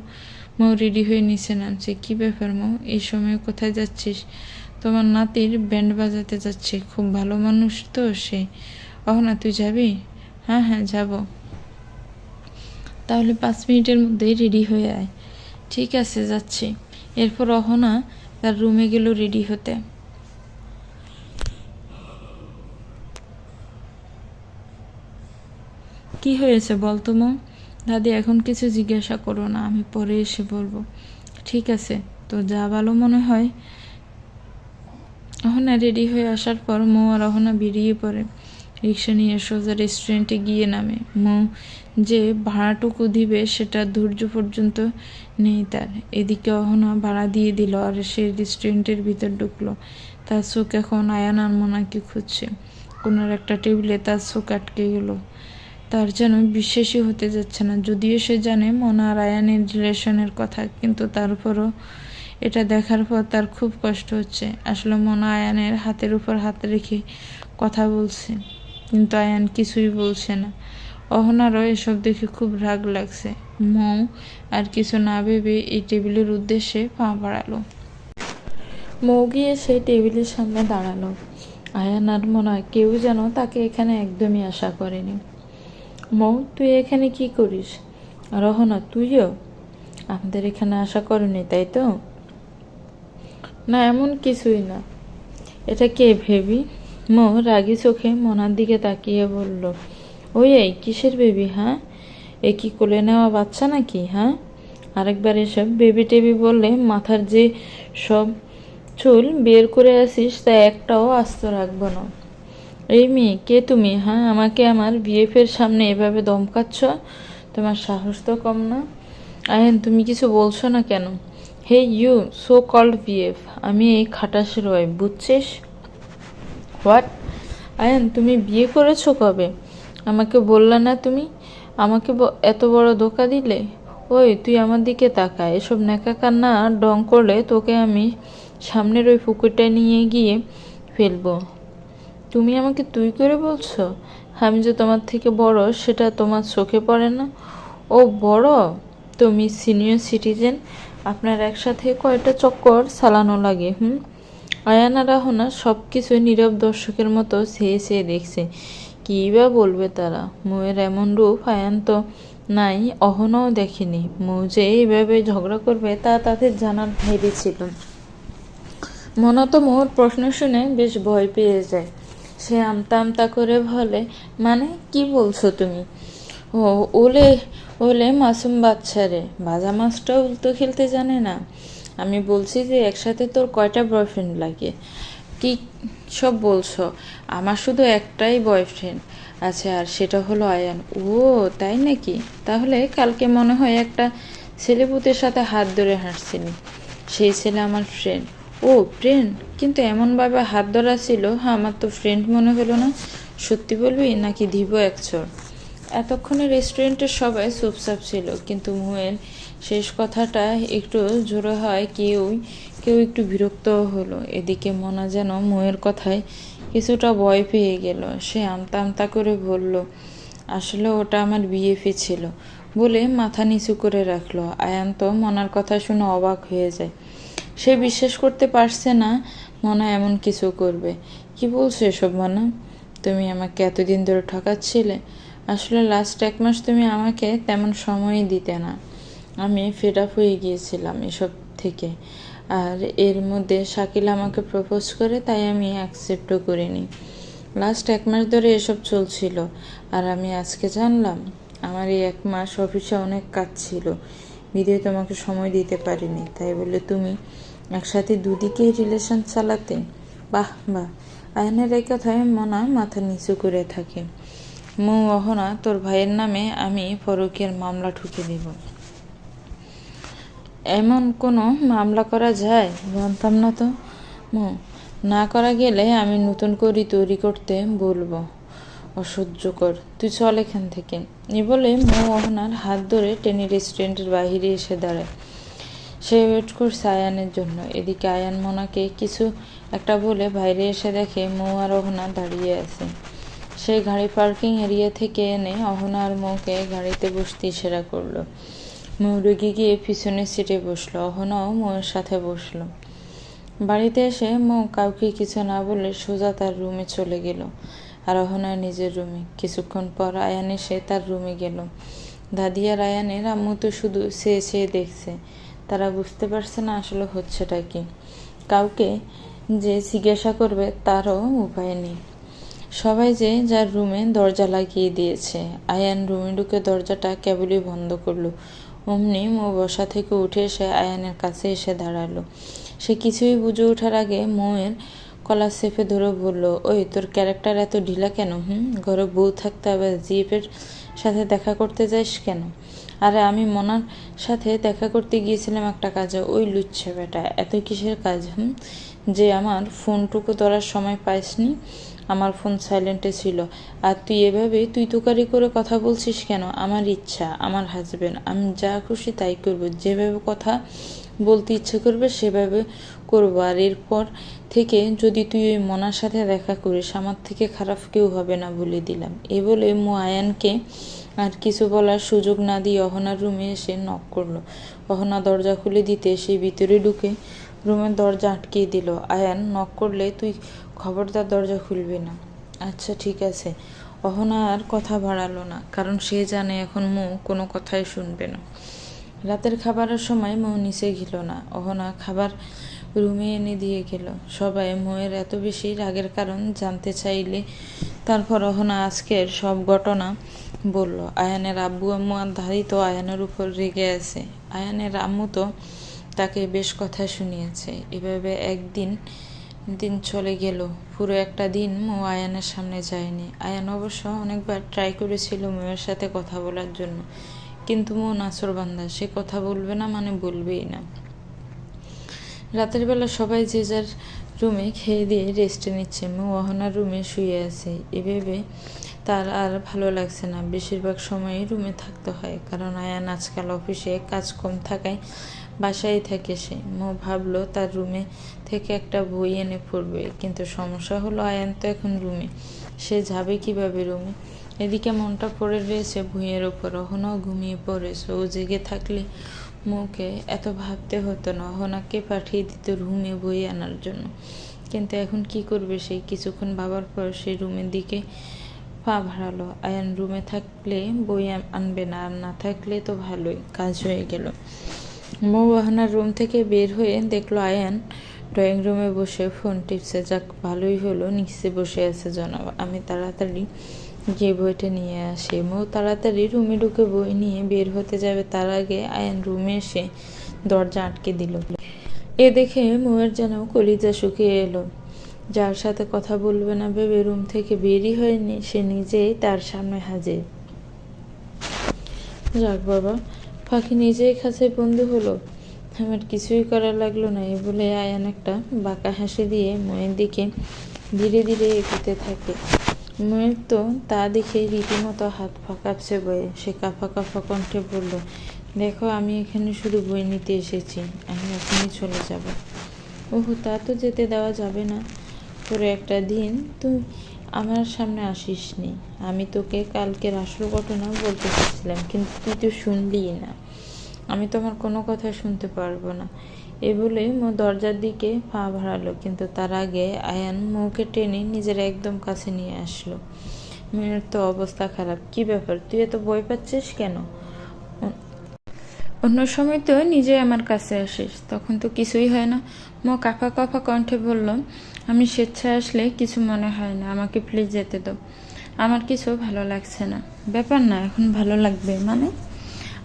মৌ রেডি হয়ে নিচে নামছে। কি ব্যাপার মৌ, এই সময় কোথায় যাচ্ছিস? তোমার নাতির ব্যান্ড বাজাতে যাচ্ছে, খুব ভালো মানুষ তো সে। অহনা, তুই যাবি? হ্যাঁ যাব। তাহলে 5 মিনিটের মধ্যেই রেডি হয়ে আয়। ঠিক আছে, যাচ্ছি। এরপর অহনা তার রুমে গেল রেডি হতে। কি হয়েছে বলতো মৌ? দাদি, এখন কিছু জিজ্ঞাসা করো না, আমি পরে এসে বলবো। ঠিক আছে, তো যা ভালো মনে হয়। অহনা রেডি হয়ে আসার পর মৌ আর অহনা বেরিয়ে পড়ে। রিক্সা নিয়ে সোজা রেস্টুরেন্টে গিয়ে নামে। মৌ যে ভাড়াটুকু দিবে সেটা ধৈর্য পর্যন্ত নেই তার। এদিকে অহনা ভাড়া দিয়ে দিল আর সে রেস্টুরেন্টের ভিতর ঢুকলো। তার চোখ এখন আয়ান আর মোনাকে খুঁজছে। কোনার একটা টেবিলে তার চোখ আটকে গেল। তার যেন বিশ্বাসই হতে যাচ্ছে না। যদিও সে জানে মনা আর আয়ানের রিলেশনের কথা, কিন্তু তারপরও এটা দেখার পর তার খুব কষ্ট হচ্ছে। আসলে মনা আয়ানের হাতের উপর হাত রেখে কথা বলছে, কিন্তু আয়ান কিছুই বলছে না। অহনারও এসব দেখে খুব রাগ লাগছে। মৌ আর কিছু না ভেবে এই টেবিলের উদ্দেশ্যে পা বাড়ালো। মৌ গিয়ে সেই টেবিলের সামনে দাঁড়ালো। আয়ান আর মনা কেউ যেন তাকে এখানে একদমই আশা করেনি। মৌ, তুই এখানে কি করিস? রহনা, তুইও আমাদের এখানে আশা করেনি, তাই তো? না, এমন কিছুই না। এটা কে ভেবি? মৌ রাগী চোখে মনার দিকে তাকিয়ে বলল। ওই এই কিসের বেবি? হ্যাঁ, এ কি কোলে নেওয়া বাচ্চা নাকি? হ্যাঁ, আরেকবার এসব বেবি টেবি বললে মাথার যে সব চুল বের করে আসিস তা একটাও আস্ত রাখবো না। এই মেয়ে, কে তুমি? হ্যাঁ, আমাকে আমার বিএফের সামনে এভাবে ধমকাচ্ছ? তোমার সাহস তো কম না। আয়ান, তুমি কিছু বলছো না কেন? Hey you so called BF, আমি এই খাটাসের ওয়াইফ, বুঝছিস? হোয়াট? আয়ান, তুমি বিয়ে করেছো কবে? আমাকে বললা না তুমি? আমাকে এত বড় ধোকা দিলে? ওই তুই আমার দিকে তাকা, এসব নেকা কান্না ডং করলে তোকে আমি সামনের ওই পুকুরটায় নিয়ে গিয়ে ফেলবো। তুমি আমাকে তুই করে বলছো? আমি যে তোমার থেকে বড় সেটা তোমার চোখে পড়ে না? ও বড়? তুমি সিনিয়র সিটিজেন, আপনার একসাথে কয়টা চক্কর চালানো লাগে? আয়ান আর রাহনা সব কিছু নীরব দর্শকের মতো চেয়ে চেয়ে দেখছে। কী বা বলবে তারা? মৌয়ের এমন রূপ আয়ান তো নাই, অহনাও দেখেনি। মৌ যে এইভাবে ঝগড়া করবে তা তাদের জানার বাইরে ছিল। মনা তো মৌর প্রশ্ন শুনে বেশ ভয় পেয়ে যায়। সে আমতা আমতা করে বলে, মানে কি বলছো তুমি? ও ওলে ওলে মাসুম বাচ্চা রে, ভাজা মাছটাও উল্টো খেলতে জানে না। আমি বলছি যে একসাথে তোর কয়টা বয়ফ্রেন্ড লাগে? কি সব বলছো? আমার শুধু একটাই বয়ফ্রেন্ড আছে, আর সেটা হলো আয়ান। ও তাই নাকি? তাহলে কালকে মনে হয় একটা ছেলেপুতের সাথে হাত ধরে হাঁটছিলি। সেই ছেলে আমার ফ্রেন্ড। ও ফ্রেন্ড? কিন্তু এমনভাবে হাত ধরা ছিল, আমার তো ফ্রেন্ড মনে হলো না। সত্যি বলবি নাকি দিব এক চড়? এতক্ষণে রেস্টুরেন্টের সবাই চুপচাপ ছিল, কিন্তু মুয়ের শেষ কথাটা একটু জোরে হয় কেউ একটু বিরক্তও হলো। এদিকে মনা যেন মুয়ের কথায় কিছুটা ভয় পেয়ে গেল। সে আমতা আমতা করে বলল, আসলে ওটা আমার বিএফি ছিল, বলে মাথা নিচু করে রাখলো। আয়ান তো মনার কথা শুনে অবাক হয়ে যায়। সে বিশ্বাস করতে পারছে না মনা এমন কিছু করবে। কি বলছো এসব মনা? তুমি আমাকে এতদিন ধরে ঠকাচ্ছিলে। আসলে লাস্ট 1 মাস তুমি আমাকে তেমন সময়ই দিতে না। আমি ফেড আপ হয়ে গিয়েছিলাম এসব থেকে। আর এর মধ্যে শাকিল আমাকে প্রপোজ করে, তাই আমি অ্যাকসেপ্টও করিনি। লাস্ট 1 মাস ধরে এসব চলছিল, আর আমি আজকে জানলাম। আমার এই 1 মাস অফিসে অনেক কাজ ছিল, বিধে তোমাকে সময় দিতে পারিনি। তাই বলে তুমি একসাথে দুদিকেই রিলেশন চালাতে? বাহ বাহ। আয়নের এই কথায় মনা মাথা নিচু করে থাকে। মৌ, অহনা, তোর ভাইয়ের নামে আমি পরকীয়ার মামলা ঠুকে দেব। এমন কোনো মামলা করা যায়? জানতাম না তো। মৌ, না করা গেলে আমি নতুন করে তৈরি করতে বলবো। অসহ্যকর, তুই চল এখান থেকে। এ বলে মৌ অহনার হাত ধরে টেনে রেস্টুরেন্টের বাহিরে এসে দাঁড়ায়। সে ওয়েট করছে আয়ানের জন্য। এদিকে আয়ান মোনাকে কিছু একটা বলে বাইরে এসে দেখে মৌ আর অহনা দাঁড়িয়ে আছে। সেই গাড়ি পার্কিং এরিয়া থেকে এনে অহনা আর মৌকে গাড়িতে বসতে ইশারা করলো। মৌ রেগে গিয়ে পিছনের সিটে বসলো। অহনাও মৌয়ের সাথে বসলো। বাড়িতে এসে মৌ কাউকে কিছু না বলে সোজা তার রুমে চলে গেল, আর অহনা নিজের রুমে। কিছুক্ষণ পর আয়ান এসে তার রুমে গেল। দাদি আর আয়ানের আম্মু তো শুধু চেয়ে চেয়ে দেখছে। তারা বুঝতে পারছে না আসলে হচ্ছেটা কি। কাউকে যে জিজ্ঞাসা করবে তারও উপায় নেই। সবাই যে যার রুমে দরজা লাগিয়ে দিয়েছে। আয়ান রুমে ঢুকে দরজাটা কেবলই বন্ধ করলো। অমনি মৌ বসা থেকে উঠে এসে আয়ানের কাছে এসে দাঁড়ালো। সে কিছুই বুঝে ওঠার আগে মৌয়ের কলার চেপে ধরে বলল, ওই তোর ক্যারেক্টার এত ঢিলা কেন? ঘরে বউ থাকতে আবার জিএফের সাথে দেখা করতে যাস কেন? আরে আমি মনার সাথে দেখা করতে গিয়েছিলাম একটা কাজে। ওই লুচ্ছা বেটা, এত কিসের কাজ? যে আমার ফোনটুকু ধরার সময় পাইসনি। আমার ফোন সাইলেন্টে ছিল। আর তুই এভাবে তুই তোকারি করে কথা বলছিস কেন? আমার ইচ্ছা, আমার হাজবেন্ড, আমি যা খুশি তাই করবো। যেভাবে কথা বলতে ইচ্ছে করবে সেভাবে করবো। আর এরপর থেকে যদি তুই ওই মনার সাথে দেখা করিস, আমার থেকে খারাপ কেউ হবে না বলে দিলাম। এ বলে মৌ আয়ানকে আর কিছু বলার সুযোগ না দিয়ে অহনার রুমে এসে নক করলো। অহনা দরজা খুলে দিতে সে ভিতরে ঢুকে রুমের দরজা আটকিয়ে দিল। আয়ান নক করলে তুই খবরদার দরজা খুলবি না। আচ্ছা ঠিক আছে। অহনা আর কথা বাড়ালো না, কারণ সে জানে এখন মৌ কোনো কথাই শুনবে না। রাতের খাবারের সময় মৌ নিচে গেল না। অহনা খাবার রুমে এনে দিয়ে গেল। সবাই মোয়ের এত বেশি রাগের কারণ জানতে চাইলে তারপর অহনা আজকের সব ঘটনা বলল। আয়ানের আব্বু আম্মু ধারিত আয়ানের উপর রেগে আছে। আয়ানের আম্মু তো তাকে বেশ কথা শুনিয়েছে। এভাবে একদিন দিন চলে গেল। পুরো একটা দিন মো আয়ানের সামনে যায়নি। আয়ান অবশ্য অনেকবার ট্রাই করেছিল মোয়ের সাথে কথা বলার জন্য, কিন্তু মো নাছোড়বান্দা, সে কথা বলবে না মানে বলবেই না। রাতের বেলা সবাই যে যার রুমে খেয়ে দিয়ে রেস্টে নিচ্ছে। মো অহনার রুমে শুয়ে আছে। এভাবে তার আর ভালো লাগছে না। বেশিরভাগ সময়ই রুমে থাকতে হয়, কারণ আয়ান আজকাল অফিসে কাজ কম থাকায় বাসায় থাকে সে। মো ভাবলো তার রুমে থেকে একটা বই এনে পড়বে, কিন্তু সমস্যা হলো আয়ান তো এখন রুমে, সে যাবে কিভাবে রুমে? এদিকে মনটা পড়ে রয়েছে ভুঁইয়ের ওপর। অহনাও ঘুমিয়ে পড়েছে। ও জেগে থাকলে মুখে এত ভাবতে হতো না। অহনাকে পাঠিয়ে দিত রুমে বই আনার জন্য, কিন্তু এখন কি করবে সে? কিছুক্ষণ ভাবার পর সে রুমের দিকে পা বাড়ালো। আয়ান রুমে থাকলে বই আনবে না, আর না থাকলে তো ভালোই, কাজ হয়ে গেল। মৌ অহনার রুম থেকে বের হয়ে দেখলো আয়ান ড্রয়িং রুমে বসে ফোন টিপছে। যাক, ভালোই হলো, নিচে বসে আছে জনাব, আমি তাড়াতাড়ি গিয়ে বইটা নিয়ে আসি। মৌ তাড়াতাড়ি রুমে ঢুকে বই নিয়ে বের হতে যাবে, তার আগে আয়ান রুমে এসে দরজা আটকে দিল। এ দেখে মৌয়ের যেন কলিজা শুকিয়ে এলো। যার সাথে কথা বলবে না ভেবে রুম থেকে বেরই হয়নি, সে নিজেই তার সামনে হাজির। যাক বাবা, পাখি নিজেই কাছে বন্ধু হলো, আমার কিছুই করা লাগলো না। এই বলে আয়ান একটা বাঁকা হাসি দিয়ে ময়ের দিকে ধীরে ধীরে এগোতে থাকে। ময়ের তো তা দেখে রীতিমতো হাত পা কাঁপছে বয়ে। সে কাঁপা কাঁপা কণ্ঠে বলল, দেখো, আমি এখানে শুধু বই নিতে এসেছি, আমি এখনই চলে যাব। ওহো, তা তো যেতে দেওয়া যাবে না। পুরো একটা দিন তুই আমার সামনে আসিস নি। আমি তোকে কালকের আসল ঘটনা বলতে চাচ্ছিলাম, কিন্তু তুই তো শুনলিই না। আমি তোমার কোনো কথা শুনতে পারবো না। এ বলে মো দরজার দিকে পা বাড়ালো, কিন্তু তার আগে আয়ান মৌকে টেনে নিজের একদম কাছে নিয়ে আসলো। মেয়ের তো অবস্থা খারাপ। কি ব্যাপার, তুই এত ভয় পাচ্ছিস কেন? অন্য সময় তো নিজে আমার কাছে আসিস, তখন তো কিছুই হয় না। মো কাঁপা কাঁপা কণ্ঠে বলল, আমি স্বেচ্ছায় আসলে কিছু মনে হয় না, আমাকে প্লিজ যেতে দাও, আমার কিছু ভালো লাগছে না। ব্যাপার না, এখন ভালো লাগবে মানে?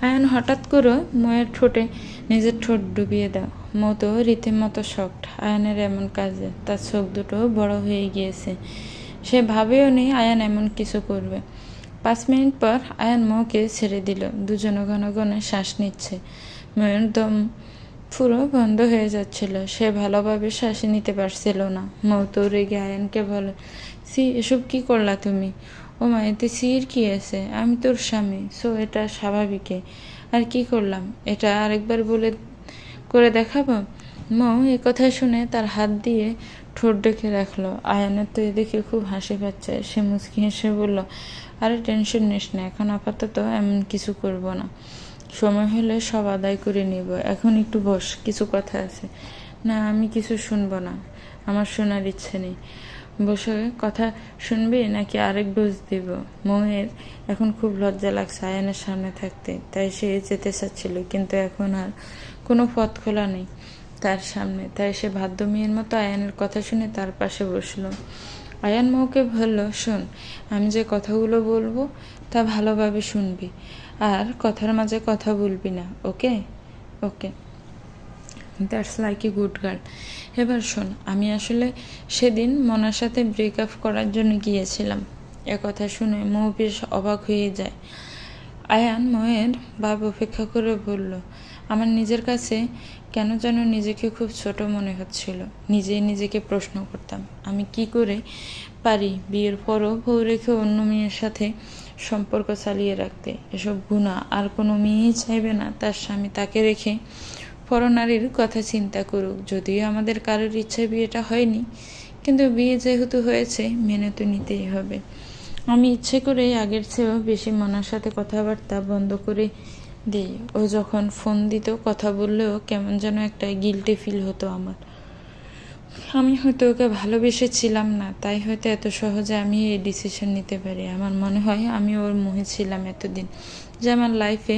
আয়ান হঠাৎ করে ময়ের ঠোঁটে নিজের ঠোঁট ডুবিয়ে দাও। মো তো রীতিমতো শকড আয়ানের এমন কাজে। তার চোখ দুটো বড় হয়ে গিয়েছে। সে ভাবেও নেই আয়ান এমন কিছু করবে। 5 মিনিট পর আয়ান মৌকে ছেড়ে দিল। দুজনে ঘন ঘন শ্বাস নিচ্ছে। ময়ের দম পুরো বন্ধ হয়ে যাচ্ছিল। সে ভালোভাবে শ্বাস নিতে পারছিল না। মৌ তো রেগে আয়ানকে বলে, সি, এসব কি করলা তুমি? ও মা, এতে সির কি আছে? আমি তোর স্বামী, সো এটা স্বাভাবিকই। আর কি করলাম এটা আরেকবার বলে করে দেখাবো? মৌ এ কথা শুনে তার হাত দিয়ে ঠোঁট ডেকে রাখলো। আয়ানের তো এ দেখে খুব হাসি পাচ্ছে। সে মুচকি হেসে বলল, আরে টেনশন নিস না, এখন আপাতত এমন কিছু করব না, সময় হলে সব আদায় করে নিব। এখন একটু বস, কিছু কথা আছে। না, আমি কিছু শুনবো না, আমার শোনার ইচ্ছে নেই। বসে কথা শুনবি নাকি আরেক ডোজ দিব? মৌয়ের এখন খুব লজ্জা লাগছে আয়ানের সামনে থাকতে, তাই সে যেতে চাচ্ছিল, কিন্তু এখন আর কোনো পথ খোলা নেই তার সামনে। তাই সে বাধ্য মেয়ের মতো আয়ানের কথা শুনে তার পাশে বসলো। আয়ান মৌকে বলল, শোন, আমি যে কথাগুলো বলবো তা ভালোভাবে শুনবি, আর কথার মাঝে কথা বলবি না, okay? Okay, that's like a good girl. এবার শোন, আমি আসলে সেদিন মনার সাথে ব্রেকআপ করার জন্য গিয়েছিলাম। কথা শুনে মৌ বেশ অবাক হয়ে যায়। আয়ান ময়ের ভাব উপেক্ষা করে বলল, আমার নিজের কাছে কেন যেন নিজেকে খুব ছোট মনে হচ্ছিল। নিজেই নিজেকে প্রশ্ন করতাম, আমি কি করে পারি বিয়ের পরও বউ রেখে অন্য মেয়ের সাথে সম্পর্ক চালিয়ে রাখতে? এসব গুণা আর কোনো মেয়েই চাইবে না তার স্বামী তাকে রেখে পরনারীর কথা চিন্তা করুক। যদিও আমাদের কারোর ইচ্ছায় বিয়েটা হয়নি, কিন্তু বিয়ে যেহেতু হয়েছে মেনে তো নিতেই হবে। আমি ইচ্ছে করেই আগের চেয়েও বেশি মনার সাথে কথাবার্তা বন্ধ করে দিই। ও যখন ফোন দিত, কথা বললেও কেমন যেন একটা গিল্টি ফিল হতো আমার। আমি হয়তো ওকে ভালোবেসেছিলাম না, তাই হয়তো এত সহজে আমি এই ডিসিশন নিতে পারি। আমার মনে হয় আমি ওর মোহে ছিলাম এতদিন, যে আমার লাইফে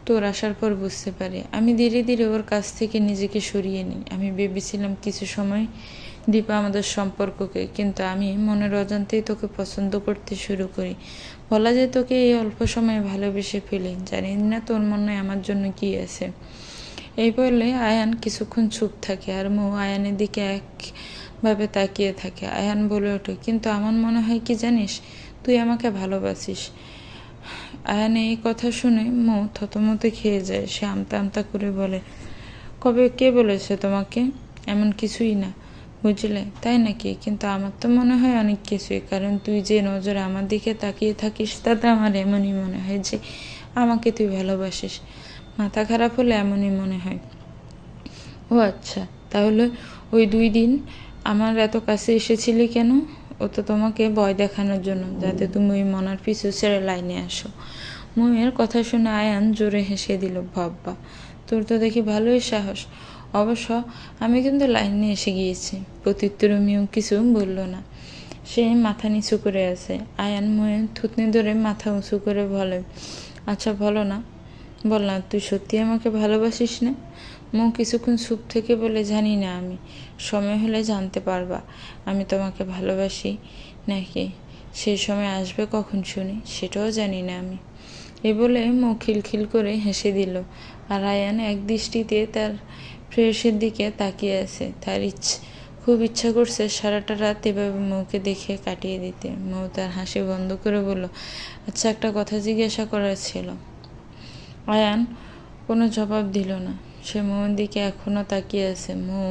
তোর আসার পর বুঝতে পারি। আমি ধীরে ধীরে ওর কাছ থেকে নিজেকে সরিয়ে নিই। আমি ভেবেছিলাম কিছু সময় দীপা আমাদের সম্পর্ককে, কিন্তু আমি মনের অজান্তেই তোকে পছন্দ করতে শুরু করি। বলা যায় তোকে এই অল্প সময়ে ভালোবেসে ফেলি। জানি না তোর মনে আমার জন্য কি আছে। এই বলে আয়ান কিছুক্ষণ চুপ থাকে, আর মৌ আয়ানের দিকে একভাবে তাকিয়ে থাকে। আয়ান বলে ওঠে, কিন্তু আমার মনে হয় কি জানিস, তুই আমাকে ভালোবাসিস। আয়ান এই কথা শুনে মৌ থতমতে খেয়ে যায়। সে আমতা আমতা করে বলে, কবে, কে বলেছে তোমাকে? এমন কিছুই না, বুঝলে? তাই নাকি? কিন্তু আমার তো মনে হয় অনেক কিছুই, কারণ তুই যে নজরে আমার দিকে তাকিয়ে থাকিস তাতে আমার এমনই মনে হয় যে আমাকে তুই ভালোবাসিস। মাথা খারাপ হলে এমনই মনে হয়। ও আচ্ছা, তাহলে ওই 2 দিন আমার এত কাছে এসেছিলে কেন? ও তো তোমাকে ভয় দেখানোর জন্য, যাতে তুমি ওই মনার পিছু ছেড়ে লাইনে আসো। ময়ের কথা শুনে আয়ান জোরে হেসে দিল। বাবা, তোর তো দেখি ভালোই সাহস। অবশ্য আমি কিন্তু লাইনে এসে গিয়েছি। প্রত্যুত্তরে মিউ কিছু বলল না, সে মাথা নিচু করে আছে। আয়ান ময়ের থুতনি ধরে মাথা উঁচু করে বলে, আচ্ছা বল না, তুই সত্যি আমাকে ভালোবাসিস না? মৌ কিছুক্ষণ চুপ থেকে বলে, জানি না, আমি সময় হলে জানতে পারবা আমি তোমাকে ভালোবাসি নাকি। সেই সময় আসবে কখন শুনি, সেটাও জানি না আমি। এ বলে মৌ খিলখিল করে হেসে দিল। আর আয়ান এক দৃষ্টিতে তার প্রেয়সীর দিকে তাকিয়ে আছে। তার খুব ইচ্ছা করছে সারাটা রাত এভাবে মৌকে দেখে কাটিয়ে দিতে। মৌ তার হাসি বন্ধ করে বলল, আচ্ছা, একটা কথা জিজ্ঞাসা করার ছিল। আয়ান কোনো জবাব দিল না। সে মৌর দিকে এখনও তাকিয়ে আছে। মৌ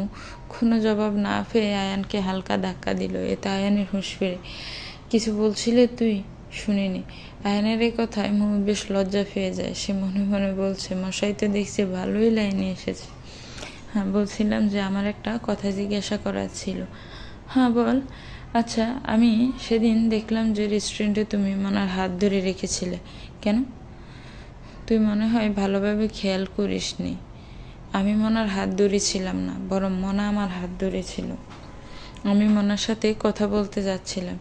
কোনো জবাব না পেয়ে আয়ানকে হালকা ধাক্কা দিল। এতে আয়ানের হুঁশ ফিরে। কিছু বলছিলে তুই? শুনিনি। আয়ানের এই কথায় মৌ বেশ লজ্জা পেয়ে যায়। সে মনে মনে বলছে, মশাই তো দেখছি ভালোই লাইনে এসেছে। হ্যাঁ, বলছিলাম যে আমার একটা কথা জিজ্ঞাসা করার ছিল। হ্যাঁ বল। আচ্ছা, আমি সেদিন দেখলাম যে রেস্টুরেন্টে তুমি মনার হাত ধরে রেখেছিলে কেন? তুই মনে হয় ভালোভাবে খেয়াল করিসনি। আমি মনার হাত ধরেছিলাম না, বরং মনা আমার হাত ধরেছিল। আমি মনার সাথে কথা বলতে যাচ্ছিলাম,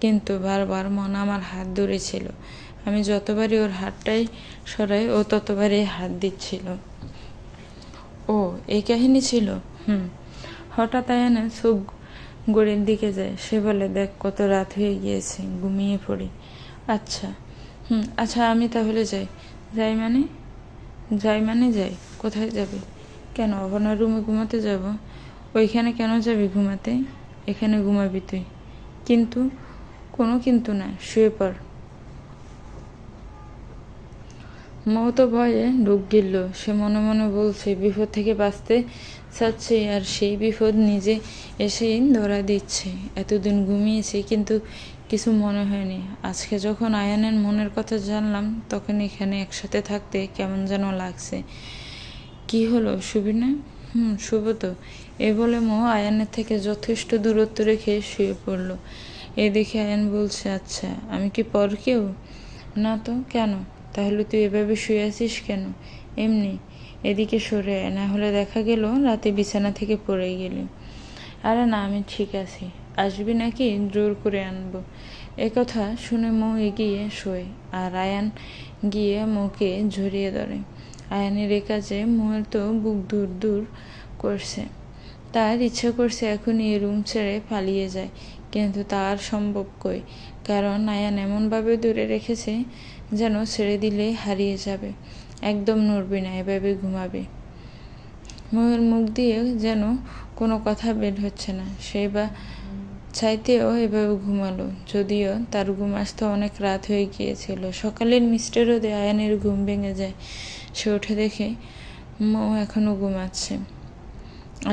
কিন্তু বারবার মনা আমার হাত ধরেছিল। আমি যতবারই ওর হাতটাই সরাই, ও ততবারই হাত দিচ্ছিল। ও, এই কাহিনী ছিল? হঠাৎ আয়ানের চোখ ঘড়ির দিকে যায়। সে বলে, দেখ কত রাত হয়ে গিয়েছে, ঘুমিয়ে পড়ি। আচ্ছা। আচ্ছা, আমি তাহলে যাই। যাই মানে? যাই। কোথায় যাবি? কেন, আপনার রুমে ঘুমাতে যাব? ওইখানে কেন যাবি ঘুমাতে? এখানে ঘুমাবি তুই। কিন্তু? কোনো কিন্তু না, শুয়ে পড়। মৌ তো ভয়ে ঢুক গিলল। সে মনে মনে বলছে, বিপদ থেকে বাঁচতে চাচ্ছে, আর সেই বিপদ নিজে এসেই ধরা দিচ্ছে। এতদিন ঘুমিয়েছি, কিন্তু কিছু মনে হয়নি। আজকে যখন আয়ানের মনের কথা জানলাম, তখন এখানে একসাথে থাকতে কেমন যেন লাগছে। কি হলো, শুবি না? শুভ তো। এ বলে মৌ আয়ানের থেকে যথেষ্ট দূরত্ব রেখে শুয়ে পড়ল। এ দেখে আয়ান বলছে, আচ্ছা, আমি কি পর কেউ? না তো, কেন? তাহলে তুই এভাবে শুয়ে আছিস কেন? এমনি। এদিকে সরে আয়, না হলে দেখা গেল রাতে বিছানা থেকে পড়ে গেলি। আরে না, আমি ঠিক আছি। আসবি নাকি জোর করে আনবো? কথা শুনে মৌ এগিয়ে শোয়, আর আয়ান গিয়ে মৌকে ঝরিয়ে ধরে। আয়ানের এ কাজে মৌয়ের তো বুক দূর দূর করছে। তার ইচ্ছা করছে এখনই এই রুম ছেড়ে পালিয়ে যায়, কিন্তু তার সম্ভব কই, কারণ আয়ান এমনভাবে দূরে রেখেছে যেন ছেড়ে দিলে হারিয়ে যাবে। একদম নড়বি না, এভাবে ঘুমাবে। মৌয়ের মুখ দিয়ে যেন কোনো কথা বের হচ্ছে না। সেই বা চাইতেও এভাবে ঘুমালো, যদিও তার ঘুম আসতে অনেক রাত হয়ে গিয়েছিল। সকালের মিষ্টি রোদে আয়ানের ঘুম ভেঙে যায়। সে উঠে দেখে মৌ এখনও ঘুমাচ্ছে।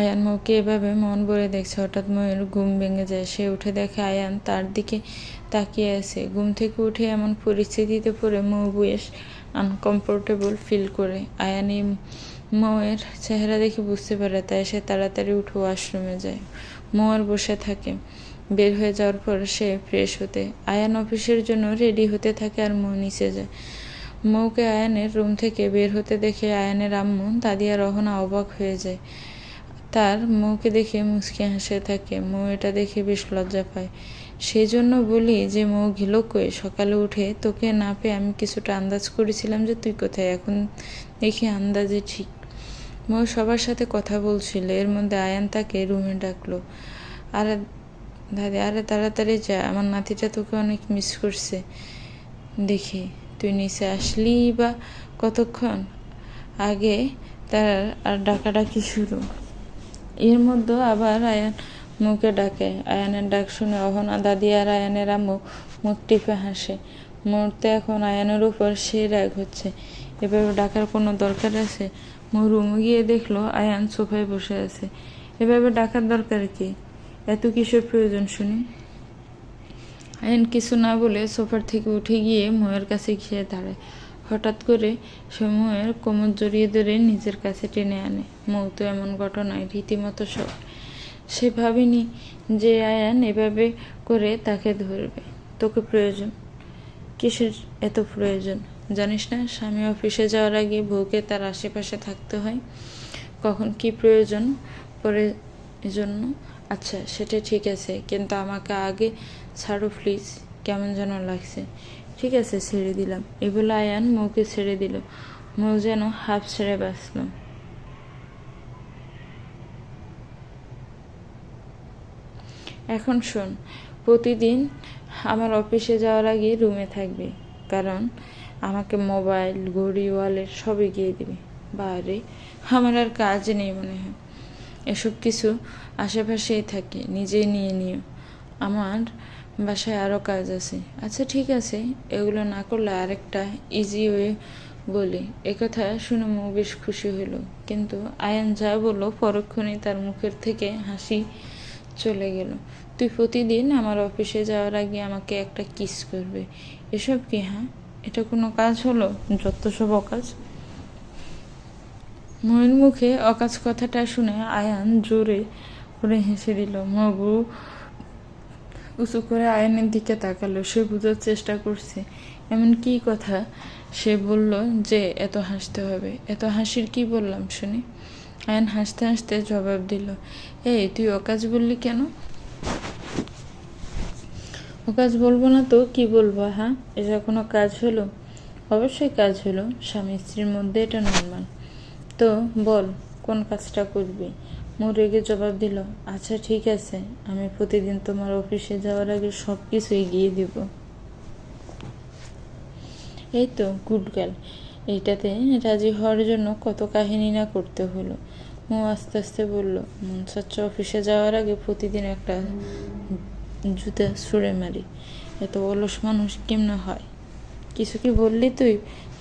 আয়ান মৌকে এভাবে মন ভরে দেখছে। হঠাৎ মৌয়ের ঘুম ভেঙে যায়। সে উঠে দেখে আয়ান তার দিকে তাকিয়ে আছে। ঘুম থেকে উঠে এমন পরিস্থিতিতে পড়ে মৌ বেশ আনকমফোর্টেবল ফিল করে। আয়ান এই মৌয়ের চেহারা দেখে বুঝতে পারে, তাই সে তাড়াতাড়ি উঠে ওয়াশরুমে যায়। মৌ আর বসে থাকে। বের হয়ে যাওয়ার পর সে ফ্রেশ হতে আয়ান অফিসের জন্য রেডি হতে থাকে, আর মৌ নিচে যায়। মৌকে আয়ানের রুম থেকে বের হতে দেখে আয়ানের আম্মু দাদিয়া রহনা অবাক হয়ে যায়। তার মৌকে দেখে মুচকি হাসে থাকে। মৌ এটা দেখে বেশ লজ্জা পায়। সেই জন্য বলি যে মৌ গেল কই? সকালে উঠে তোকে না পেয়ে আমি কিছুটা আন্দাজ করেছিলাম যে তুই কোথায়, এখন দেখি আন্দাজে ঠিক। মৌ সবার সাথে কথা বলছিল, এর মধ্যে আয়ান তাকে রুমে ডাকলো। আরে দাদি, আরে তাড়াতাড়ি যা, আমার নাতিটা তোকে অনেক মিস করছে। দেখি তুই নিচে আসলি বা কতক্ষণ আগে তার আর ডাকাডাকি শুরু। এর মধ্যে আবার আয়ান মুখে ডাকে। আয়ানের ডাক শুনে অহনা দাদি আর আয়ানের আম্মু মুখ টিপে হাসে। মুহূর্তে এখন আয়ানের উপর সেই রাগ হচ্ছে। এভাবে ডাকার কোনো দরকার আছে? মৌ রুমে গিয়ে দেখলো আয়ান সোফায় বসে আছে। এভাবে ডাকার দরকার কি? এত কিসের প্রয়োজন শুনি? আয়ান কিছু না বলে সোফার থেকে উঠে গিয়ে মৌয়ের কাছে গিয়ে দাঁড়ায়। হঠাৎ করে সে মৌয়ের কোমর জড়িয়ে ধরে নিজের কাছে টেনে আনে। মৌ তো এমন ঘটনায় রীতিমতো শখ। সে ভাবেনি যে আয়ান এভাবে করে তাকে ধরবে। তোকে প্রয়োজন? কিসের এত প্রয়োজন? জানিস না স্বামী অফিসে যাওয়ার আগে বউকে তার আশেপাশে থাকতে হয়? কখন কি প্রয়োজন পড়ে এজন্য। আচ্ছা সেটা ঠিক আছে, কিন্তু আমাকে আগে ছাড়ো প্লিজ, কেমন যেন লাগছে। ঠিক আছে ছেড়ে দিলাম। এগুলো আয়ান মৌকে ছেড়ে দিল। মৌ যেন হাফ ছেড়ে বাঁচল। এখন শোন, প্রতিদিন আমার অফিসে যাওয়ার আগে রুমে থাকবে, কারণ আমাকে মোবাইল, ঘড়ি, ওয়ালেট সব এগিয়ে দিবে। বারে, আমার আর কাজ নেই মনে হয়। এসব কিছু আশেপাশেই থাকে, নিজেই নিয়ে নিও। আমার বাসায় আরও কাজ আছে। আচ্ছা ঠিক আছে, এগুলো না করলে আরেকটা ইজি ওয়ে বলি। একথা শুনে মৌ বেশ খুশি হলো, কিন্তু আয়ান যা বললো পরক্ষণেই তার মুখের থেকে হাসি চলে গেল। তুই প্রতিদিন আমার অফিসে যাওয়ার আগে আমাকে একটা কিস করবে, এসব কি? হ্যাঁ, এটা কোনো কাজ হলো? যত সব অকাজ। মৌয়ের মুখে অকাজ কথাটা শুনে আয়ান জোরে করে হেসে দিল। মগু উঁচু করে আয়ানের দিকে তাকালো। সে বোঝার চেষ্টা করছে এমন কি কথা সে বলল যে এত হাসতে হবে। এত হাসির কি বললাম শুনি? আয়ান হাসতে হাসতে জবাব দিল, এই তুই অকাজ বললি কেন? অকাজ বলবো না তো কি বলবো? হ্যাঁ, এটা কোনো কাজ হলো? অবশ্যই কাজ হলো, স্বামী স্ত্রীর মধ্যে এটা নর্মাল। তো বল কোন কাজটা করবি? মৌ রেগে জবাব দিল, আচ্ছা ঠিক আছে, আমি প্রতিদিন তোমার অফিসে যাওয়ার আগে সব কিছু এগিয়ে দিব। এই তো গুড গার্ল। এইটাতে রাজি হওয়ার জন্য কত কাহিনী না করতে হলো। মৌ আস্তে আস্তে বলল, মন চাচ্ছে অফিসে যাওয়ার আগে প্রতিদিন একটা জুতা ছুঁড়ে মারি। এত অলস মানুষ কেমনে হয়? কিছু কি বললি তুই?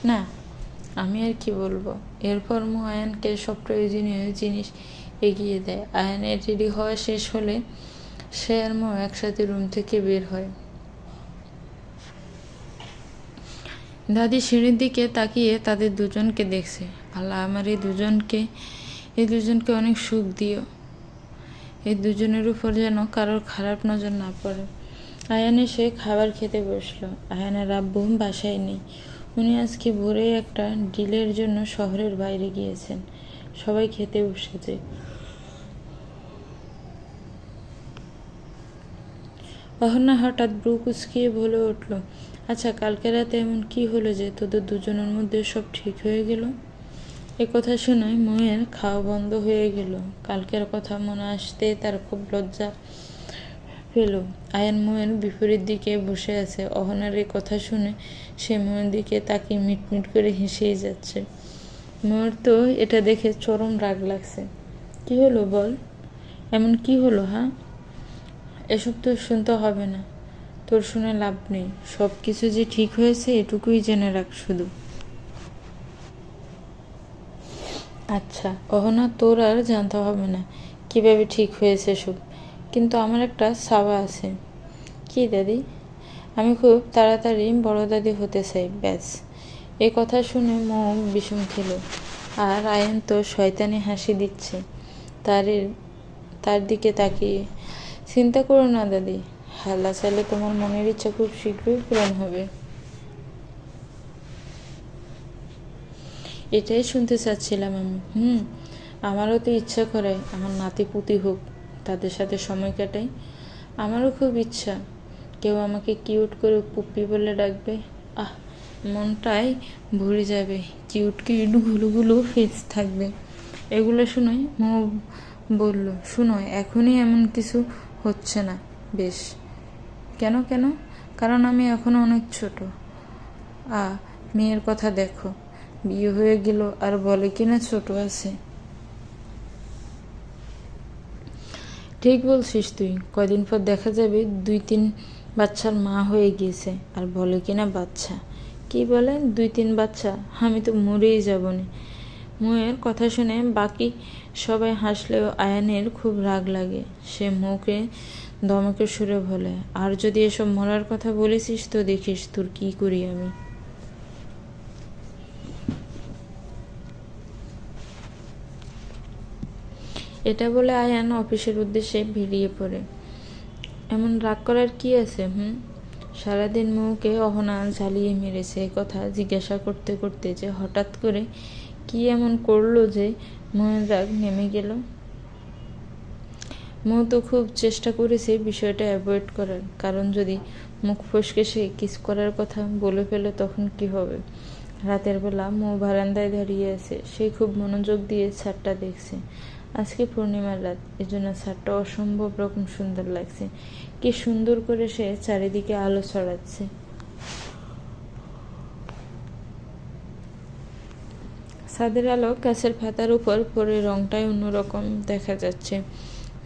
না, আমি আর কি বলবো। এরপর মৌ আয়ানকে সব প্রয়োজনীয় জিনিস এগিয়ে দেয়। আয়ানের রেডি হওয়া শেষ হলে সে আর মৌ একসাথে রুম থেকে বের হয়। দাদি সিঁড়ির দিকে তাকিয়ে তাদের দুজনকে দেখছে। আল্লাহ, আমার এই দুজনকে অনেক সুখ দিও। এই দুজনের উপর যেন কারোর খারাপ নজর না পড়ে। আয়ান এসে খাবার খেতে বসলো। আয়ানের আব্বু বাসায় নেই। উনি আজকে ভোরে একটা ডিলের জন্য শহরের বাইরে গিয়েছেন। সবাই খেতে বসেছে। অহনা হঠাৎ ব্রু কুচকিয়ে বলে উঠল, আচ্ছা কালকে রাতে এমন কি হলো যে তোদের দুজনের মধ্যে সব ঠিক হয়ে গেল? একথা শুনে মৌয়ের খাওয়া বন্ধ হয়ে গেল। কালকের কথা মনে আসতে তার খুব লজ্জা পেল। আয়ান মৌয়ের বিপরীত দিকে বসে আছে। অহনার এই কথা শুনে সে মৌয়ের দিকে তাকে মিটমিট করে হেসেই যাচ্ছে। মৌয়ের তো এটা দেখে চরম রাগ লাগছে। কি হলো বল, এমন কি হলো? হ্যাঁ, এসব তো শুনতে হবে না, তোর শুনে লাভ নেই। সব কিছু যে ঠিক হয়েছে এটুকুই জেনে রাখ শুধু। আচ্ছা অহনা, তোর আর জানতে হবে না কিভাবে ঠিক হয়েছে সব, কিন্তু আমার একটা চাওয়া আছে। কি দাদি? আমি খুব তাড়াতাড়ি বড় দাদি হতে চাই, ব্যাস। এই কথা শুনে মৌ বিষম খেল। আর আয়ান তো শয়তানি হাসি দিচ্ছে তার দিকে তাকিয়ে। চিন্তা করো না দাদি, আল্লাহ চাইলে তোমার মনের ইচ্ছা খুব শীঘ্রই পূরণ হবে। এটাই শুনতে চাচ্ছিলাম আমি। আমারও তো ইচ্ছা করে আমার নাতি পুতি হোক, তাদের সাথে সময় কাটাই। আমারও খুব ইচ্ছা কেউ আমাকে কিউট করে পুপ্পি বলে ডাকবে। আহ, মনটাই ভরে যাবে। কিউট কিউট গুলো গুলো ফেস থাকবে। এগুলো শুনে মৌ বলল, শুনো, এখনই এমন কিছু হচ্ছে না। বেশ, কেন কেন? কারণ আমি এখনো অনেক ছোট। মেয়ের কথা দেখো, বিয়ে হয়ে গেল আর বলে কিনা ছোট আছে। ঠিক বলছিস তুই, কয়দিন পর দেখা যাবে 2-3 বাচ্চার মা হয়ে গিয়েছে আর বলে কিনা বাচ্চা। কি বলে 2-3 বাচ্চা? আমি তো মরেই যাব না। মুয়ের কথা শুনে বাকি সবাই হাসলেও আয়ানের খুব রাগ লাগে। সে মুখে ধমকে সুরে বলে, আর যদি এসব মরার কথা বলেছিস তো দেখিস তোর কি করি আমি। এটা বলে আয়ান অফিসের উদ্দেশ্যে বেরিয়ে পড়ে। এমন রাগ করার কি আছে? সারাদিন মৌকে অহনা ঝালিয়ে মেরেছে, কথা জিজ্ঞাসা করতে করতে যে হঠাৎ করে কি এমন করলো যে মৌয়ের রাগ নেমে গেল। মৌ তো খুব চেষ্টা করেছে বিষয়টা অ্যাভয়েড করার, কারণ যদি মুখ ফসকে সে কিস করার কথা বলে ফেলে তখন কি হবে। রাতের বেলা মৌ বারান্দায় দাঁড়িয়ে আছে। সে খুব মনোযোগ দিয়ে ছাদটা দেখছে। আজকে পূর্ণিমার রাত, এজন্য ছাদটা অসম্ভব রকম সুন্দর লাগছে। কি সুন্দর করে সে চারিদিকে আলো ছড়াচ্ছে। ছাদের আলো গাছের পাতার উপর পরে রংটাই অন্যরকম দেখা যাচ্ছে।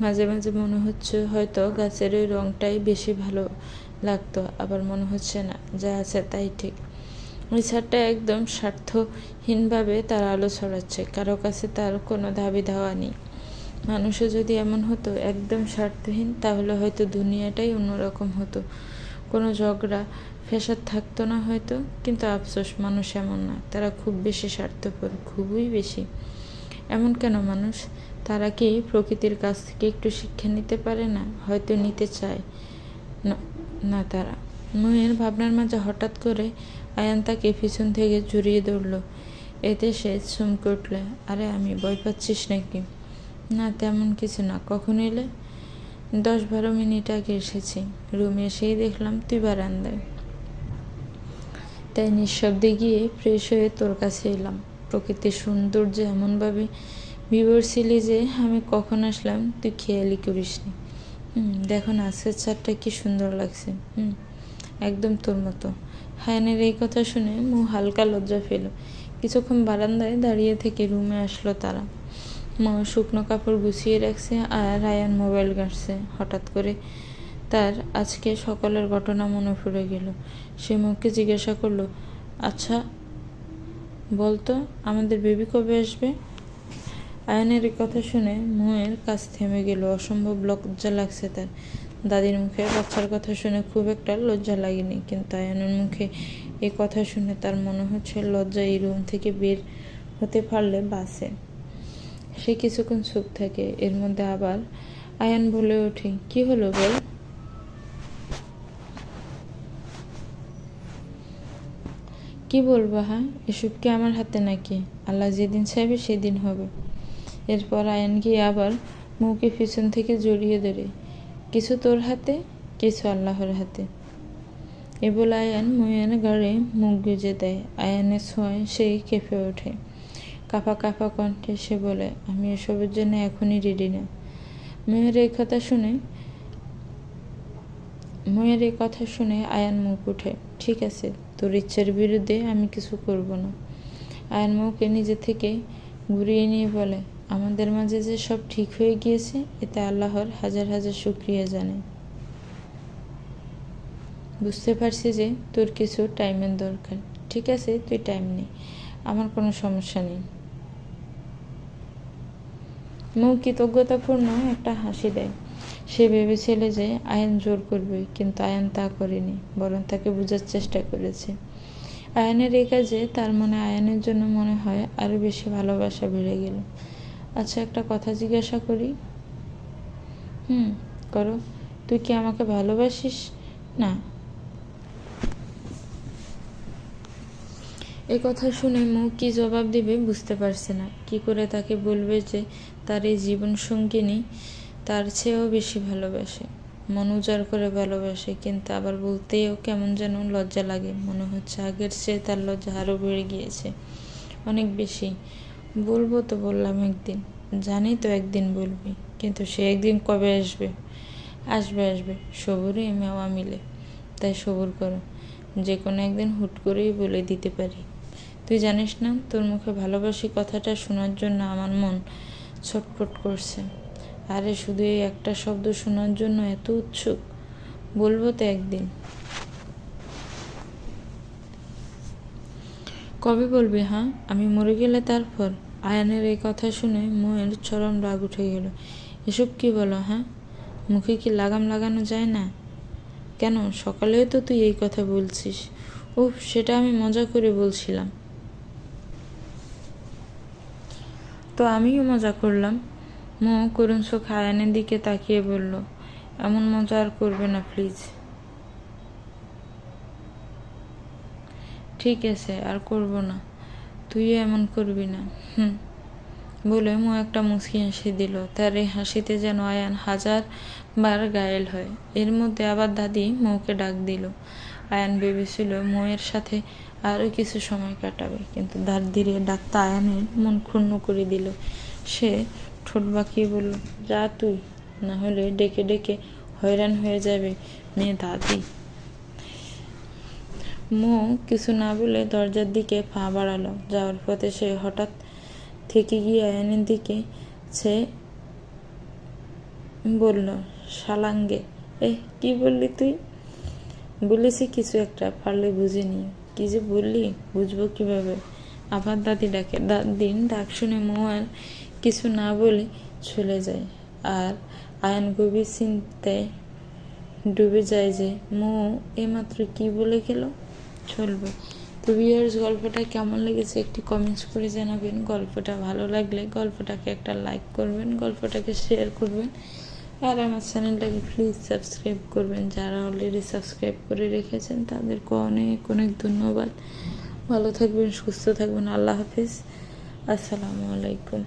মাঝে মাঝে মনে হচ্ছে হয়তো গাছের ওই রংটাই বেশি ভালো লাগতো, আবার মনে হচ্ছে না, যা আছে তাই ঠিক। ওই ছাদটা একদম স্বার্থহীনভাবে তার আলো ছড়াচ্ছে, কারো কাছে তার কোনো দাবি দাওয়া নেই। মানুষও যদি এমন হতো, একদম স্বার্থহীন, তাহলে হয়তো দুনিয়াটাই অন্যরকম হতো। কোনো ঝগড়া ফ্যাসাদ থাকতো না হয়তো। কিন্তু আফসোস, মানুষ এমন না, তারা খুব বেশি স্বার্থপর, খুবই বেশি। এমন কেন মানুষ? তারা কি প্রকৃতির কাছ থেকে একটু শিক্ষা নিতে পারে না? হয়তো নিতে চায় না তারা। ময়ের ভাবনার মাঝে হঠাৎ করে আয়ান তাকে পিছন থেকে জড়িয়ে ধরল। এতে সে চমকে উঠল। আরে আমি, ভয় পাচ্ছিস নাকি? না, তেমন কিছু না। কখন এলে? 10-12 মিনিট আগে এসেছি। রুমে এসেই দেখলাম তুই বারান্দায়, তাই নিঃশব্দে গিয়ে ফ্রেশ হয়ে তোর কাছে এলাম। প্রকৃতির সৌন্দর্য এমনভাবে বিভোর ছিলি যে আমি কখন আসলাম তুই খেয়ালই করিসনি। দেখো না, আজকের চারটা কি সুন্দর লাগছে। একদম তোর মতো। হায়ানের এই কথা শুনে মু হালকা লজ্জা পেল। কিছুক্ষণ বারান্দায় দাঁড়িয়ে থেকে রুমে আসলো তারা। মা শুকনো কাপড় গুছিয়ে রাখছে আর রায়ান মোবাইল ঘাঁটছে। হঠাৎ করে তার আজকে সকালের ঘটনা মনে পড়ে গেল। সে মুখকে জিজ্ঞাসা করলো, আচ্ছা বলতো, আমাদের বেবি কবে আসবে? আয়নের কথা শুনে মুয়ের কাছ থেমে গেল। অসম্ভব লজ্জা লাগছে তার। দাদির মুখে বাচ্চার কথা শুনে খুব একটা লজ্জা লাগেনি, কিন্তু আয়নের মুখে এই কথা শুনে তার মনে হচ্ছে লজ্জা এই রুম থেকে বের হতে পারলে বাঁচে। সে কিছুক্ষণ চুপ থাকে। এর মধ্যে আবার আয়ান বলে ওঠে, কি হলো বল? কি বলবো? এসব কি আমার হাতে নাকি? আল্লাহ যেদিন চাইবে সেদিন হবে। এরপর আয়ান গিয়ে আবার মুখে পিছন থেকে জড়িয়ে ধরে, কিছু তোর হাতে, কিছু আল্লাহর হাতে। এ বলে আয়ান মুয়ের গাড়ে মুখ গুজে দেয়। আয়ানের ছোঁয়ায় সেই কেঁপে ওঠে। কাঁপা কাঁপা কণ্ঠে সে বলে, আমি এসবের জন্য এখনই রেডি না। মুয়ের এই কথা শুনে আয়ান মুখ উঠে। ঠিক আছে, তোর ইচ্ছার বিরুদ্ধে আমি কিছু করব না। আয়ান মুখে নিজে থেকে ঘুরিয়ে নিয়ে বলে, আমাদের মাঝে যে সব ঠিক হয়ে গিয়েছে এতে আল্লাহর হাজার হাজার শুকরিয়া জানাই। বুঝতে পারছি যে তোর কিছু টাইমের দরকার। ঠিক আছে, তুই টাইম নে, আমার কোনো সমস্যা নেই। মুখ কৃতজ্ঞতাপূর্ণ একটা হাসি দেয়। সে ভেবেছিল যে আয়ান জোর করবে, কিন্তু আয়ান তা করেনি, বরং তাকে বোঝার চেষ্টা করেছে। আয়ানের এই কাজে তার মনে আয়ানের জন্য মনে হয় আরো বেশি ভালোবাসা বেড়ে গেল। আচ্ছা, একটা কথা জিজ্ঞাসা করি? করো। তুই কি আমাকে ভালোবাসিস? না। এ কথা শুনে মৌ কি জবাব দিবে বুঝতে পারছে না। কি করে তাকে বলবে যে তার এই জীবন সঙ্গিনী তার চেয়েও বেশি ভালোবাসে, মন উজাড় করে ভালোবাসে, কিন্তু আবার বলতেও কেমন যেন লজ্জা লাগে। মনে হচ্ছে আগের চেয়ে তার লজ্জা আরও বেড়ে গিয়েছে, অনেক বেশি। বলবো তো বললাম একদিন, জানি তো একদিন বলবি, কিন্তু সে একদিন কবে আসবে? আসবে আসবে, সবুরই মেওয়া মিলে, তাই সবুর করো। যে কোনো একদিন হুট করেই বলে দিতে পারি। তুই জানিস না, তোর মুখে ভালোবাসি কথাটা শোনার জন্য আমার মন ছটফট করছে। আরে শুধু এই একটা শব্দ শোনার জন্য এত উৎসুক। বলবো তো একদিন। কবে বলবি? হ্যাঁ, আমি মরে গেলে তারপর? আয়ানের এই কথা শুনে মোয়ের চরম রাগ উঠে গেল। এসব কি বলো? হ্যাঁ, মুখে কি লাগাম লাগানো যায় না? কেন, সকালেও তো তুই এই কথা বলছিস। উফ, সেটা আমি মজা করে বলছিলাম। তো আমিও মজা করলাম। মো করুণ চোখে আয়ানের দিকে তাকিয়ে বলল, এমন মজা আর করবে না প্লিজ। ঠিক আছে, আর করব না। তুইও এমন করবি না। বলে মো একটা মুচকি হাসি দিল। তার এই হাসিতে যেন আয়ান 1000বার ঘায়েল হয়। এর মধ্যে আবার দাদি মৌকে ডাক দিল। আয়ান ভেবেছিল মৌয়ের সাথে আরও কিছু সময় কাটাবে, কিন্তু দাদির ডাকটা আয়ানের মন ক্ষুণ্ণ করে দিল। সে ঠোঁট বাঁকিয়ে বলল, যা তুই, না হলে ডেকে ডেকে হয়রান হয়ে যাবে মেয়ে দাদি। মৌ কিছু না বলে দরজার দিকে পা বাড়ালো। যাওয়ার পথে সে হঠাৎ থেকে গিয়ে আয়ানের দিকে সে বলল, শালাঙ্গে। কি বললি তুই? বলেছি কিছু একটা, পারলে বুঝে নি। কি যে বললি, বুঝবো কিভাবে? আবার দাদি ডাকে। দাদির ডাক শুনে মৌ আর কিছু না বলে চলে যায়। আর আয়ান গভীর চিন্তায় ডুবে যায় যে মৌ এইমাত্র কি বলে গেল। চলবে। তো ভিউয়ার্স, গল্পটা কেমন লেগেছে একটি কমেন্টস করে জানাবেন। গল্পটা ভালো লাগলে গল্পটাকে একটা লাইক করবেন, গল্পটাকে শেয়ার করবেন, আর আমার চ্যানেলটাকে প্লিজ সাবস্ক্রাইব করবেন। যারা অলরেডি সাবস্ক্রাইব করে রেখেছেন তাদেরকে অনেক অনেক ধন্যবাদ। ভালো থাকবেন, সুস্থ থাকবেন। আল্লাহ হাফিজ, আসসালামু আলাইকুম।